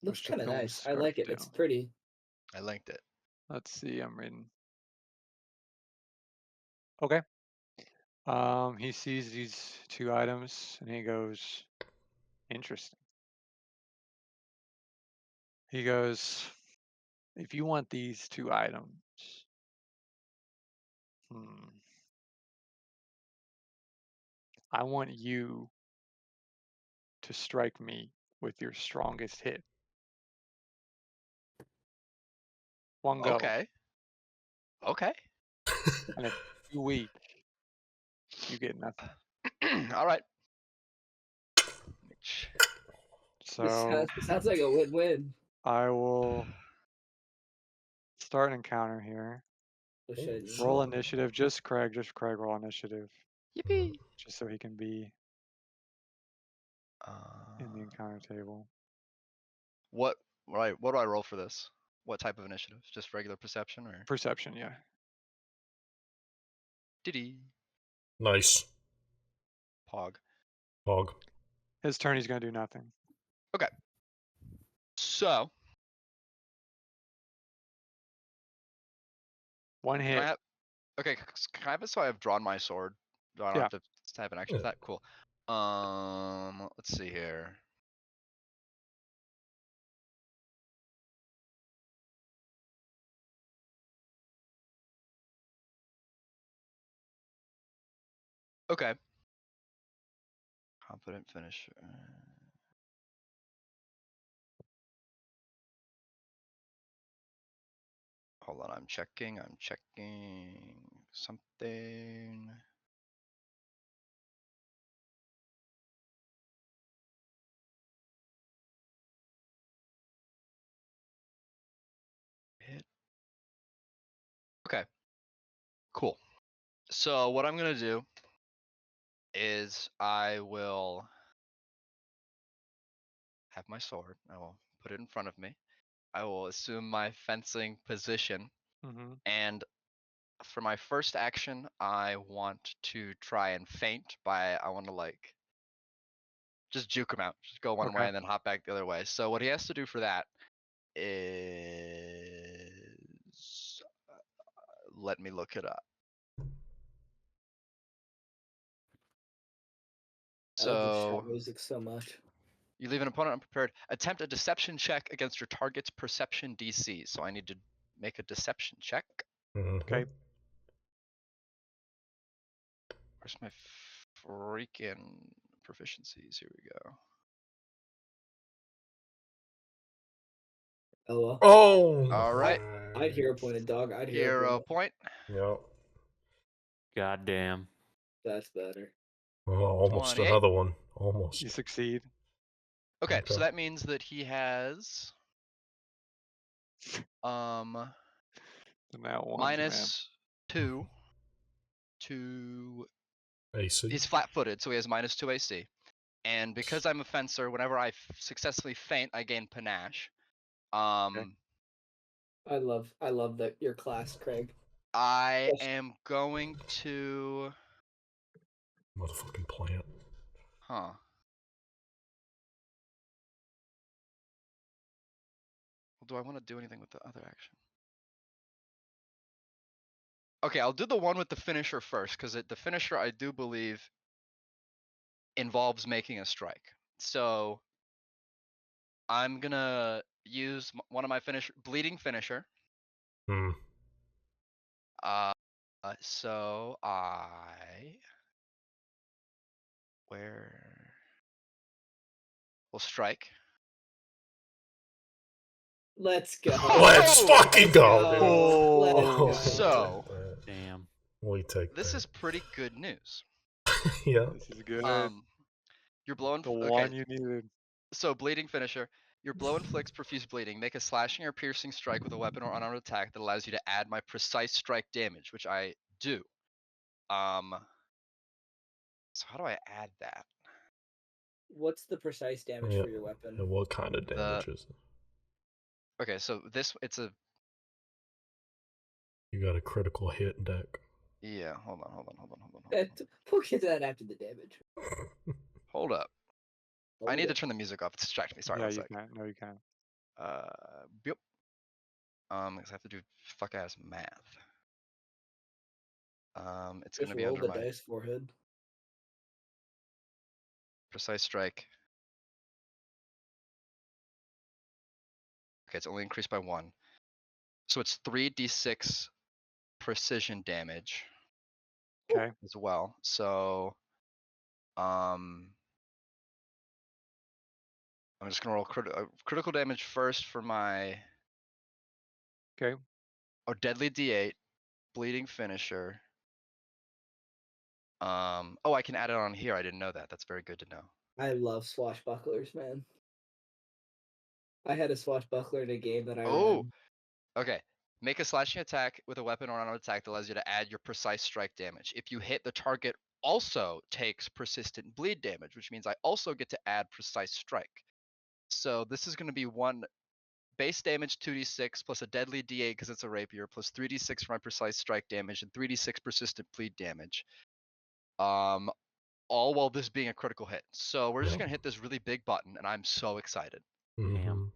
Looks What's kind of Jathum's nice. I scarf like it. do? It's pretty. I linked it. Let's see. I'm reading. Okay. He sees these two items and he goes, interesting. He goes, if you want these two items, I want you to strike me with your strongest hit. One go. Okay. Okay. And if you weak, you get nothing. All right. So Sounds like a win-win. I will start an encounter here. Roll initiative. Just Craig roll initiative. Yippee. Just so he can be in the encounter table. What do I roll for this? What type of initiative? Just regular perception or Perception, yeah. Diddy. Nice. Pog. Hog. His turn, he's going to do nothing. Okay. So One can hit. I have, okay, can I have it so I have drawn my sword? Do I don't have to type an action for that? Cool. Let's see here. Okay. Confident finisher. Hold on, I'm checking something. Hit. Okay. Cool. So what I'm gonna do is I will have my sword. I will put it in front of me. I will assume my fencing position. Mm-hmm. And for my first action, I want to try and feint I want to like just juke him out. Just go one way Okay. and then hop back the other way. So what he has to do for that is let me look it up. I love this So shop music so much. you leave an opponent unprepared. Attempt a deception check against your target's perception DC. So I need to make a deception check. Okay. Where's my freaking proficiencies? Here we go. Oh well. Oh. All right. I'd hero pointed dog. I'd Hero point. Yep. Goddamn. That's better. Oh, almost 28. another one. Almost. You succeed. Okay, so Okay. that means that he has And that one, -2 to AC. he's flat-footed, so he has -2 AC. And because I'm a fencer, whenever I successfully feint, I gain panache. I love that your class, Craig. I Yes. am going to Motherfucking plant. Well, do I want to do anything with the other action? Okay, I'll do the one with the finisher first, because the finisher, I do believe, involves making a strike. So I'm gonna use one of my bleeding finisher. Hmm. So where will strike. Let's go. Let's fucking go, dude. Let's go. So Damn. We take this that. is pretty good news. Yeah. This is good. You're blowing. The Okay, one you needed. so bleeding finisher. Your blow inflicts profuse bleeding. Make a slashing or piercing strike with a weapon or unarmed attack that allows you to add my precise strike damage, which I do. So how do I add that? What's the precise damage Yeah. for your weapon? And what kind of damage is it? Okay, so it's a You got a critical hit deck. yeah. Hold on. We'll get to that after the damage. Hold up. I need to Hold turn the music off. It's distracting me. Sorry, Yeah, one you sec. can. No, you can. Yep. Because I have to do fuck ass math. It's Just gonna be roll under the my dice, forehead. precise strike. Okay, it's only increased by 1. So it's 3d6 precision damage Okay. as well. So I'm just gonna roll critical damage first for my Okay. deadly d8, bleeding finisher. Oh, I can add it on here. I didn't know that. That's very good to know. I love swashbucklers, man. I had a swashbuckler in a game that I ran. Okay. Make a slashing attack with a weapon or unarmed attack that allows you to add your precise strike damage. If you hit, the target also takes persistent bleed damage, which means I also get to add precise strike. So this is going to be 1 base damage 2d6 plus a deadly d8 because it's a rapier plus 3d6 for my precise strike damage and 3d6 persistent bleed damage. All while this being a critical hit. So we're just gonna hit this really big button, and I'm so excited. Damn.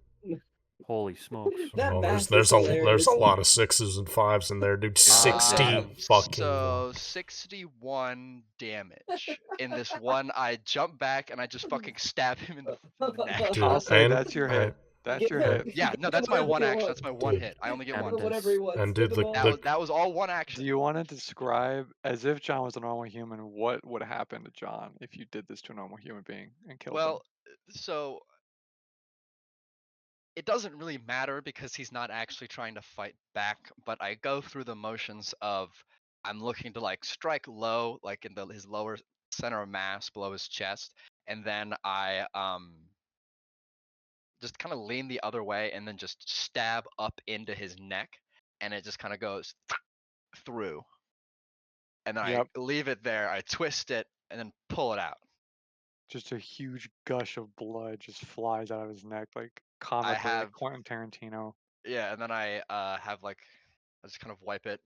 Holy smokes. That math there's is hilarious. a lot of 6s and 5s in there, dude. 60 fucking. So 61 damage in this one. I jump back and I just fucking stab him in the neck. Dude, I'll say that's your hit. That's your hit. Yeah, no, that's my one action. That's my one hit. I only get one. Whatever he wants. And dude, That was all one action. Do you want to describe, as if John was a normal human, what would happen to John if you did this to a normal human being and killed him? Well, so it doesn't really matter because he's not actually trying to fight back, but I go through the motions of I'm looking to like strike low, like in his lower center of mass below his chest, and then I just kind of lean the other way and then just stab up into his neck, and it just kind of goes through. And then I leave it there, I twist it, and then pull it out. just a huge gush of blood just flies out of his neck, like I comically, like have Quentin Tarantino. yeah, and then I have like I just kind of wipe it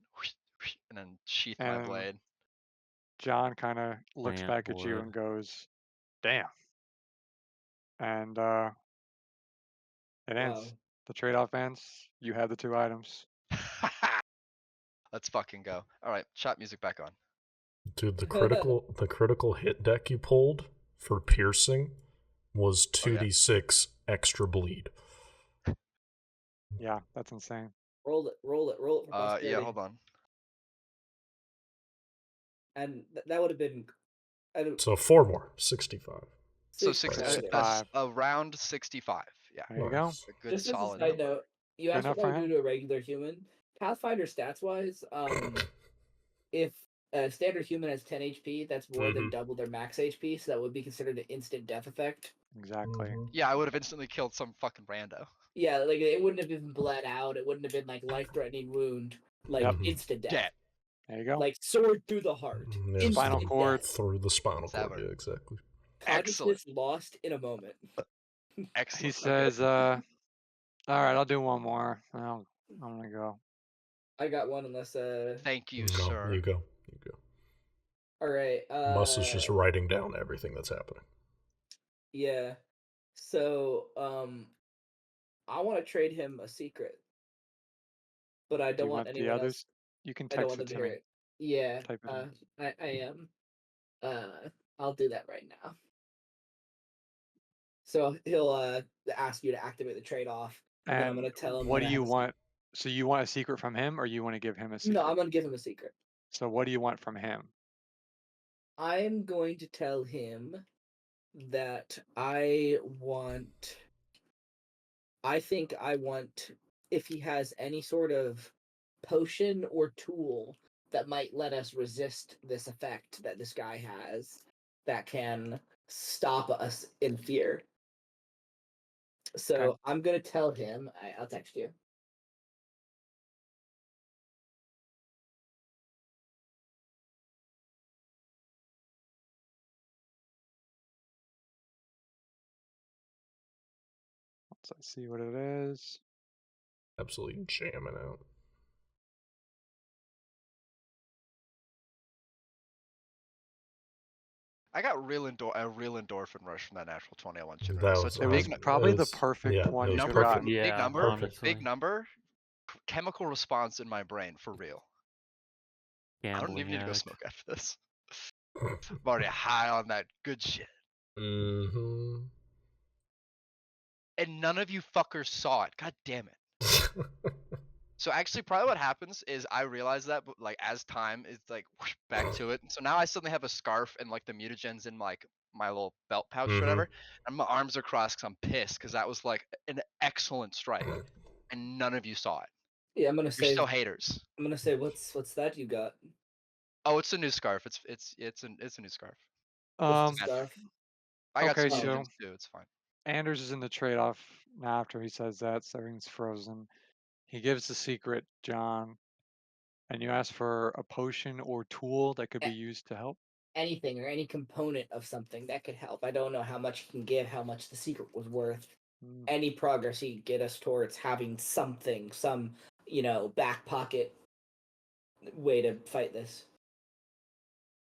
and then sheath my And blade. John kind of looks Plant back at you blood. and goes, "Damn!" And it ends. Wow. The trade-off ends. You have the 2 items. Let's fucking go. All right, shot music back on. Dude, the critical hit deck you pulled for piercing was Oh, yeah. 2d6 extra bleed. Yeah, that's insane. Roll it for posterity. Yeah, hold on. And that would have been. So 4 more, 65. So 65. around 65. Yeah, There you go. Nice. a good Just as a solid side number. note, you Good asked enough what I for would do him? to a regular human. Pathfinder stats wise, if a standard human has 10 HP, that's more than double their max HP, so that would be considered an instant death effect. Exactly. Yeah, I would have instantly killed some fucking rando. Yeah, like it wouldn't have even bled out. It wouldn't have been like life-threatening wound, like Yep. instant death. Dead. There you go. Like sword through the heart. Yeah, Instant Spinal cord. death. through the spinal cord. Sever. Yeah, exactly. Consciousness lost in a moment. Excellent. He says, "All right, I'll do one more. I'm gonna go." I got one unless Thank you, No, sir. you go. You go. Alright, Mus is just writing down everything that's happening. yeah. So, I want to trade him a secret, but I Do don't you want want the anyone others? else. You can I don't text want it them to to hear me. it. Yeah, Type it in. I am. I'll do that right now. So he'll ask you to activate the trade off, and then I'm And gonna tell him what that do I have you a want? So you want a secret from him, or you want to give him a No, I'm secret? gonna give him a secret. So what do you want from him? I'm going to tell him that I think I want if he has any sort of potion or tool that might let us resist this effect that this guy has that can stop us in fear. So Okay. I'm gonna tell him. I'll text you. Let's see what it is. Absolutely jamming out. I got a real endorphin rush from that natural 20 on 1 chip. That So was it's a It was big probably the was- perfect yeah, one it you was could have number, gotten. Yeah, big number, perfect. big honestly. number. Chemical response in my brain for real. I don't Gambling even need to go addict. smoke after this. I'm already high on that good shit. Mm-hmm. And none of you fuckers saw it. God damn it. So actually, probably what happens is I realize that, but like as time is like whoosh, back to it. So now I suddenly have a scarf and like the mutagens in like my little belt pouch or whatever, and my arms are crossed because I'm pissed because that was like an excellent strike, and none of you saw it. Yeah, I'm gonna You're say. so haters. I'm gonna say, what's that you got? Oh, it's a new scarf. It's a new scarf. What's the scarf? I got Okay, some so mutagens too. It's fine. Anders is in the trade-off now after he says that, so everything's frozen. He gives the secret, John, and you ask for a potion or tool that could be used to help. Anything or any component of something that could help. I don't know how much he can give, how much the secret was worth. Any progress he'd get us towards having something, some, back pocket way to fight this.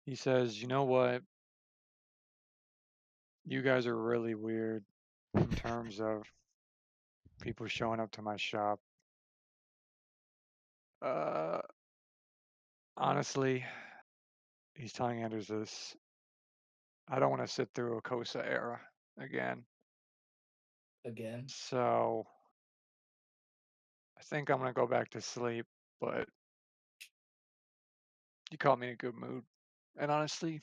He says, "You know what? You guys are really weird in terms of people showing up to my shop. Honestly," he's telling Anders this, "I don't want to sit through a Kosa era again. Again. So I think I'm gonna go back to sleep, but you caught me in a good mood. And honestly,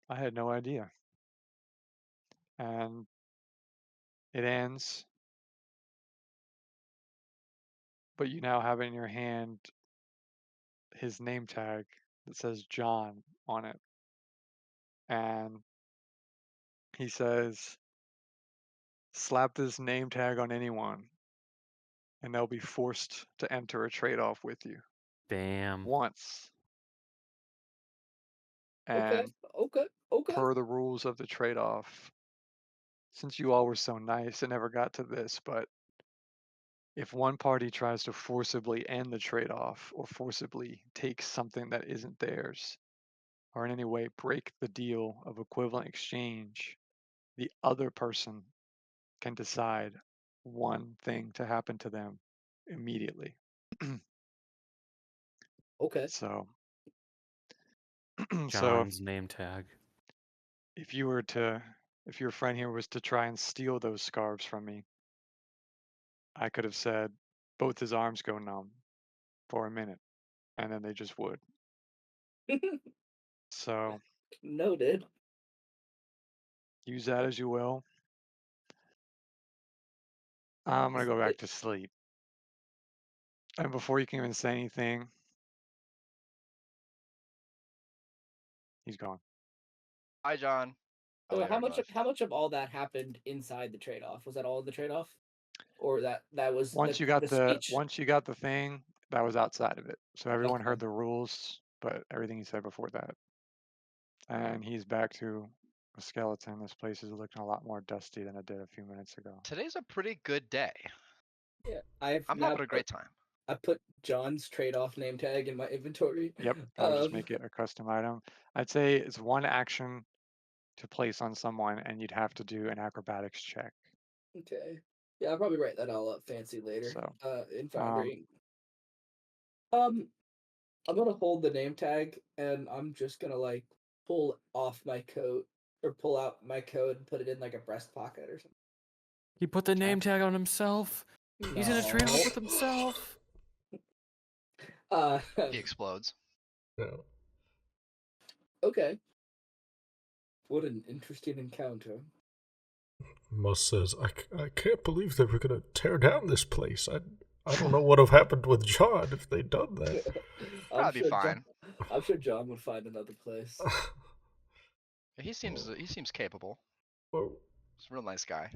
I had no idea." And it ends, but you now have in your hand his name tag that says John on it. And he says, "Slap this name tag on anyone, and they'll be forced to enter a trade-off with you Damn. once." Okay. And Okay. Okay. per the rules of the trade-off, since you all were so nice, it never got to this, but if one party tries to forcibly end the trade-off or forcibly take something that isn't theirs, or in any way break the deal of equivalent exchange, the other person can decide one thing to happen to them immediately. Okay. So, so John's name tag. if your friend here was to try and steal those scarves from me, I could have said both his arms go numb for a minute, and then they just would. So Noted. use that as you will. I'm gonna go back to sleep. And before you can even say anything, he's gone. Hi, John. Oh, So there he was. how much of all that happened inside the trade-off? Was that all the trade-off, or that was Once you got the speech? thing, that was outside of it. So everyone Okay. heard the rules, but everything he said before that. And he's back to a skeleton. This place is looking a lot more dusty than it did a few minutes ago. Today's a pretty good day. Yeah, I'm having a great time. I put John's trade-off name tag in my inventory. Yep, that'll just make it a custom item. I'd say it's one action to place on someone, and you'd have to do an acrobatics check. Okay. Yeah, I'll probably write that all up fancy later. So, In Foundry. I'm gonna hold the name tag, and I'm just gonna like pull off my coat or pull out my coat and put it in like a breast pocket or something. He put the name tag on himself. He's in a trade-off No. with himself. He explodes. No. Okay. What an interesting encounter. Mus says, I can't believe they were going to tear down this place. I don't know what have happened with John if they'd done that. Probably be fine. I'm sure John would find another place. He seems capable. Well, He's a real nice guy.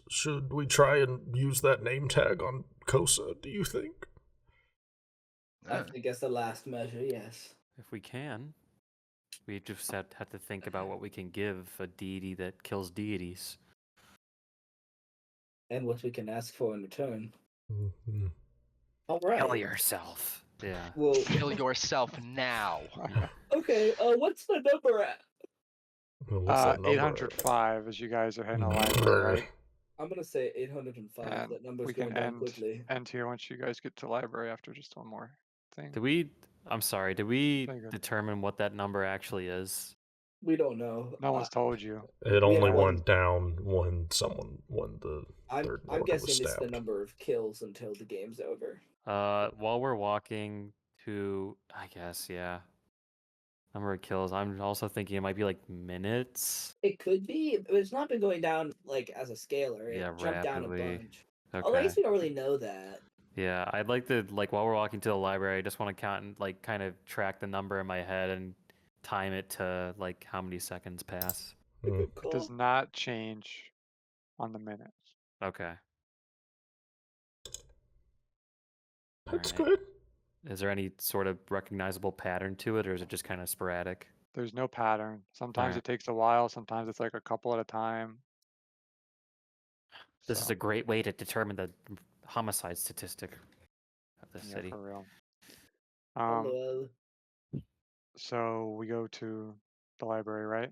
should we try and use that name tag on Kosa, do you think? I think that's the last measure, yes. If we can. We just have to think about what we can give a deity that kills deities. And what we can ask for in return. Mm-hmm. All right. Kill yourself. Yeah. Well, Kill yourself now. okay, what's the number at? What's that number 805 as you guys are heading to the library, right? I'm gonna say 805. And that number's we going can down quickly. end here once you guys get to the library after just one more thing. Did we determine what that number actually is? We don't know. No one's told you. It only went down when the Third Order I'm guessing was it's the stabbed. number of kills until the game's over. While we're walking to, I guess, yeah. Number of kills. I'm also thinking it might be like minutes. It could be, but it's not been going down like as a scalar. It jumped down a rapidly. bunch. Okay. Although I guess we don't really know that. Yeah, I'd like to, while we're walking to the library, I just want to count and kind of track the number in my head and time it to how many seconds pass. It does not change on the minutes. Okay. That's good. Is there any sort of recognizable pattern to it, or is it just kind of sporadic? There's no pattern. Sometimes it takes a while. Sometimes it's like a couple at a time. This is a great way to determine the homicide statistic of the city. For real. Hello. So we go to the library, right?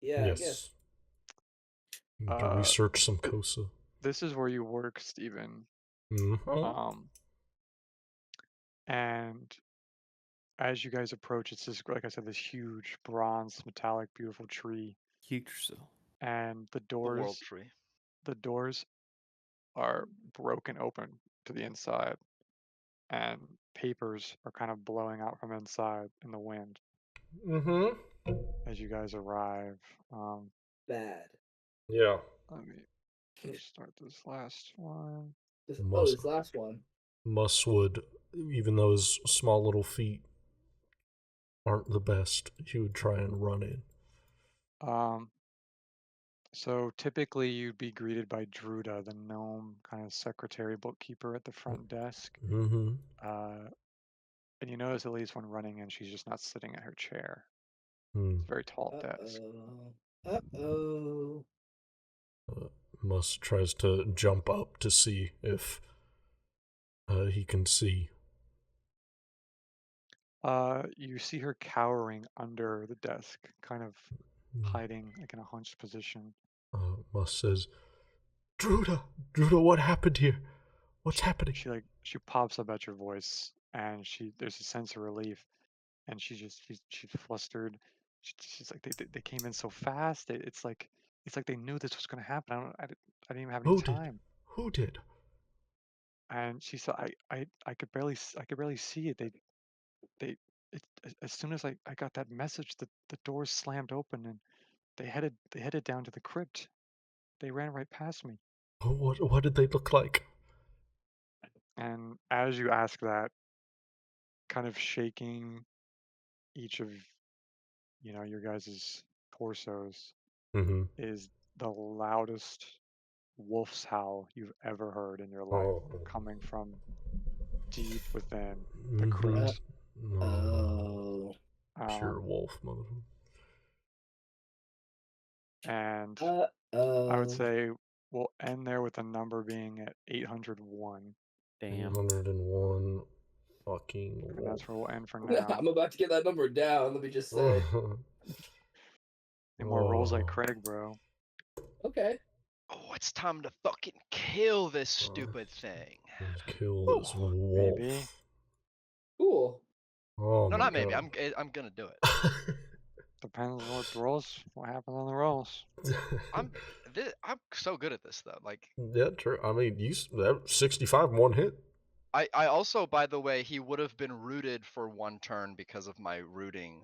Yeah, yes. I guess. We can research some Kosa. This is where you work, Steven. Mm-hmm. And as you guys approach, it's this, like I said, this huge bronze, metallic, beautiful tree. Huge. And the world tree. The doors are broken open to the inside, and papers are kind of blowing out from inside in the wind. Mm-hmm. As you guys arrive. Bad. Yeah. Let me start this last one. This last one. Mus would, even though his small little feet aren't the best, he would try and run in. So typically you'd be greeted by Druda, the gnome kind of secretary bookkeeper at the front desk. Mm-hmm. And you notice at least when running in, she's just not sitting at her chair. Hmm. It's a very tall desk. Uh-oh. Musk tries to jump up to see if he can see. You see her cowering under the desk, kind of Hmm. hiding like in a hunched position. Musk says, Druda, what happened here? What's happening? She pops up at your voice, and there's a sense of relief, and she's flustered. She's like they came in so fast. It's like they knew this was gonna happen. I didn't even have any time. Who did? And she said I could barely see it. As soon as I got that message, the doors slammed open and they headed down to the crypt. They ran right past me. What did they look like? And as you ask that, kind of shaking each of your guys' torsos Mm-hmm. is the loudest wolf's howl you've ever heard in your life, Oh. coming from deep within the Mm-hmm. crypt. Oh. Pure wolf, mother. And Uh-oh. I would say we'll end there with the number being at 801. Damn. 801 fucking wolf. And that's where we'll end for now. I'm about to get that number down, let me just say. Any more rolls like Craig, bro. Okay. Oh, it's time to fucking kill this stupid thing. Kill this wolf. Maybe. Cool. Oh, No, my not maybe. God. I'm gonna do it. Depends on what happens on the rolls. I'm so good at this though. Like, yeah, true. I mean, that 65 one hit. I also, by the way, he would have been rooted for one turn because of my rooting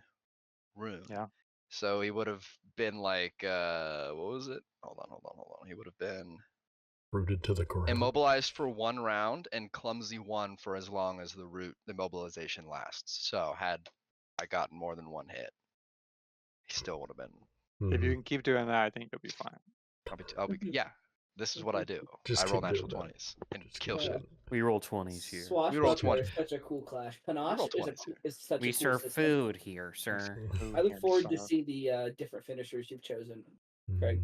rune. Yeah. So he would have been like, what was it? Hold on. He would have been Rooted to the ground. immobilized for 1 round and clumsy 1 for as long as the immobilization lasts. So had I gotten more than 1 hit, he still would have been. If you can keep doing that, I think you'll be fine. I'll be yeah. This is what I do. Just I roll keep natural doing that. 20s and Just kill keep shit. doing We roll 20s here. We roll Swashbuckler 20. is such a cool clash. We roll Panache 20s here. is such We a cool serve system. food here, sir. I look forward to see the different finishers you've chosen, Craig.